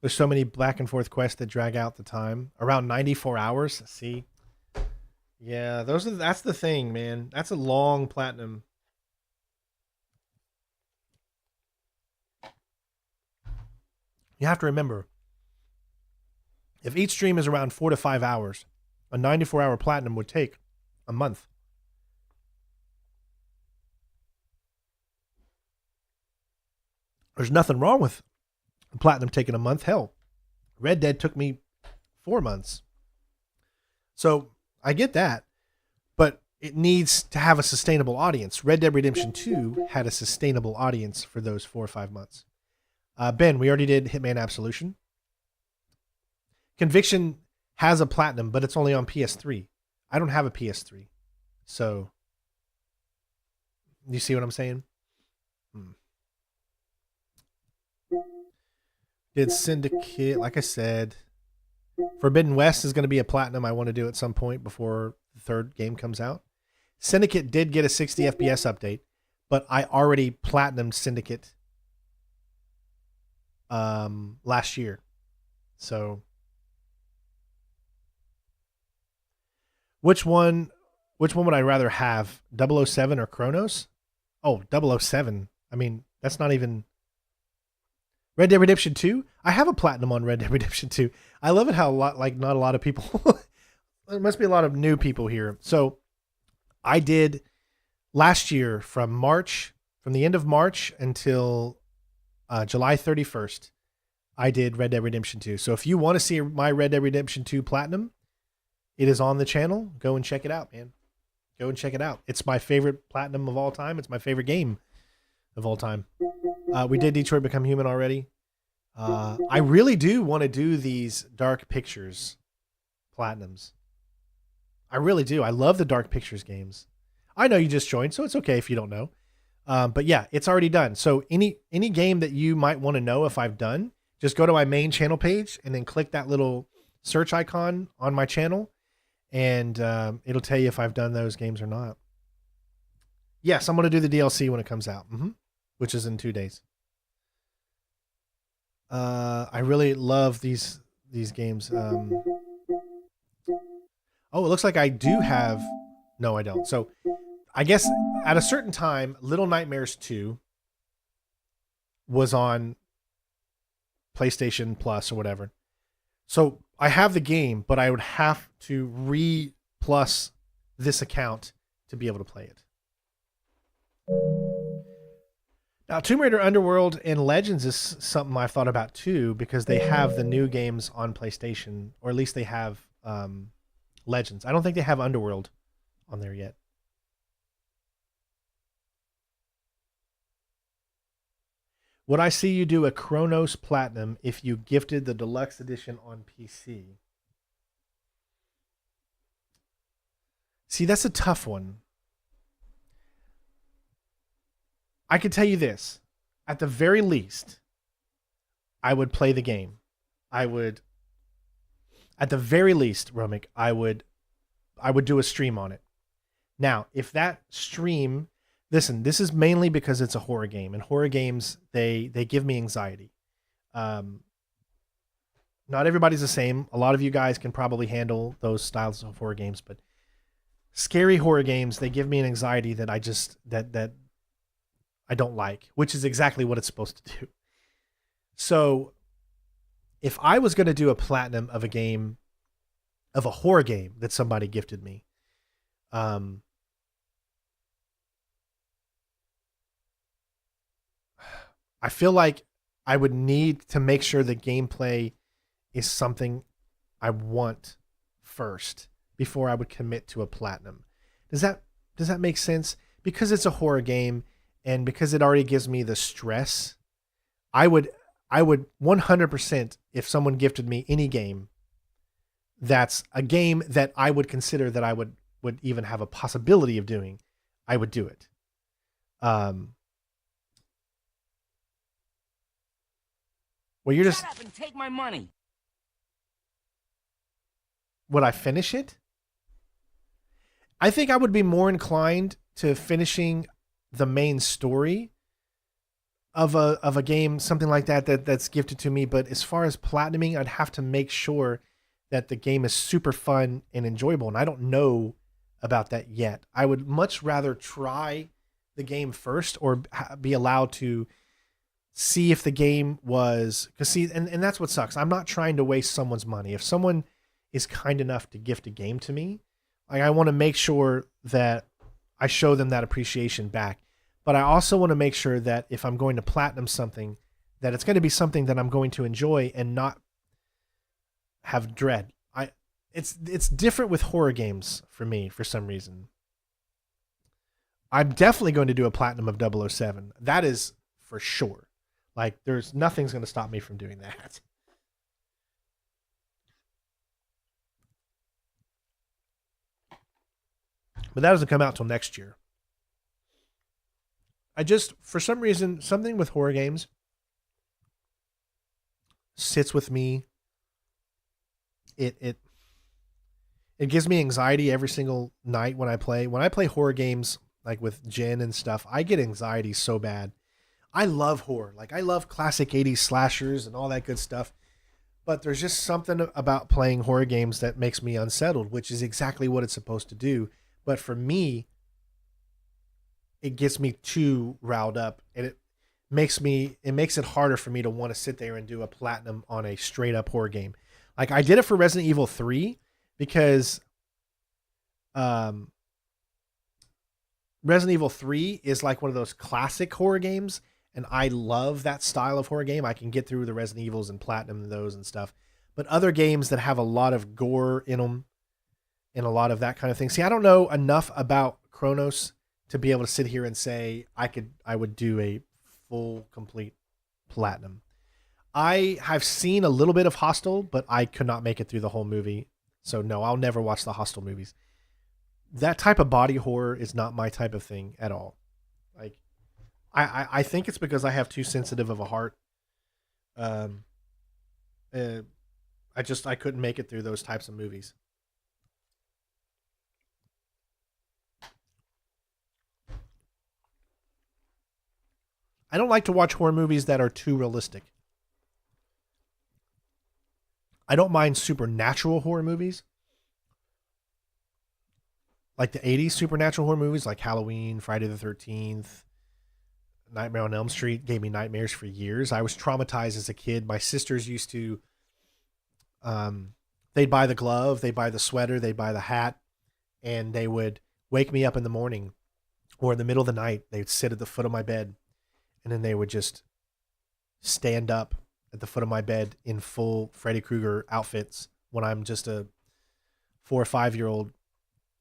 There's so many back and forth quests that drag out the time. Around 94 hours. See? Yeah, that's the thing, man. That's a long platinum. You have to remember, if each stream is around 4 to 5 hours, a 94-hour platinum would take a month. There's nothing wrong with platinum taking a month. Hell, Red Dead took me 4 months. So I get that, but it needs to have a sustainable audience. Red Dead Redemption 2 had a sustainable audience for those 4 or 5 months. Ben, we already did Hitman Absolution. Conviction has a platinum, but it's only on PS3. I don't have a PS3. So, you see what I'm saying? Did Syndicate, like I said, Forbidden West is going to be a platinum I want to do at some point before the third game comes out. Syndicate did get a 60 FPS update, but I already platinumed Syndicate last year. So, which one Which one would I rather have, 007 or Chronos? Oh, 007. I mean, that's not even... Red Dead Redemption 2? I have a platinum on Red Dead Redemption 2. I love it how not a lot of people... There must be a lot of new people here. So I did last year from the end of March until July 31st, I did Red Dead Redemption 2. So if you want to see my Red Dead Redemption 2 platinum, it is on the channel. Go and check it out, man. Go and check it out. It's my favorite platinum of all time. It's my favorite game of all time. We did Detroit Become Human already. I really do want to do these Dark Pictures platinums. I really do. I love the Dark Pictures games. I know you just joined, so it's okay if you don't know. But yeah, it's already done. So any game that you might want to know if I've done, just go to my main channel page and then click that little search icon on my channel, and it'll tell you if I've done those games or not. Yes, I'm going to do the DLC when it comes out, which is in 2 days. I really love these games. Oh, it looks like I do have... No, I don't. So I guess at a certain time, Little Nightmares 2 was on PlayStation Plus or whatever. So I have the game, but I would have to re-plus this account to be able to play it. Now, Tomb Raider Underworld and Legends is something I've thought about too, because they have the new games on PlayStation, or at least they have Legends. I don't think they have Underworld on there yet. Would I see you do a Chronos Platinum if you gifted the deluxe edition on PC? See, that's a tough one. I could tell you this. At the very least, I would play the game. At the very least, Romik, I would do a stream on it. Now, if that stream... Listen, this is mainly because it's a horror game, and horror games, they give me anxiety. Not everybody's the same. A lot of you guys can probably handle those styles of horror games, but scary horror games, they give me an anxiety that I just that I don't like, which is exactly what it's supposed to do. So if I was going to do a platinum of a game, of a horror game that somebody gifted me, I feel like I would need to make sure the gameplay is something I want first before I would commit to a platinum. Does that make sense? Because it's a horror game and because it already gives me the stress, I would 100%, if someone gifted me any game that's a game that I would consider that I would even have a possibility of doing, I would do it. Well, you're just... Shut up and take my money. Would I finish it? I think I would be more inclined to finishing the main story of a game, something like that's gifted to me. But as far as platinuming, I'd have to make sure that the game is super fun and enjoyable. And I don't know about that yet. I would much rather try the game first, or be allowed to see if the game was... Because see, and that's what sucks. I'm not trying to waste someone's money. If someone is kind enough to gift a game to me, I want to make sure that I show them that appreciation back. But I also want to make sure that if I'm going to platinum something, that it's going to be something that I'm going to enjoy and not have dread. It's different with horror games for me for some reason. I'm definitely going to do a platinum of 007. That is for sure. Like, nothing's going to stop me from doing that. But that doesn't come out till next year. For some reason, something with horror games sits with me. It gives me anxiety every single night when I play. When I play horror games, like with Jen and stuff, I get anxiety so bad. I love horror. Like, I love classic 80s slashers and all that good stuff. But there's just something about playing horror games that makes me unsettled, which is exactly what it's supposed to do. But for me, it gets me too riled up, and it makes it harder for me to want to sit there and do a platinum on a straight up horror game. Like I did it for Resident Evil 3 because Resident Evil 3 is like one of those classic horror games, and I love that style of horror game. I can get through the Resident Evils and platinum those and stuff. But other games that have a lot of gore in them and a lot of that kind of thing. See, I don't know enough about Chronos to be able to sit here and say I would do a full complete platinum. I have seen a little bit of Hostel, but I could not make it through the whole movie. So no, I'll never watch the Hostel movies. That type of body horror is not my type of thing at all. Like, I think it's because I have too sensitive of a heart. I couldn't make it through those types of movies. I don't like to watch horror movies that are too realistic. I don't mind supernatural horror movies. Like the 80s supernatural horror movies like Halloween, Friday the 13th, Nightmare on Elm Street gave me nightmares for years. I was traumatized as a kid. My sisters used to, they'd buy the glove, they'd buy the sweater, they'd buy the hat, and they would wake me up in the morning or in the middle of the night. They'd sit at the foot of my bed, and then they would just stand up at the foot of my bed in full Freddy Krueger outfits when I'm just a 4 or 5 year old.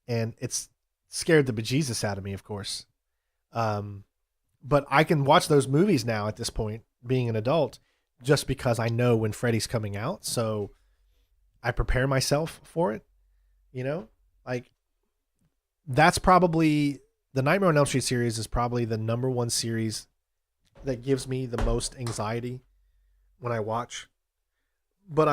And it's scared the bejesus out of me, of course. But I can watch those movies now at this point, being an adult, just because I know when Freddy's coming out. So I prepare myself for it, you know? Like, that's probably, the Nightmare on Elm Street series is probably the number one series that gives me the most anxiety when I watch. But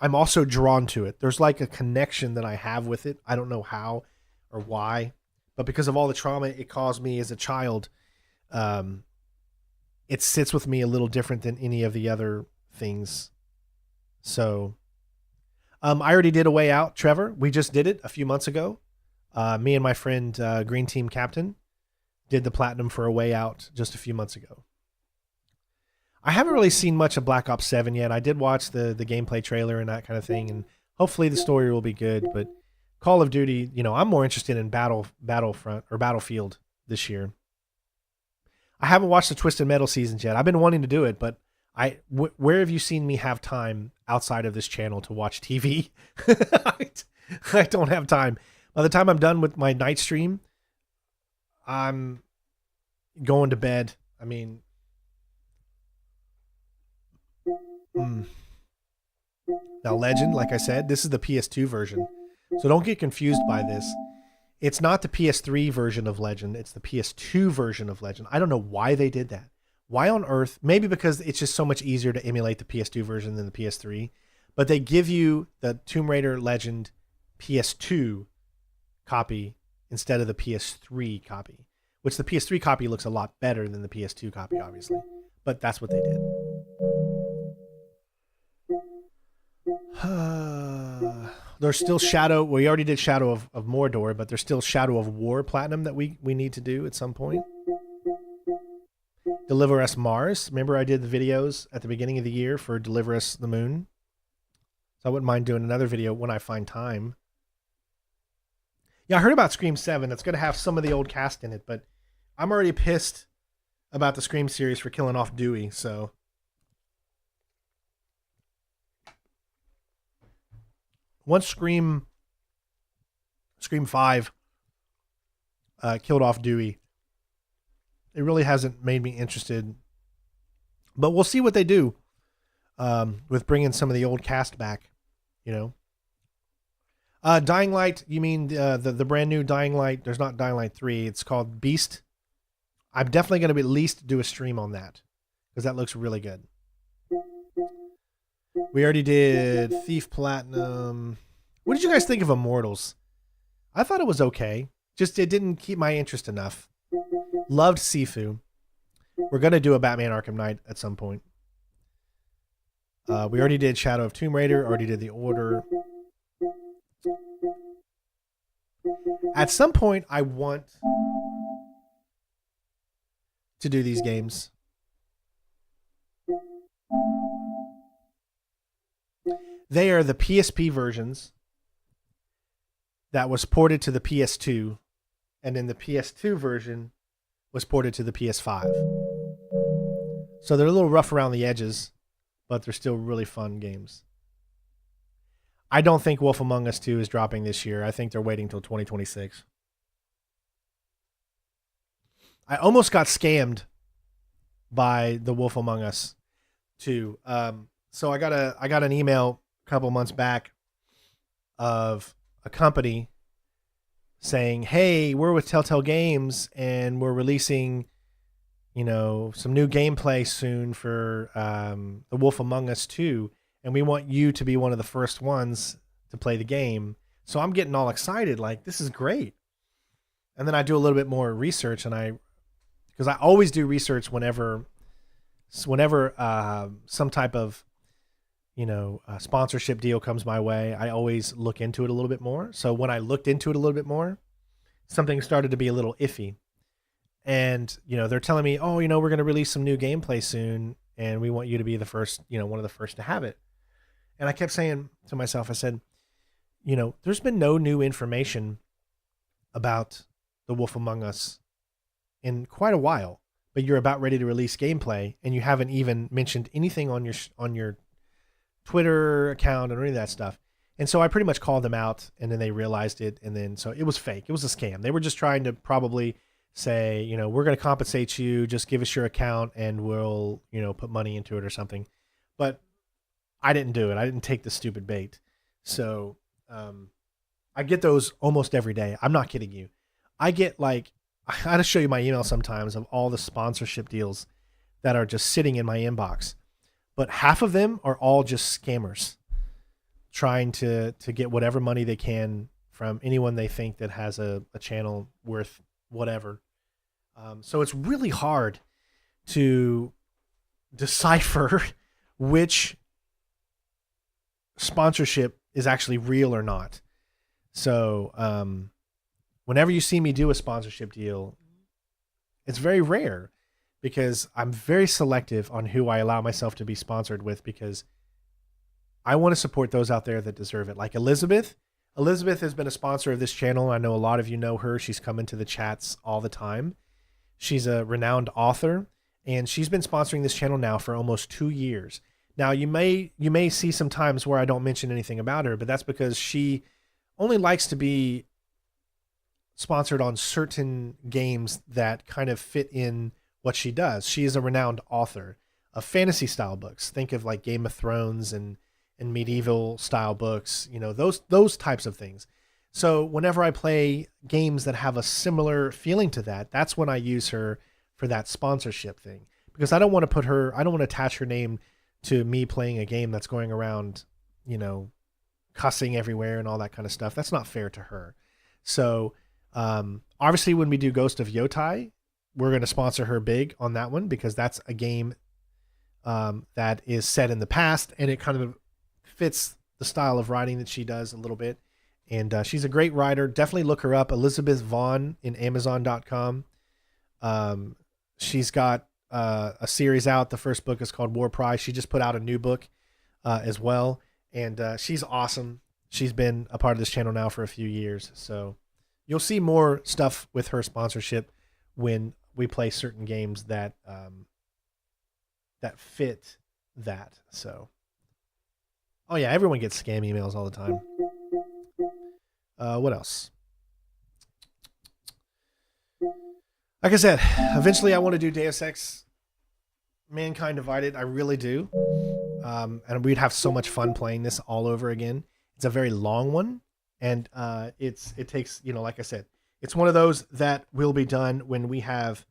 I'm also drawn to it. There's like a connection that I have with it. I don't know how or why, but because of all the trauma it caused me as a child, it sits with me a little different than any of the other things. So, I already did A Way Out, Trevor. We just did it a few months ago. Me and my friend, Green Team Captain, did the platinum for A Way Out just a few months ago. I haven't really seen much of Black Ops 7 yet. I did watch the gameplay trailer and that kind of thing, and hopefully the story will be good. But Call of Duty, you know, I'm more interested in Battlefront or Battlefield this year. I haven't watched the Twisted Metal seasons yet. I've been wanting to do it, but where have you seen me have time outside of this channel to watch TV? I don't have time. By the time I'm done with my night stream, I'm going to bed. I mean, now Legend, like I said, this is the PS2 version. So don't get confused by this. It's not the PS3 version of Legend. It's the PS2 version of Legend. I don't know why they did that. Why on earth? Maybe because it's just so much easier to emulate the PS2 version than the PS3. But they give you the Tomb Raider Legend PS2 copy instead of the PS3 copy, which the PS3 copy looks a lot better than the PS2 copy, obviously. But that's what they did. There's still Shadow. We already did Shadow of Mordor, but there's still Shadow of War Platinum that we need to do at some point. Deliver Us Mars. Remember I did the videos at the beginning of the year for Deliver Us the Moon? So I wouldn't mind doing another video when I find time. Yeah, I heard about Scream 7. It's going to have some of the old cast in it, but I'm already pissed about the Scream series for killing off Dewey, so... Once Scream 5 killed off Dewey, it really hasn't made me interested. But we'll see what they do with bringing some of the old cast back, you know. Dying Light, you mean the brand new Dying Light? There's not Dying Light 3. It's called Beast. I'm definitely going to at least do a stream on that because that looks really good. We already did Thief Platinum. What did you guys think of Immortals? I thought it was okay. Just it didn't keep my interest enough. Loved Sifu. We're going to do a Batman Arkham Knight at some point. We already did Shadow of Tomb Raider. Already did The Order. At some point, I want to do these games. They are the PSP versions that was ported to the PS2, and then the PS2 version was ported to the PS5. So they're a little rough around the edges, but they're still really fun games. I don't think Wolf Among Us 2 is dropping this year. I think they're waiting till 2026. I almost got scammed by the Wolf Among Us 2. So I got an email a couple months back of a company saying, "Hey, we're with Telltale Games and we're releasing, some new gameplay soon for the Wolf Among Us 2, and we want you to be one of the first ones to play the game." So I'm getting all excited, like, this is great. And then I do a little bit more research, and because I always do research whenever some type of sponsorship deal comes my way. I always look into it a little bit more. So when I looked into it a little bit more, something started to be a little iffy. And, they're telling me, "Oh, we're going to release some new gameplay soon, and we want you to be the first, one of the first to have it." And I kept saying to myself, I said, there's been no new information about the Wolf Among Us in quite a while, but you're about ready to release gameplay, and you haven't even mentioned anything on your Twitter account or any of that stuff. And so I pretty much called them out, and then they realized it. And then, so it was fake. It was a scam. They were just trying to probably say, we're going to compensate you. Just give us your account and we'll, put money into it or something. But I didn't do it. I didn't take the stupid bait. So, I get those almost every day. I'm not kidding you. I get I got to show you my email sometimes of all the sponsorship deals that are just sitting in my inbox. But half of them are all just scammers trying to get whatever money they can from anyone they think that has a channel worth whatever. So it's really hard to decipher which sponsorship is actually real or not. So whenever you see me do a sponsorship deal, it's very rare, because I'm very selective on who I allow myself to be sponsored with, because I want to support those out there that deserve it. Like Elizabeth. Elizabeth has been a sponsor of this channel. I know a lot of you know her. She's come into the chats all the time. She's a renowned author, and she's been sponsoring this channel now for almost 2 years. Now, you may see some times where I don't mention anything about her, but that's because she only likes to be sponsored on certain games that kind of fit in what she does. She is a renowned author of fantasy style books. Think of like Game of Thrones and medieval style books, those types of things. So whenever I play games that have a similar feeling to that, that's when I use her for that sponsorship thing, because I don't want to attach her name to me playing a game that's going around, cussing everywhere and all that kind of stuff. That's not fair to her. So obviously when we do Ghost of Yotai, we're going to sponsor her big on that one, because that's a game that is set in the past, and it kind of fits the style of writing that she does a little bit. And she's a great writer. Definitely look her up. Elizabeth Vaughn in Amazon.com. She's got a series out. The first book is called War Prize. She just put out a new book as well. And she's awesome. She's been a part of this channel now for a few years. So you'll see more stuff with her sponsorship when we play certain games that that fit that. So, oh yeah, everyone gets scam emails all the time. What else? Like I said, eventually I want to do Deus Ex Mankind Divided. I really do. And we'd have so much fun playing this all over again. It's a very long one, and it takes, like I said, it's one of those that will be done when we have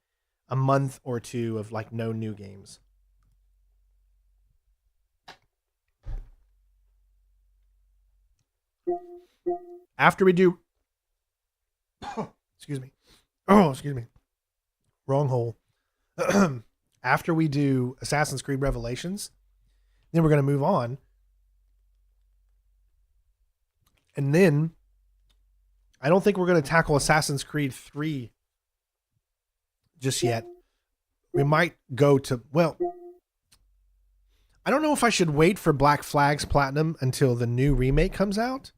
a month or two of like no new games. After we do, excuse me. Wrong hole. After we do Assassin's Creed Revelations, then we're going to move on. And then I don't think we're going to tackle Assassin's Creed 3 just yet. We might go to, well, I don't know if I should wait for Black Flag's Platinum until the new remake comes out,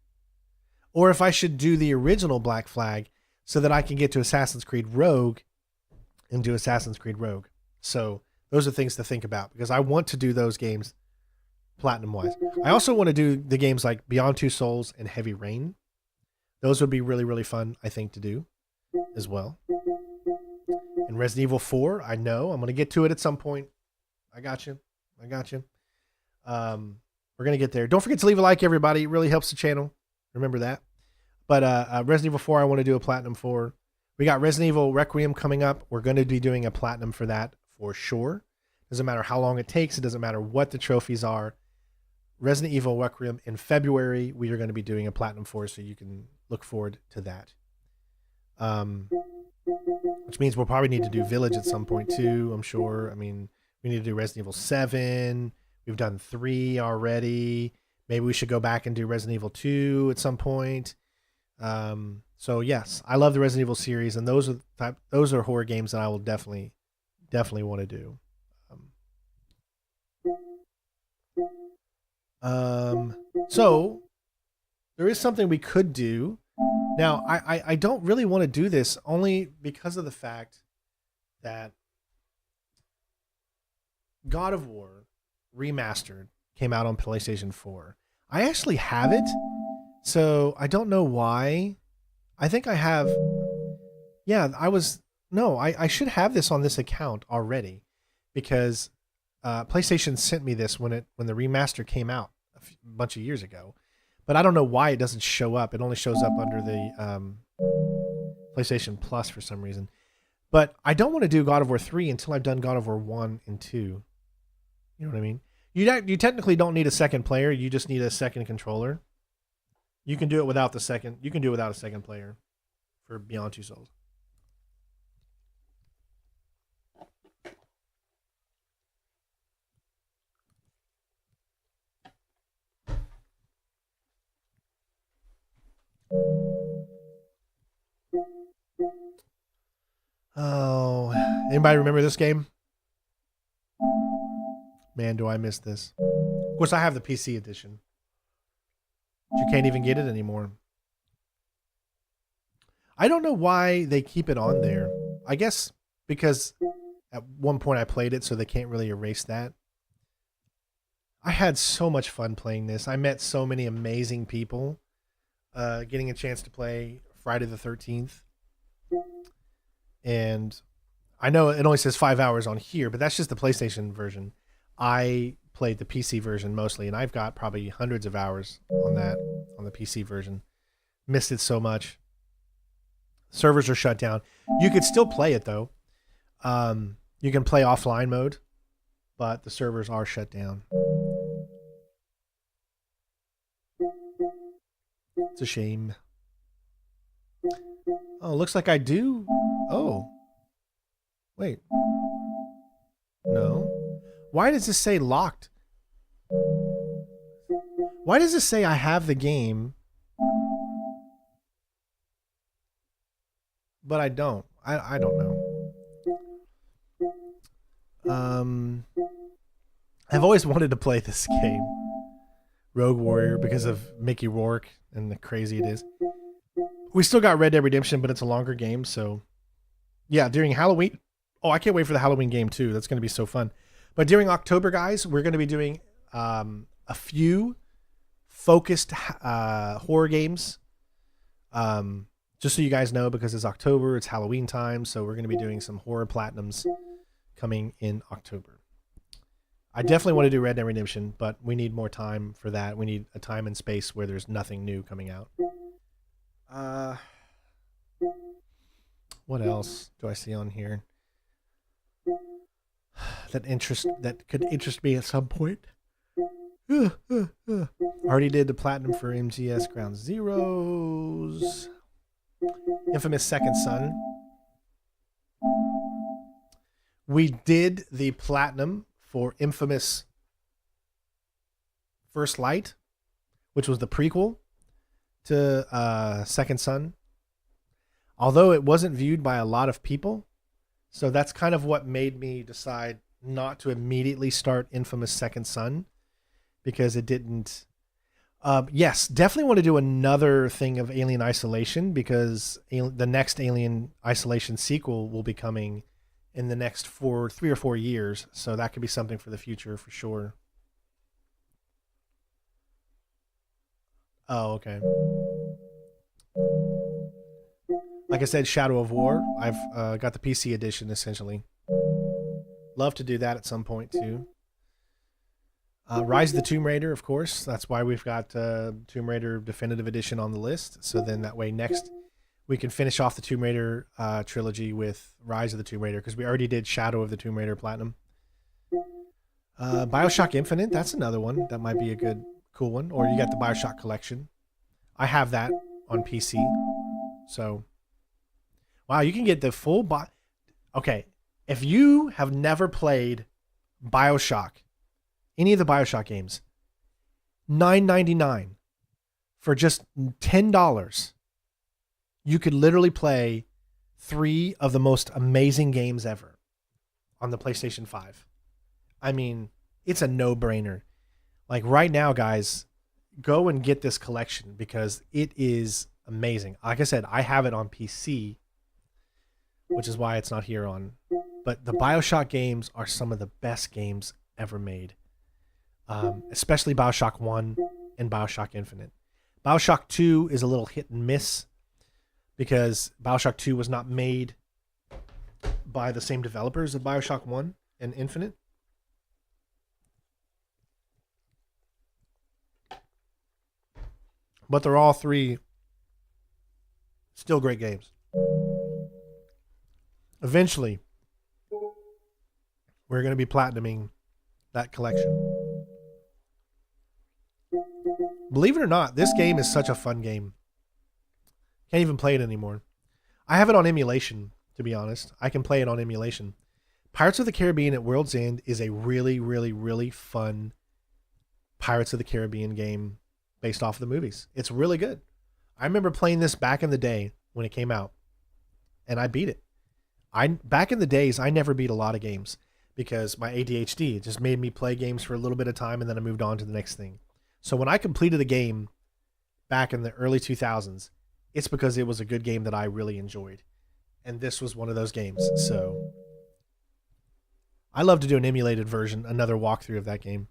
or if I should do the original Black Flag so that I can get to Assassin's Creed Rogue and do Assassin's Creed Rogue. So those are things to think about, because I want to do those games Platinum-wise. I also want to do the games like Beyond Two Souls and Heavy Rain. Those would be really, really fun, I think, to do as well. And Resident Evil 4, I know. I'm going to get to it at some point. I got you. We're going to get there. Don't forget to leave a like, everybody. It really helps the channel. Remember that. But Resident Evil 4, I want to do a Platinum for. We got Resident Evil Requiem coming up. We're going to be doing a Platinum for that for sure. Doesn't matter how long it takes. It doesn't matter what the trophies are. Resident Evil Requiem in February, we are going to be doing a Platinum for, so you can look forward to that. Which means we'll probably need to do Village at some point too, I'm sure. I mean, we need to do Resident Evil 7. We've done 3 already. Maybe we should go back and do Resident Evil 2 at some point. So yes, I love the Resident Evil series, and those are horror games that I will definitely want to do. So there is something we could do. Now, I don't really want to do this only because of the fact that God of War Remastered came out on PlayStation 4. I actually have it, so I don't know why. I think I have. Yeah, I should have this on this account already, because PlayStation sent me this when the remaster came out a bunch of years ago. But I don't know why it doesn't show up. It only shows up under the PlayStation Plus for some reason. But I don't want to do God of War 3 until I've done God of War 1 and 2. You know what I mean? You technically don't need a second player. You just need a second controller. You can do it without the second. You can do it without a second player for Beyond Two Souls. Oh, anybody remember this game? Man, do I miss this. Of course, I have the PC edition. But you can't even get it anymore. I don't know why they keep it on there. I guess because at one point I played it, so they can't really erase that. I had so much fun playing this. I met so many amazing people getting a chance to play Friday the 13th. And I know it only says 5 hours on here, but that's just the PlayStation version. I played the PC version mostly, and I've got probably hundreds of hours on the PC version. Missed it so much. Servers are shut down. You could still play it though. You can play offline mode, but the servers are shut down. It's a shame. Oh, looks like I do. Oh. Wait. No. Why does this say locked? Why does it say I have the game, but I don't? I don't know. I've always wanted to play this game, Rogue Warrior, because of Mickey Rourke and the crazy it is. We still got Red Dead Redemption, but it's a longer game, so yeah, during Halloween. Oh, I can't wait for the Halloween game too. That's going to be so fun. But during October, guys, we're going to be doing a few focused horror games. Just so you guys know, because it's October, it's Halloween time, so we're going to be doing some horror platinums coming in October. I definitely want to do Red Dead Redemption, but we need more time for that. We need a time and space where there's nothing new coming out. What else do I see on here that could interest me at some point? Already did the platinum for MGS Ground Zeroes. Infamous Second Son. We did the platinum for Infamous First Light, which was the prequel to Second Son. although it wasn't viewed by a lot of people. So that's kind of what made me decide not to immediately start Infamous Second Son, because it didn't. Yes, definitely want to do another thing of Alien Isolation, because the next Alien Isolation sequel will be coming in the next 3 or 4 years. So that could be something for the future for sure. Oh, okay. Like I said, Shadow of War. I've got the PC edition, essentially. Love to do that at some point, too. Rise of the Tomb Raider, of course. That's why we've got Tomb Raider Definitive Edition on the list. So then that way next we can finish off the Tomb Raider trilogy with Rise of the Tomb Raider, because we already did Shadow of the Tomb Raider Platinum. Bioshock Infinite, that's another one. That might be a good, cool one. Or you got the Bioshock Collection. I have that on PC. So, wow, you can get the full... Okay, if you have never played Bioshock, any of the Bioshock games, $9.99 for just $10, you could literally play 3 of the most amazing games ever on the PlayStation 5. I mean, it's a no-brainer. Like right now, guys, go and get this collection because it is amazing. Like I said, I have it on PC, which is why it's not here on. But the Bioshock games are some of the best games ever made. Especially Bioshock 1 and Bioshock Infinite. Bioshock 2 is a little hit and miss because Bioshock 2 was not made by the same developers of Bioshock 1 and Infinite. But they're all 3 still great games. Eventually, we're going to be platinuming that collection. Believe it or not, this game is such a fun game. Can't even play it anymore. I have it on emulation, to be honest. I can play it on emulation. Pirates of the Caribbean at World's End is a really, really, really fun Pirates of the Caribbean game based off of the movies. It's really good. I remember playing this back in the day when it came out, and I beat it. Back in the days, I never beat a lot of games because my ADHD just made me play games for a little bit of time, and then I moved on to the next thing. So when I completed a game back in the early 2000s, it's because it was a good game that I really enjoyed. And this was one of those games. So I love to do an emulated version, another walkthrough of that game.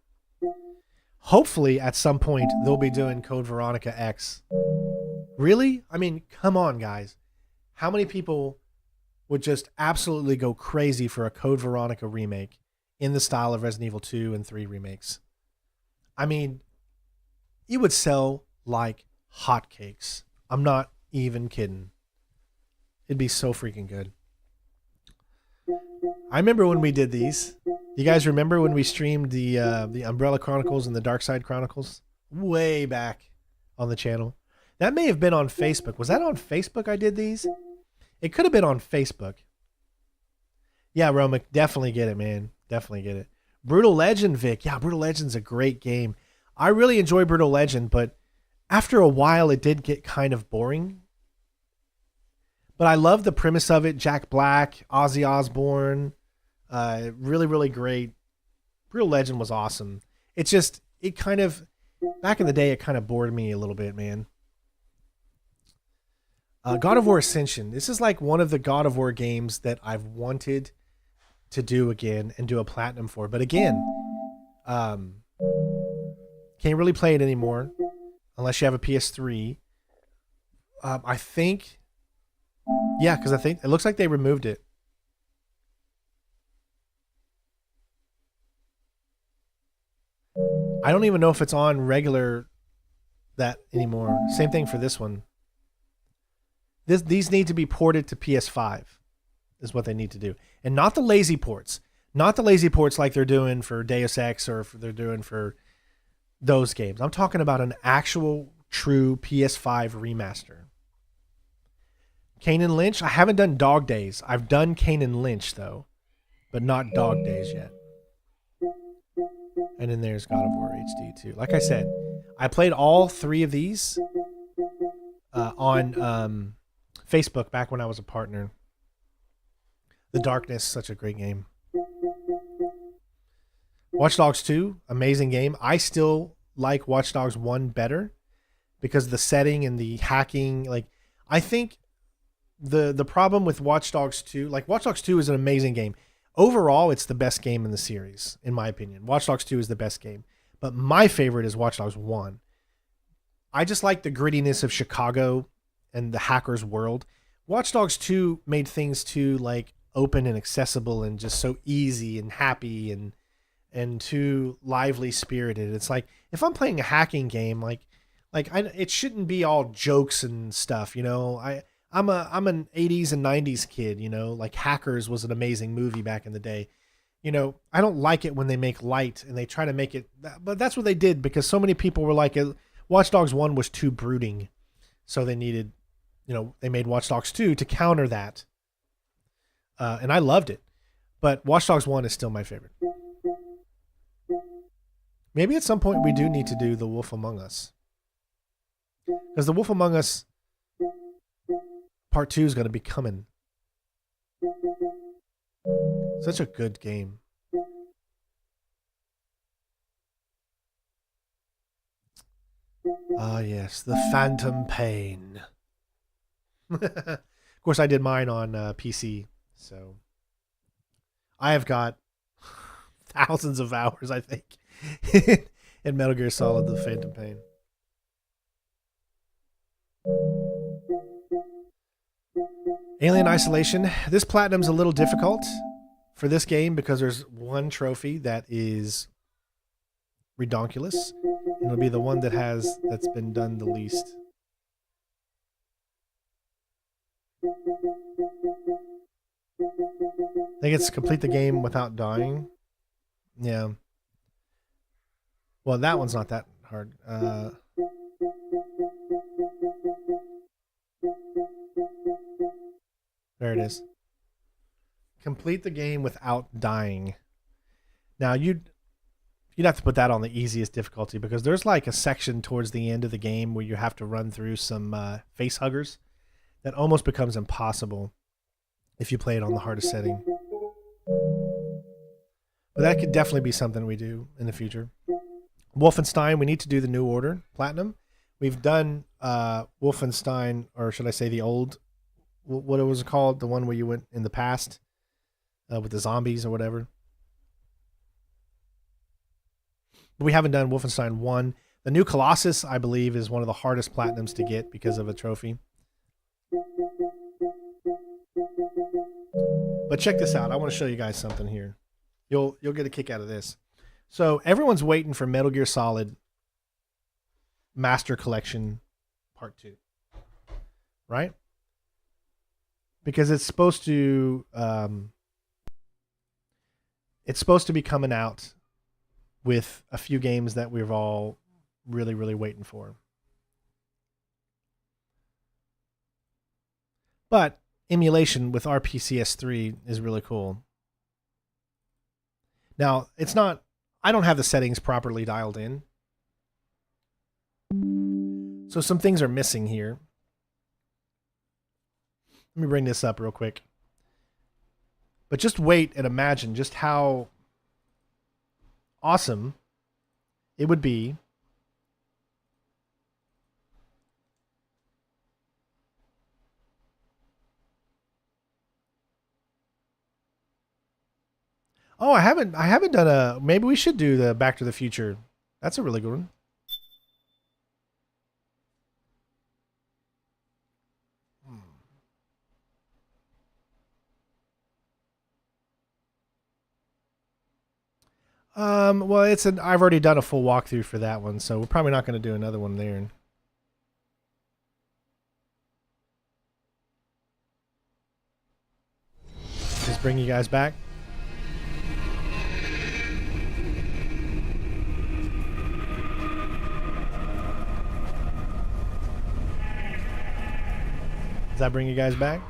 Hopefully at some point they'll be doing Code Veronica X. Really? I mean, come on, guys. How many people would just absolutely go crazy for a Code Veronica remake in the style of Resident Evil 2 and 3 remakes? I mean, it would sell like hotcakes. I'm not even kidding. It'd be so freaking good. I remember when we did these. You guys remember when we streamed the Umbrella Chronicles and the Dark Side Chronicles? Way back on the channel. That may have been on Facebook. Was that on Facebook I did these? It could have been on Facebook. Yeah, Romic, definitely get it, man. Definitely get it. Brutal Legend, Vic. Yeah, Brutal Legend's a great game. I really enjoy Brutal Legend, but after a while it did get kind of boring. But I love the premise of it. Jack Black, Ozzy Osbourne. Really, really great. Brutal Legend was awesome. It's just, it kind of, back in the day, it kind of bored me a little bit, man. God of War Ascension. This is like one of the God of War games that I've wanted to do again and do a platinum for. But again, can't really play it anymore unless you have a PS3. I think, yeah, because I think it looks like they removed it. I don't even know if it's on regular that anymore. Same thing for this one. These need to be ported to PS5 is what they need to do. And not the lazy ports. Not the lazy ports like they're doing for Deus Ex or they're doing for those games. I'm talking about an actual true PS5 remaster. Kane and Lynch. I haven't done Dog Days. I've done Kane and Lynch though, but not Dog Days yet. And then there's God of War HD too. Like I said, I played all 3 of these on Facebook back when I was a partner. The Darkness, such a great game. Watch Dogs 2, amazing game. I still like Watch Dogs 1 better because the setting and the hacking, like, I think the problem with Watch Dogs 2, like, Watch Dogs 2 is an amazing game. Overall, it's the best game in the series, in my opinion. Watch Dogs 2 is the best game. But my favorite is Watch Dogs 1. I just like the grittiness of Chicago and the hacker's world. Watch Dogs 2 made things too, like, open and accessible and just so easy and happy and too lively spirited. It's like, if I'm playing a hacking game, it shouldn't be all jokes and stuff, you know. I'm an 80s and 90s kid, you know, like Hackers was an amazing movie back in the day. You know, I don't like it when they make light and they try to make it, but that's what they did because so many people were like, Watch Dogs 1 was too brooding. So they needed, you know, they made Watch Dogs 2 to counter that. And I loved it, but Watch Dogs 1 is still my favorite. Maybe at some point we do need to do The Wolf Among Us. Because The Wolf Among Us Part 2 is going to be coming. Such a good game. Ah, yes, the Phantom Pain. Of course, I did mine on PC, so I have got thousands of hours, I think, in Metal Gear Solid: The Phantom Pain. Alien Isolation. This platinum's a little difficult for this game because there's one trophy that is redonkulous. It'll be the one that's been done the least. I think it's complete the game without dying. Yeah. Well, that one's not that hard. There it is. Complete the game without dying. Now, you'd have to put that on the easiest difficulty because there's like a section towards the end of the game where you have to run through some face huggers that almost becomes impossible if you play it on the hardest setting. But that could definitely be something we do in the future. Wolfenstein, we need to do the New Order Platinum. We've done Wolfenstein, or should I say the old, what it was called, the one where you went in the past with the zombies or whatever. But we haven't done Wolfenstein 1. The new Colossus, I believe, is one of the hardest platinums to get because of a trophy. But check this out. I want to show you guys something here. You'll get a kick out of this. So everyone's waiting for Metal Gear Solid Master Collection Part 2. Right? Because it's supposed to be coming out with a few games that we're all really, really waiting for. But emulation with RPCS3 is really cool. Now, it's not, I don't have the settings properly dialed in. So some things are missing here. Let me bring this up real quick. But just wait and imagine just how awesome it would be Oh, I haven't done a, maybe we should do the Back to the Future. That's a really good one. Well, I've already done a full walkthrough for that one, so we're probably not going to do another one there. Just bring you guys back. Does that bring you guys back?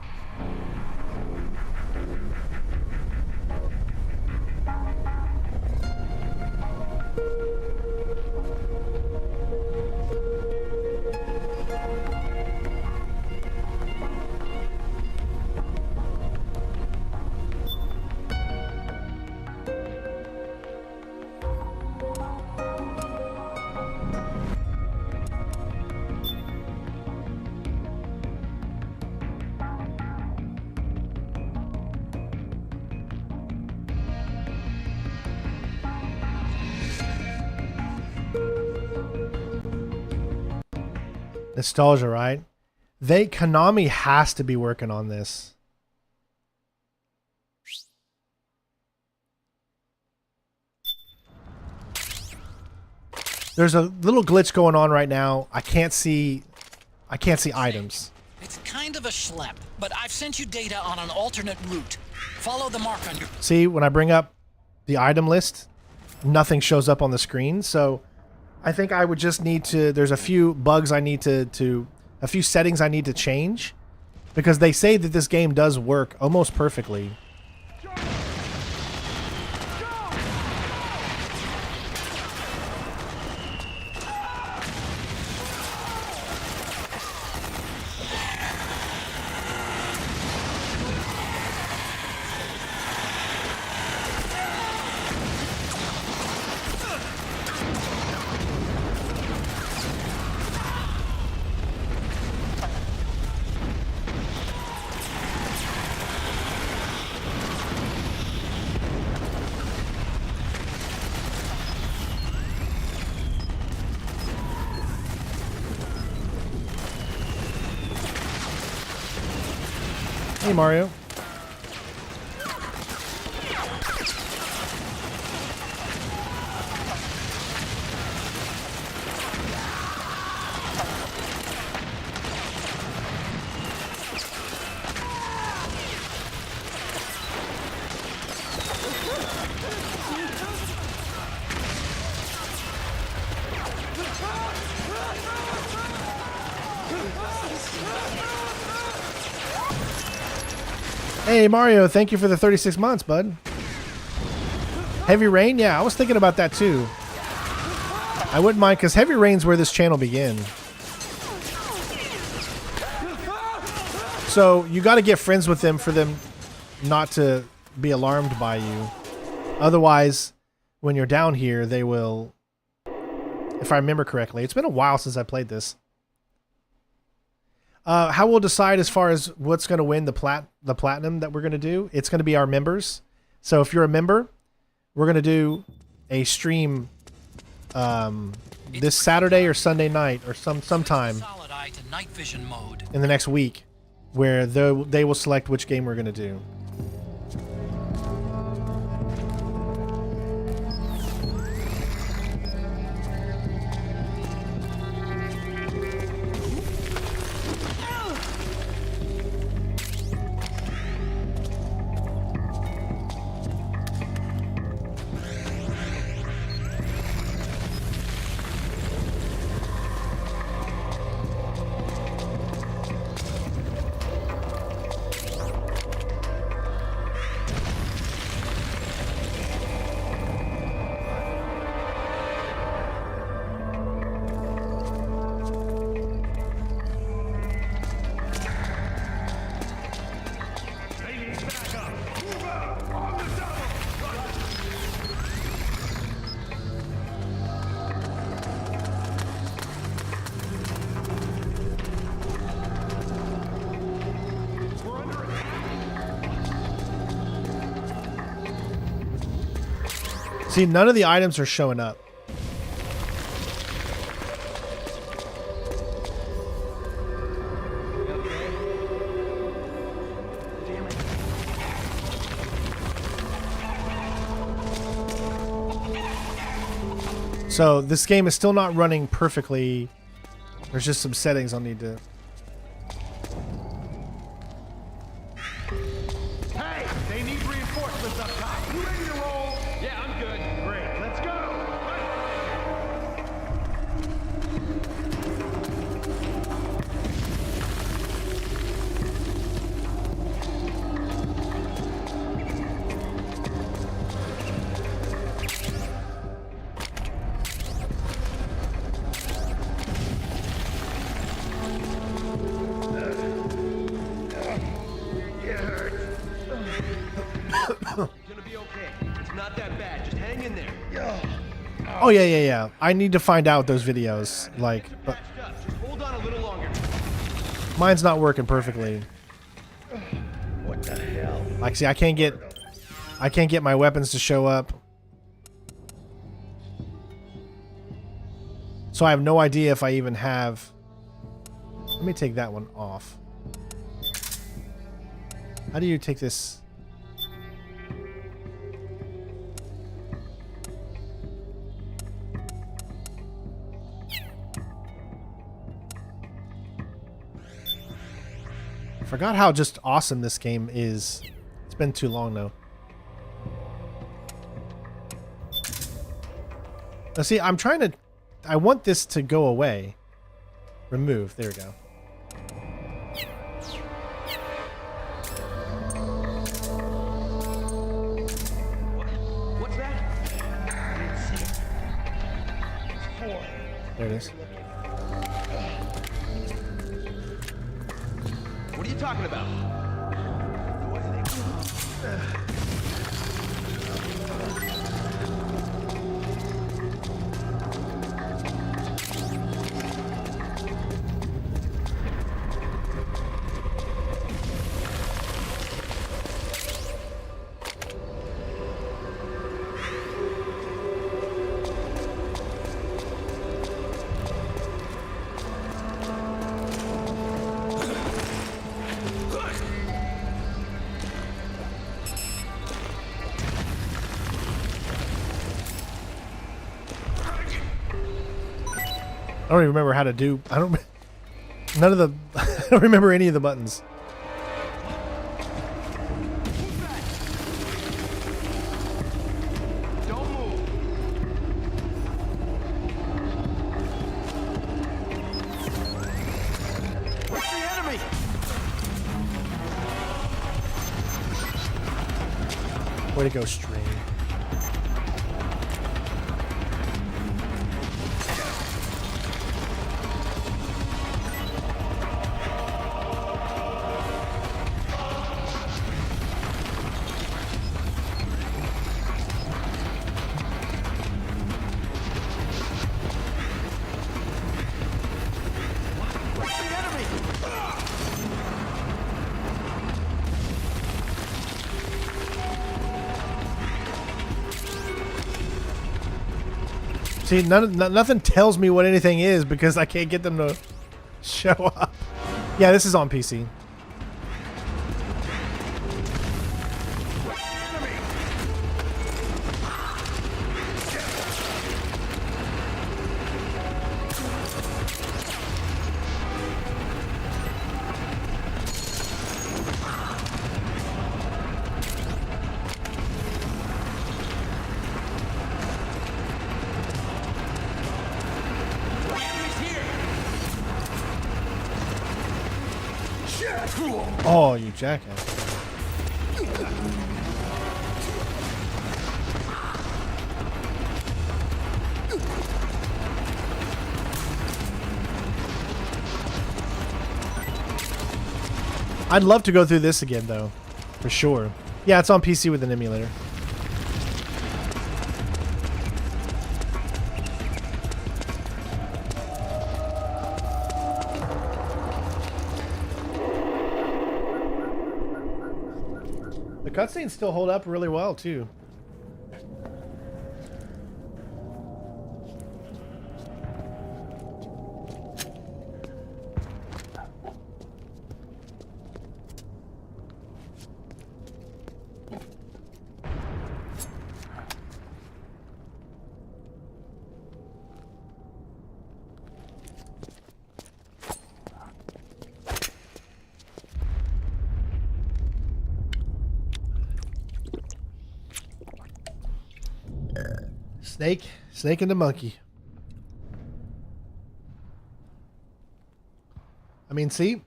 Nostalgia, right? Konami has to be working on this. There's a little glitch going on right now. I can't see items. It's kind of a schlep, but I've sent you data on an alternate route. Follow the mark on your... See, when I bring up the item list, nothing shows up on the screen. So I think I would just need to, there's a few bugs I need to a few settings I need to change, because they say that this game does work almost perfectly. Hey, Mario. Hey, Mario, thank you for the 36 months, bud. Heavy Rain? Yeah, I was thinking about that too. I wouldn't mind, because Heavy Rain's where this channel began. So you got to get friends with them for them not to be alarmed by you. Otherwise, when you're down here, they will... If I remember correctly. It's been a while since I played this. How we'll decide as far as what's going to win the platinum that we're going to do. It's going to be our members. So if you're a member, we're going to do a stream this Saturday or Sunday night or sometime in the next week, where they will select which game we're going to do. See, none of the items are showing up. So this game is still not running perfectly. There's just some settings I'll need to... Hey, they need reinforcements up top. You ready to roll? Yeah, I'm good. Great, let's go. Oh yeah. I need to find out those videos. Like, but Hold on a little longer. mine's not working perfectly. What the hell? Like, see, I can't get my weapons to show up. So I have no idea if I even have Let me take that one off. How do you take this? I forgot how just awesome this game is. It's been too long though. Now see, I'm trying to... I want this to go away. Remove. There we go. What's that? There it is. What are you talking about? I don't even remember how to do... I don't... None of the... I don't remember any of the buttons. Don't move. What's the enemy? Way to go, String. What's the enemy? See, nothing tells me what anything is because I can't get them to show up. Yeah, this is on PC. Oh, you jackass. I'd love to go through this again, though. For sure. Yeah, it's on PC with an emulator. The cutscenes still hold up really well, too. Snake and the monkey. I mean, see,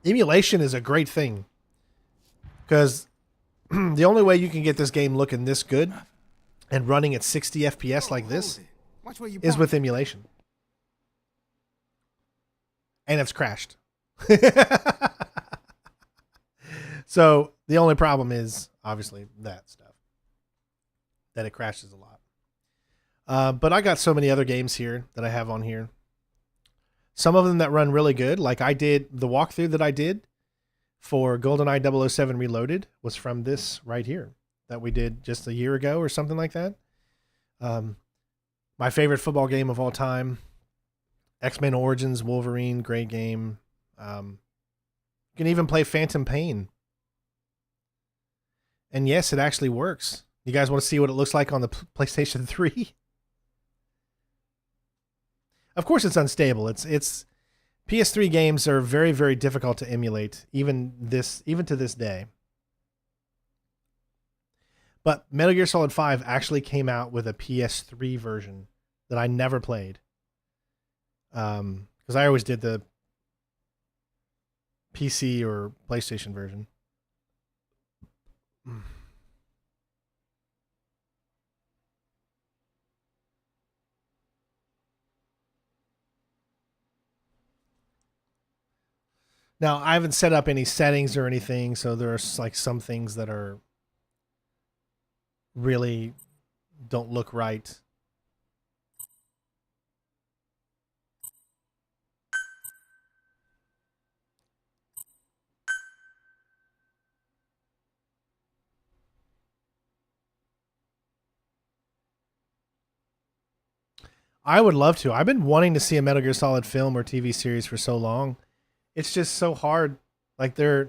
emulation is a great thing because the only way you can get this game looking this good and running at 60 FPS like this is with emulation. And it's crashed. So the only problem is obviously that stuff, that it crashes a lot. But I got so many other games here that I have on here. Some of them that run really good. Like I did, the walkthrough that I did for GoldenEye 007 Reloaded was from this right here that we did just a year ago or something like that. My favorite football game of all time, X-Men Origins, Wolverine, great game. You can even play Phantom Pain. And yes, it actually works. You guys want to see what it looks like on the PlayStation 3? Of course it's unstable. It's PS3 games are very, very difficult to emulate, even to this day. But Metal Gear Solid 5 actually came out with a PS3 version that I never played. Because I always did the PC or PlayStation version. Now, I haven't set up any settings or anything, so there's like some things that are really don't look right. I would love to. I've been wanting to see a Metal Gear Solid film or TV series for so long. It's just so hard. Like I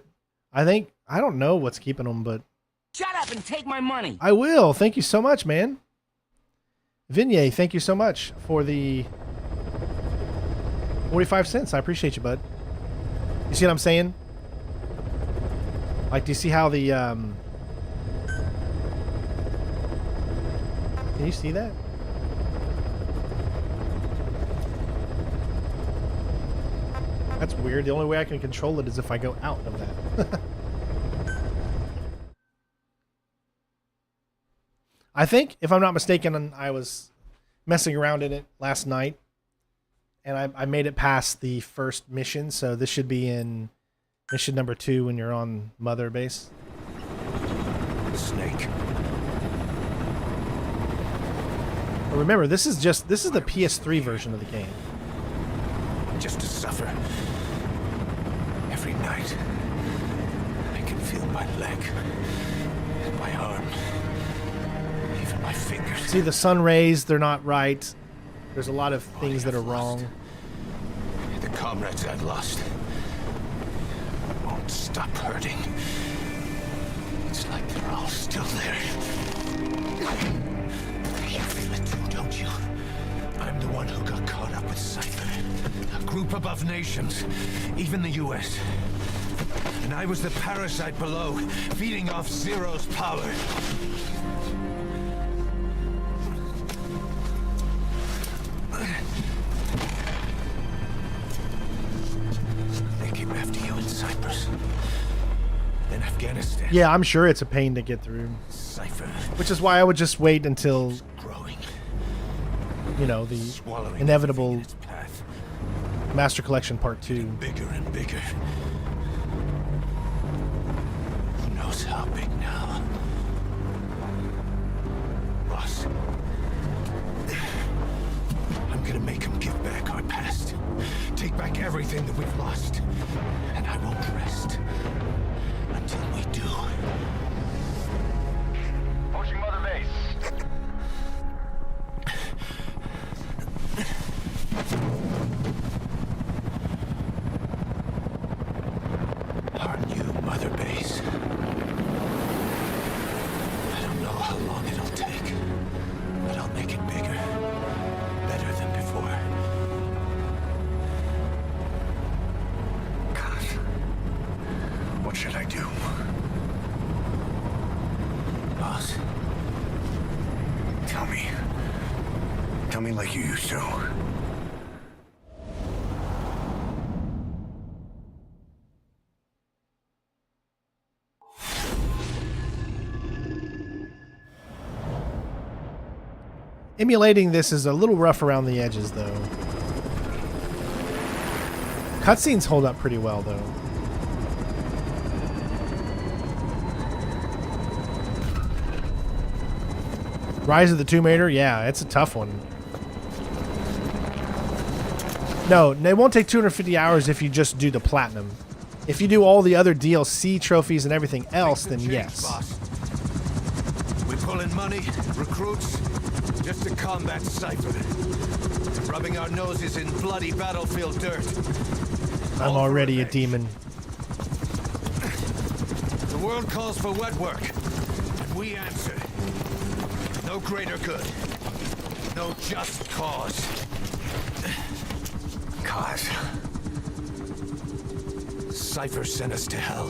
don't know what's keeping them, but Shut up and take my money. I will. Thank you so much, man. Vignay, thank you so much for the 45 cents. I appreciate you, bud. You see what I'm saying? Like, do you see how the can you see that? That's weird. The only way I can control it is if I go out of that. I think, if I'm not mistaken, I was messing around in it last night, and I made it past the first mission, so this should be in mission number 2 when you're on Mother Base. Snake. But remember, this is the PS3 version of the game. Just to suffer. Every night, I can feel my leg, and my arm, even my fingers. See, the sun rays, they're not right. There's a lot of things that are wrong. The comrades I've lost won't stop hurting. It's like they're all still there. You feel it too, don't you? I'm the one who got caught up with Cypher. A group above nations, even the US. And I was the parasite below, feeding off Zero's power. They came after you in Cyprus. Then Afghanistan. Yeah, I'm sure it's a pain to get through. Cypher. Which is why I would just wait until, Growing. you know, the Swallowing inevitable its path. Master Collection Part 2. Bigger and bigger. Who knows how big now? Ross. I'm gonna make him give back our past. Take back everything that we've lost. And I won't rest until we do. Approaching Mother Base. Our new Mother Base. I don't know how long it'll take, but I'll make it bigger. Better than before. God. What should I do? Boss, Tell me. Tell me like you used to. Emulating this is a little rough around the edges, though. Cutscenes hold up pretty well, though. Rise of the Tomb Raider? Yeah, it's a tough one. No, it won't take 250 hours if you just do the platinum. If you do all the other DLC trophies and everything else, then yes. Boss. We pull in money, recruits, just to combat Cypher. rubbing our noses in bloody battlefield dirt. I'm already a demon. The world calls for wet work, and we answer. No greater good. No just cause. Cause. Cypher sent us to hell.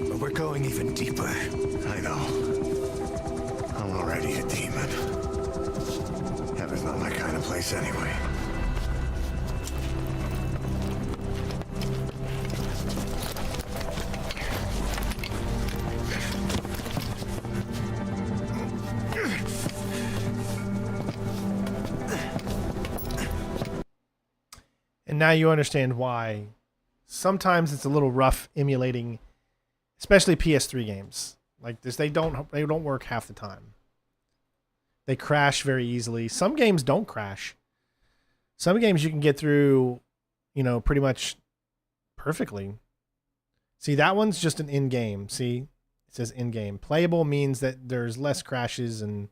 But we're going even deeper. I know. I'm already a demon. Heaven's not my kind of place anyway. And now you understand why sometimes it's a little rough emulating, especially PS3 games like this. They don't work half the time. They crash very easily. Some games don't crash. Some games you can get through, you know, pretty much perfectly. See, that one's just an in-game. See, it says in-game. Playable means that there's less crashes and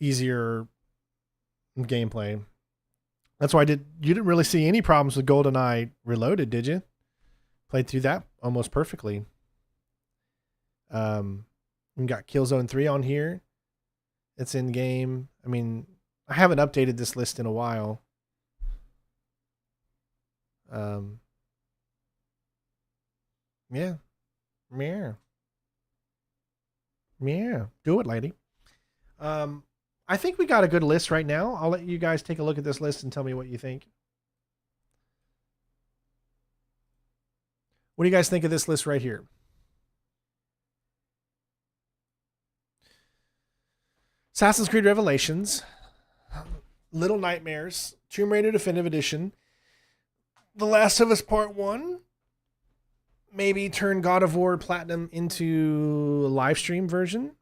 easier gameplay. That's why you didn't really see any problems with GoldenEye Reloaded, did you? Played through that almost perfectly. We got Killzone 3 on here. It's in game. I mean, I haven't updated this list in a while. Yeah. Yeah. Yeah. Do it, lady. I think we got a good list right now. I'll let you guys take a look at this list and tell me what you think. What do you guys think of this list right here? Assassin's Creed Revelations, Little Nightmares, Tomb Raider Definitive Edition, The Last of Us Part 1, maybe turn God of War Platinum into a live stream version,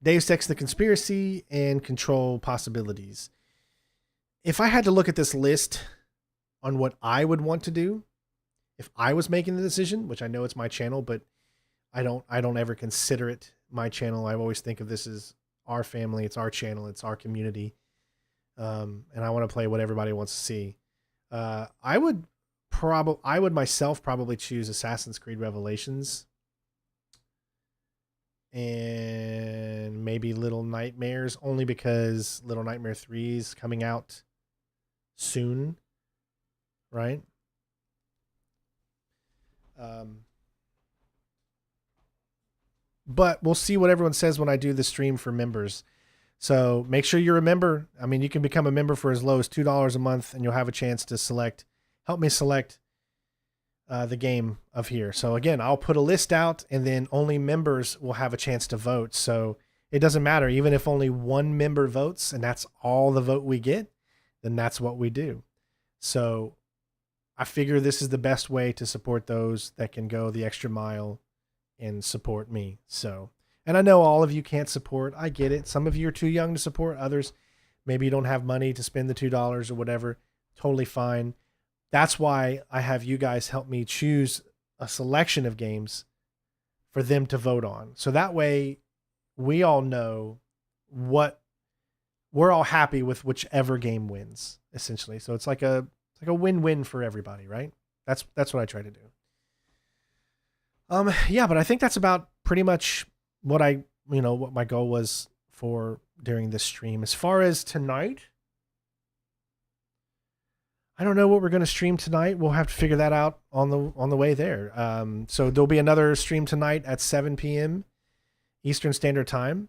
Deus Ex The Conspiracy, and Control Possibilities. If I had to look at this list on what I would want to do, if I was making the decision, which I know it's my channel, but I don't ever consider it my channel. I always think of this as our family. It's our channel. It's our community. And I want to play what everybody wants to see. I would myself probably choose Assassin's Creed Revelations and maybe Little Nightmares, only because Little Nightmare 3 is coming out soon, right? But we'll see what everyone says when I do the stream for members. So make sure you're a member. I mean, you can become a member for as low as $2 a month, and you'll have a chance to help me select the game of here. So again, I'll put a list out, and then only members will have a chance to vote. So it doesn't matter. Even if only one member votes, and that's all the vote we get, then that's what we do. So I figure this is the best way to support those that can go the extra mile and support me. So, and I know all of you can't support. I get it. Some of you are too young to support. Others, maybe you don't have money to spend the $2 or whatever. Totally fine. That's why I have you guys help me choose a selection of games for them to vote on. So that way we all know what we're all happy with, whichever game wins, essentially. So it's like a win-win for everybody, right? That's what I try to do. Yeah, but I think that's about pretty much what what my goal was for during this stream. As far as tonight, I don't know what we're going to stream tonight. We'll have to figure that out on the way there. So there'll be another stream tonight at 7 p.m. Eastern Standard Time.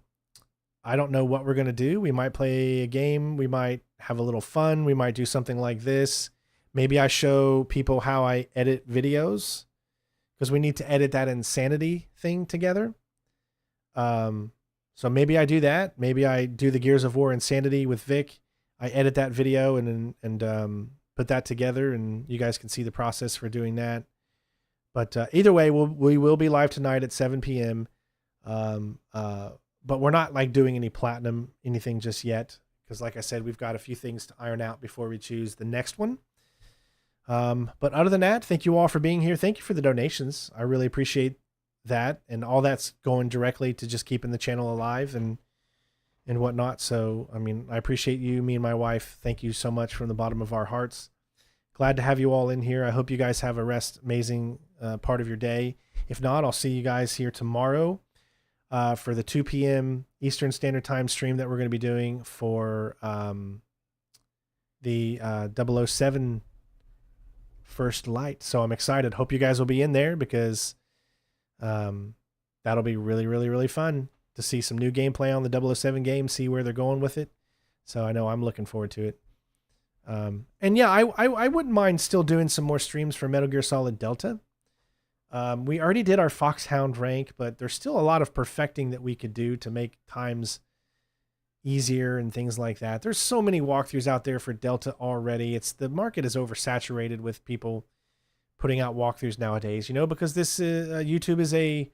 I don't know what we're going to do. We might play a game. We might have a little fun. We might do something like this. Maybe I show people how I edit videos, because we need to edit that Insanity thing together. So maybe I do that. Maybe I do the Gears of War Insanity with Vic. I edit that video and put that together, and you guys can see the process for doing that. But either way, we will be live tonight at 7 p.m. But we're not like doing any platinum anything just yet, because like I said, we've got a few things to iron out before we choose the next one. But other than that, thank you all for being here. Thank you for the donations. I really appreciate that. And all that's going directly to just keeping the channel alive and and whatnot. So, I mean, I appreciate you, me and my wife. Thank you so much from the bottom of our hearts. Glad to have you all in here. I hope you guys have a amazing part of your day. If not, I'll see you guys here tomorrow for the 2 p.m. Eastern Standard Time stream that we're going to be doing for the 007 First Light. So I'm excited. Hope you guys will be in there because that'll be really, really, really fun to see some new gameplay on the 007 game, see where they're going with it. So I know I'm looking forward to it. And yeah, I wouldn't mind still doing some more streams for Metal Gear Solid Delta. We already did our Foxhound rank, but there's still a lot of perfecting that we could do to make times easier and things like that. There's so many walkthroughs out there for Delta already. The market is oversaturated with people putting out walkthroughs nowadays, because this YouTube is a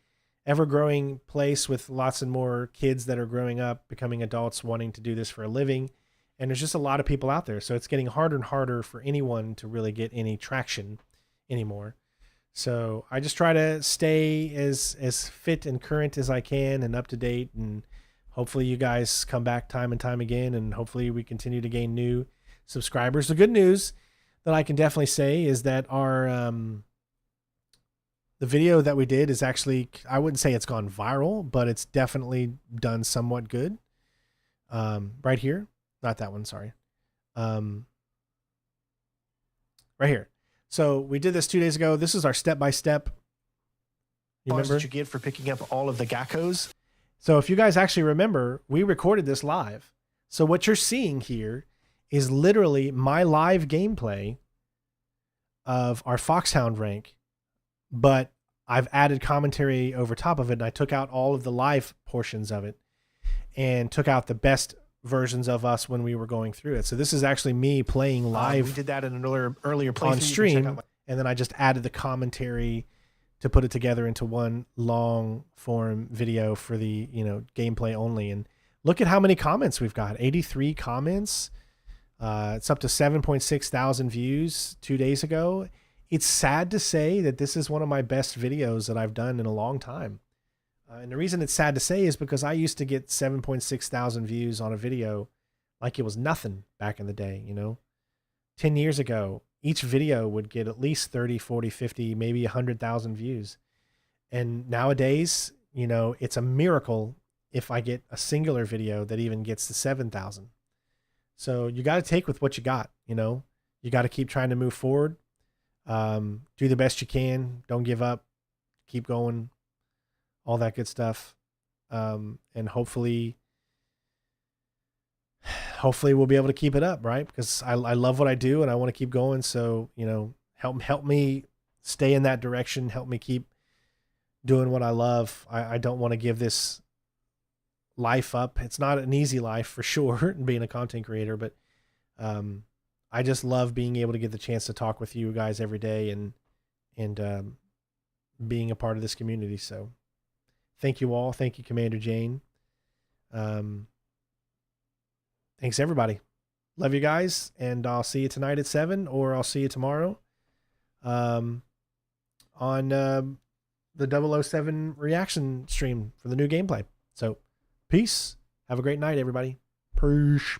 ever-growing place with lots and more kids that are growing up, becoming adults, wanting to do this for a living. And there's just a lot of people out there. So it's getting harder and harder for anyone to really get any traction anymore. So I just try to stay as fit and current as I can and up to date. And hopefully you guys come back time and time again. And hopefully we continue to gain new subscribers. The good news that I can definitely say is that our the video that we did is actually, I wouldn't say it's gone viral, but it's definitely done somewhat good. Right here. Not that one, sorry. Right here. So we did this 2 days ago. This is our step-by-step. You remember? That you get for picking up all of the geckos. So if you guys actually remember, we recorded this live. So what you're seeing here is literally my live gameplay of our Foxhound rank, but I've added commentary over top of it, and I took out all of the live portions of it and took out the best versions of us when we were going through it. So this is actually me playing live. We did that in an earlier playthrough on stream, and then I just added the commentary to put it together into one long form video for the gameplay only. And look at how many comments we've got. 83 comments. It's up to 7.6 thousand views 2 days ago. It's sad to say that this is one of my best videos that I've done in a long time. And the reason it's sad to say is because I used to get 7.6 thousand views on a video like it was nothing back in the day, 10 years ago, each video would get at least 30, 40, 50, maybe 100,000 views. And nowadays, it's a miracle if I get a singular video that even gets to 7,000. So you got to take with what you got, you got to keep trying to move forward. Do the best you can. Don't give up. Keep going. All that good stuff. And hopefully we'll be able to keep it up, right? Because I love what I do and I want to keep going. So, help me stay in that direction. Help me keep doing what I love. I don't want to give this life up. It's not an easy life for sure, being a content creator, but I just love being able to get the chance to talk with you guys every day and being a part of this community. So thank you all. Thank you, Commander Jane. Thanks, everybody. Love you guys, and I'll see you tonight at 7, or I'll see you tomorrow on the 007 reaction stream for the new gameplay. So, peace. Have a great night, everybody. Peace.